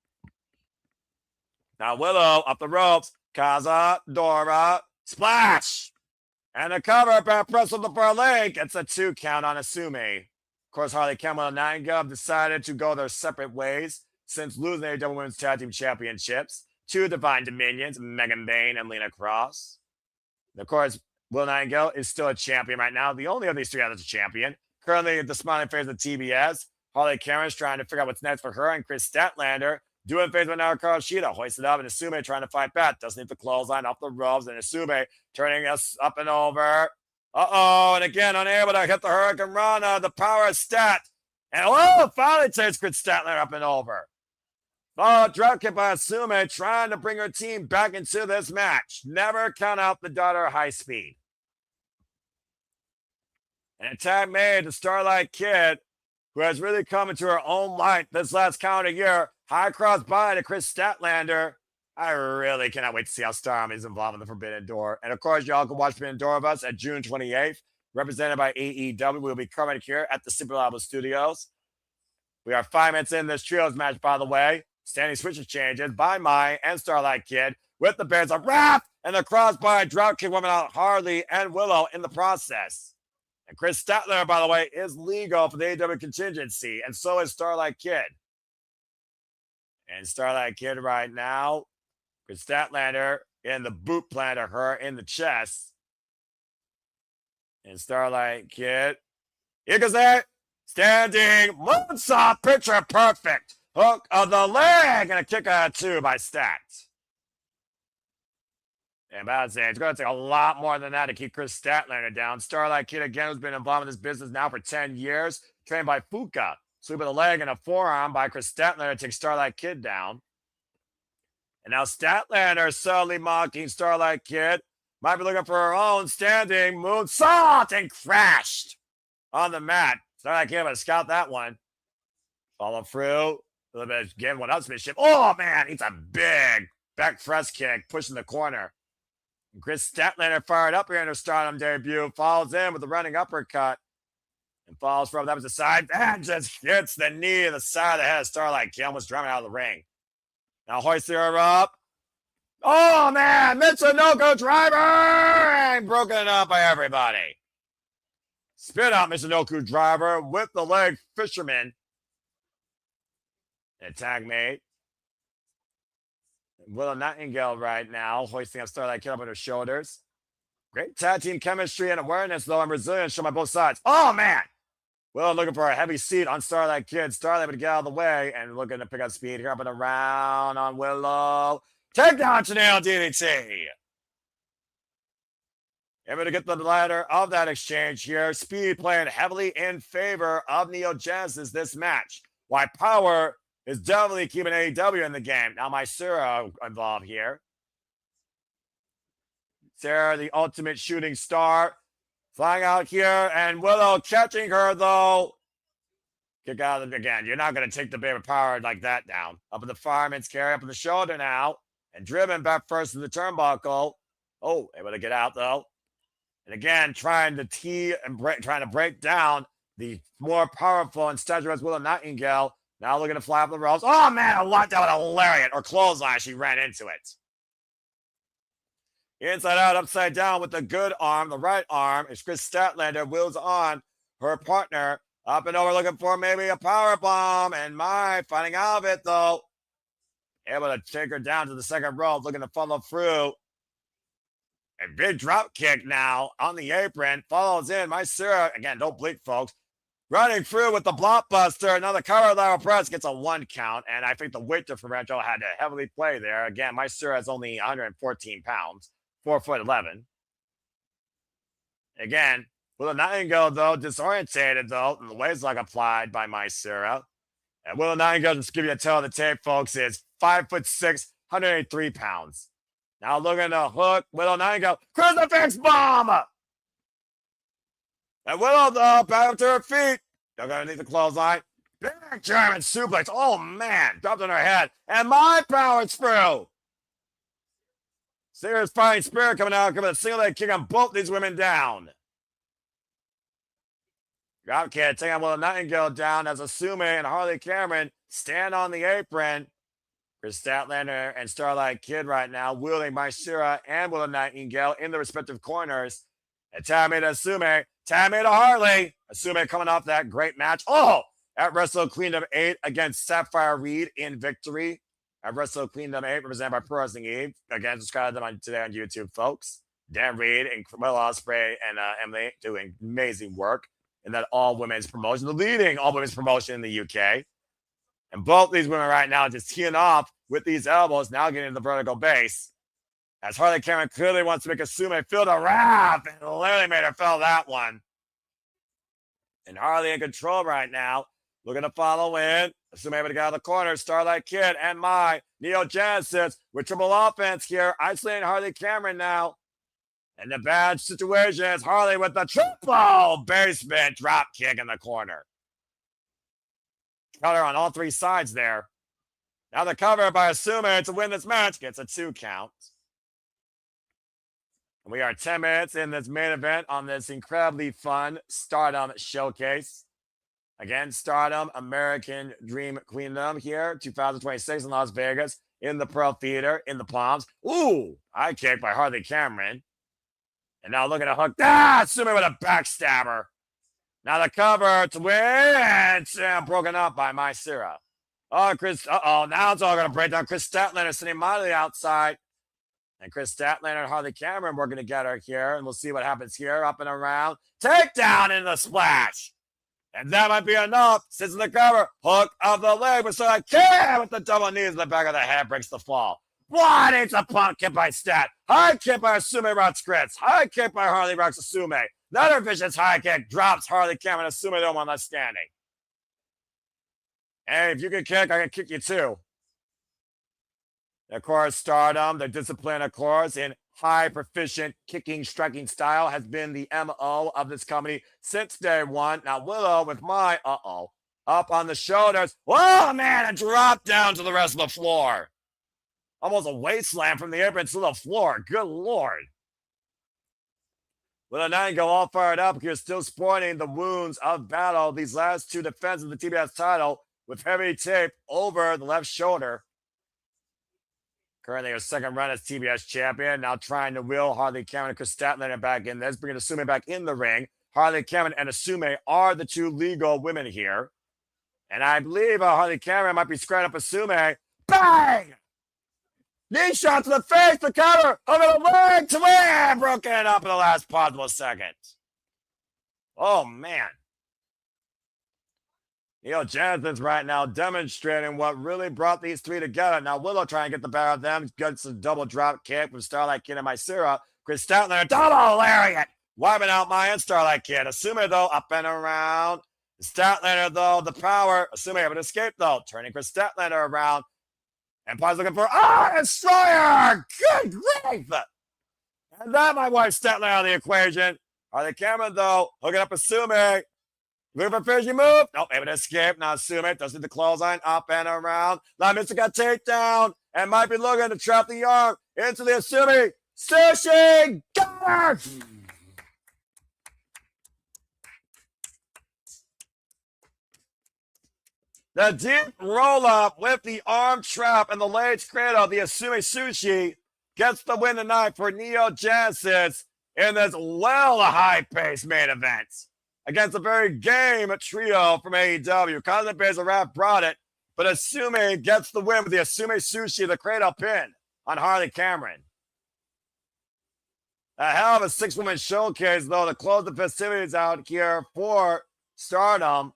Now Willow up the ropes. Kaza, Dora, splash! And a cover back press on the far leg. It's a 2 count on Asumi. Of course, Harley Cameron and Nightingale decided to go their separate ways since losing their Double Women's Tag Team Championships to Divine Dominions, Megan Bayne and Lena Cross. And of course, Will Nightingale is still a champion right now. The only of these 3 others a champion. Currently, the smiling face of TBS. Harley Cameron's trying to figure out what's next for her, and Chris Statlander doing things with now Karashida, hoisted up, and Asumi trying to fight back. Doesn't need the clothesline off the ropes, and Asumi turning us up and over. And again, unable to hit the Hurricane Rana, the power stat. And finally takes Chris Statlander up and over. Drop kick by Asumi, trying to bring her team back into this match. Never count out the daughter high speed. An attack made to Starlight Kid, who has really come into her own light this last calendar year. High cross by to Chris Statlander. I really cannot wait to see how Stardom is involved in the Forbidden Door. And of course, y'all can watch Forbidden Door of us at June 28th, represented by AEW. We'll be covering it here at the Super Labo Studios. We are 5 minutes in this trios match, by the way. Standing switches changes by Mai and Starlight Kid with the Bears of Wrath and the crossbar dropkick woman out Harley and Willow in the process. And Chris Statlander, by the way, is legal for the AEW contingency, and so is Starlight Kid. And Starlight Kid right now, Chris Statlander in the boot planter, her in the chest. And Starlight Kid, here goes that standing moonsault, picture perfect. Hook of the leg and a kick out of 2 by Stats. And about to say, it's going to take a lot more than that to keep Chris Statlander down. Starlight Kid, again, who's been involved in this business now for 10 years, trained by Fuka. Sweep of the leg and a forearm by Chris Statlander takes Starlight Kid down. And now Statlander subtly mocking Starlight Kid. Might be looking for her own standing moonsault and crashed on the mat. Starlight Kid able to scout that one. Follow through. A little bit again, one upsmanship. Oh man, it's a big back press kick pushing the corner. And Chris Statlander fired up here in her Stardom debut. Falls in with the running uppercut. And falls from that was the side and just hits the knee to the side of the head of Starlight Kid, almost driving out of the ring. Now hoisting her up. Oh man, Michinoku driver and broken up by everybody. Spin out Michinoku driver with the leg fisherman. And tag mate. Willow Nightingale right now hoisting up Starlight Kid up on her shoulders. Great tag team chemistry and awareness though, and resilience shown by both sides. Oh man. Willow looking for a heavy seat on Starlight Kid. Starlight would get out of the way and looking to pick up speed here up and around on Willow. Take down Chanel DDT. Able to get the ladder of that exchange here. Speed playing heavily in favor of Neo Genesis this match. Why Power is definitely keeping AEW in the game. Now my Sarah involved here. Sarah, the ultimate shooting star. Flying out here, and Willow catching her, though. Kick out of it again. You're not going to take the Babe of Power like that down. Up in the fireman's carry, up in the shoulder now. And driven back first to the turnbuckle. Oh, able to get out, though. And again, trying to trying to break down the more powerful and statuesque Willow Nightingale. Now looking to fly up the ropes. Oh, man, I locked out with a lariat or clothesline. She ran into it. Inside out, upside down with the good arm, the right arm. As Chris Statlander wheels on her partner. Up and over looking for maybe a power bomb. And finding out of it though. Able to take her down to the second rope, looking to follow through. A big drop kick now on the apron. Follows in. Sarah, again, don't blink, folks. Running through with the blockbuster. Another cover lateral press gets a 1 count. And I think the weight differential had to heavily play there. Again, Sarah is only 114 pounds, 4'11". Again, Willow Nightingale, though, disorientated, though, and the weight lock applied by Sarah. And Willow Nightingale, just give you a tell of the tape, folks, is 5'6", 183 pounds. Now looking to hook Willow Nightingale. Crucifix bomb! And Willow, though, back up to her feet. Dug underneath the clothesline. Big German suplex. Oh, man. Dropped on her head. And powers through. Sarah's fighting spirit coming out. Giving a single leg kick on both these women down. Dropkick taking Willow Nightingale down as Asume and Harley Cameron stand on the apron. Chris Statlander and Starlight Kid right now wielding Sarah and Willow Nightingale in the respective corners. And Tammy to Asume. Tammy to Harley. Asume coming off that great match. At Wrestle Kingdom 8 against Sapphire Reed in victory. At Wrestle Kingdom 8, represented by Pro Wrestling Eve. Again, subscribe to them today on YouTube, folks. Dan Reed and Will Ospreay and Emily doing amazing work in that all-women's promotion, the leading all-women's promotion in the UK. And both these women right now just teeing off with these elbows, now getting into the vertical base. As Harley Cameron clearly wants to make Asume feel the wrath, and literally made her feel that one. And Harley in control right now, looking to follow in. Asume able to get out of the corner. Starlight Kid and Neo Genesis with triple offense here, isolating Harley Cameron now. And the bad situation is Harley with the triple basement drop kick in the corner. Cutter on all three sides there. Now the cover by Asume to win this match gets a 2 count. And we are 10 minutes in this main event on this incredibly fun Stardom showcase. Again, Stardom, American Dream Queendom here, 2026 in Las Vegas, in the Pearl Theater, in the Palms. Ooh, eye kick by Harley Cameron. And now looking to hook. Asume with a backstabber. Now the cover to win. And broken up by Sarah. Now it's all going to break down. Chris Statlander sitting mildly outside. And Chris Statlander and Harley Cameron working together here. And we'll see what happens here. Up and around. Takedown in the splash. And that might be enough. Sits in the cover. Hook of the leg. But so I can with the double knees in the back of the head. Breaks the fall. What? It's a pump kick by Stat. High kick by Asume rocks Grits. High kick by Harley rocks Asume. Another vicious high kick drops Harley Cameron. Asume no one left standing. And if you can kick, I can kick you too. Of course, Stardom, the discipline, of course, in high proficient kicking, striking style has been the MO of this company since day one. Now Willow with up on the shoulders. Oh man, a drop down to the rest of the floor. Almost a waist slam from the apron to the floor. Good Lord. Willow Nightingale all fired up. You're still sporting the wounds of battle. These last 2 defenses of the TBS title with heavy tape over the left shoulder. Currently her second run as TBS champion. Now trying to wheel Harley Cameron and Chris Statlander back in this. Bringing Asume back in the ring. Harley Cameron and Asume are the 2 legal women here. And I believe Harley Cameron might be squaring up Asume. Bang! Knee shot to the face, the cover, over the leg to win! Broken up in the last possible second. Oh, man. Jonathan's right now demonstrating what really brought these 3 together. Now, Willow trying to get the better of them. Gets a double drop kick from Starlight Kid and Sarah. Chris Statlander, double lariat. Wiping out and Starlight Kid. Asume, though, up and around. Statlander, though, the power. Asume able to escape, though. Turning Chris Statlander around. Empire's looking for, Destroyer! Good grief! And that might wipe Statlander out of the equation. Harley Cameron, though, hooking up Asume. Looking for a finishing move. Nope, able to escape. Now Asume does the clothesline up and around. Now Mr. got takedown and might be looking to trap the arm into the Asume. Sushi! Got her! The deep roll-up with the arm trap and the leg cradle, the Asume Sushi. gets the win tonight for Neo Genesis in this high-paced main event against a very game trio from AEW. Content Baszler Rap brought it, but Asume gets the win with the Asume Sushi, the cradle pin on Harley Cameron. A hell of a 6-woman showcase, though, to close the festivities out here for Stardom.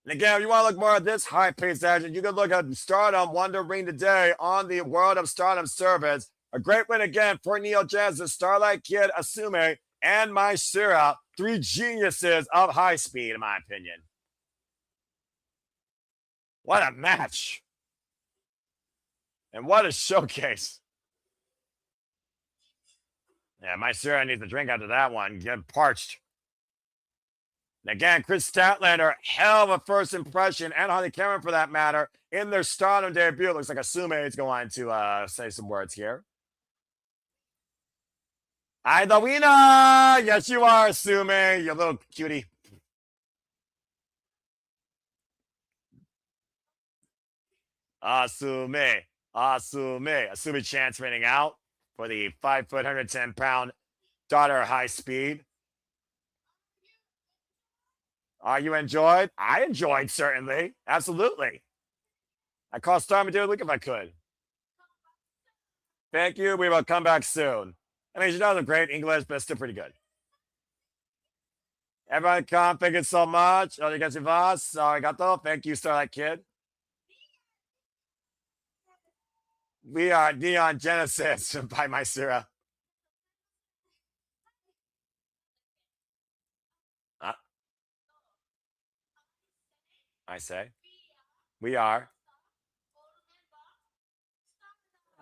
And again, if you want to look more at this high-paced action, you can look at Stardom Wonder Ring today on the World of Stardom service. A great win again for Neo Genesis, Starlight Kid, Asume, and Mai Shira. 3 geniuses of high speed, in my opinion. What a match. And what a showcase. Yeah, Mai Shira needs a drink after that one. Get parched. And again, Chris Statlander, hell of a first impression, and Harley Cameron for that matter, in their Stardom debut. Looks like Asume is going to say some words here. I'm the winner! Yes, you are, Asume, you little cutie. Asume. Asume chance raining out for the 5 foot, 110-pound daughter high speed. Are you enjoyed? I enjoyed, certainly. Absolutely. I call Stardom to do a week if I could. Thank you. We will come back soon. I mean, she does a great English, but it's still pretty good. Everyone come. Thank you so much. Arigato. Thank you, Starlight Kid. We are Neon Genesis by Mai Shira. I say. We are.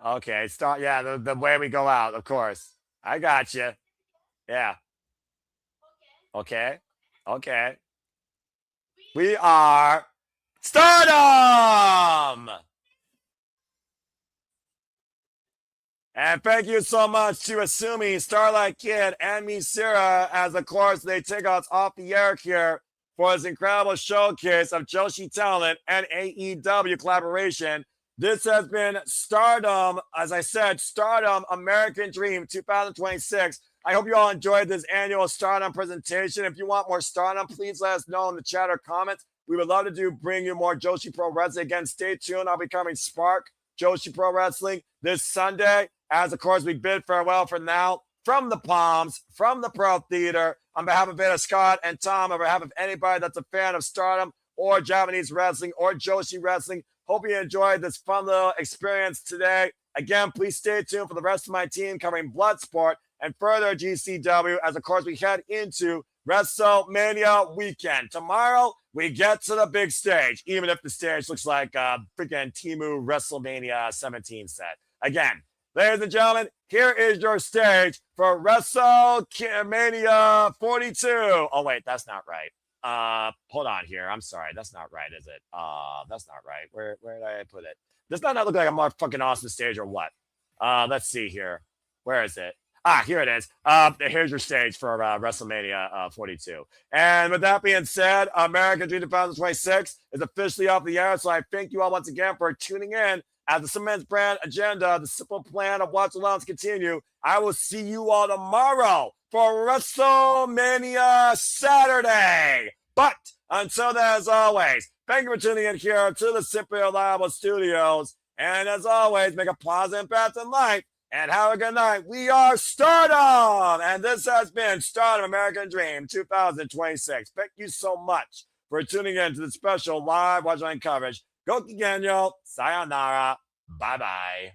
Okay, start. Yeah, the way we go out, of course. I got you. Yeah. Okay. We are Stardom! And thank you so much to Asumi, Starlight Kid, and Mai Shira, as of course they take us off the air here for this incredible showcase of Joshi talent and AEW collaboration. This has been Stardom, as I said, Stardom American Dream 2026. I hope you all enjoyed this annual Stardom presentation. If you want more Stardom, please let us know in the chat or comments. We would love to bring you more Joshi Pro Wrestling. Again, stay tuned. I'll be coming Spark Joshi Pro Wrestling this Sunday, as of course we bid farewell for now from the Palms, from the Pro Theater. On behalf of Veda Scott and Tom, on behalf of anybody that's a fan of Stardom or Japanese wrestling or Joshi wrestling, hope you enjoyed this fun little experience today. Again, please stay tuned for the rest of my team covering Bloodsport and further GCW, as of course we head into WrestleMania weekend. Tomorrow, we get to the big stage, even if the stage looks like a freaking Temu WrestleMania 17 set. Again, ladies and gentlemen, here is your stage for WrestleMania 42. Oh, wait, that's not right. Hold on here. I'm sorry. That's not right, is it? That's not right. Where did I put it? Does that not look like a more fucking awesome stage or what? Let's see here. Where is it? Here it is. Here's your stage for WrestleMania 42. And with that being said, American Dream 2026 is officially off the air. So I thank you all once again for tuning in. As the Cements Brand Agenda, the simple plan of Watch Alongs continue, I will see you all tomorrow for WrestleMania Saturday. But until then, as always, thank you for tuning in here to the Simply Reliable Studios. And as always, make a positive impact in life and have a good night. We are Stardom, and this has been Stardom American Dream 2026. Thank you so much for tuning in to the special live watch line coverage. Go Genyo, sayonara, bye-bye.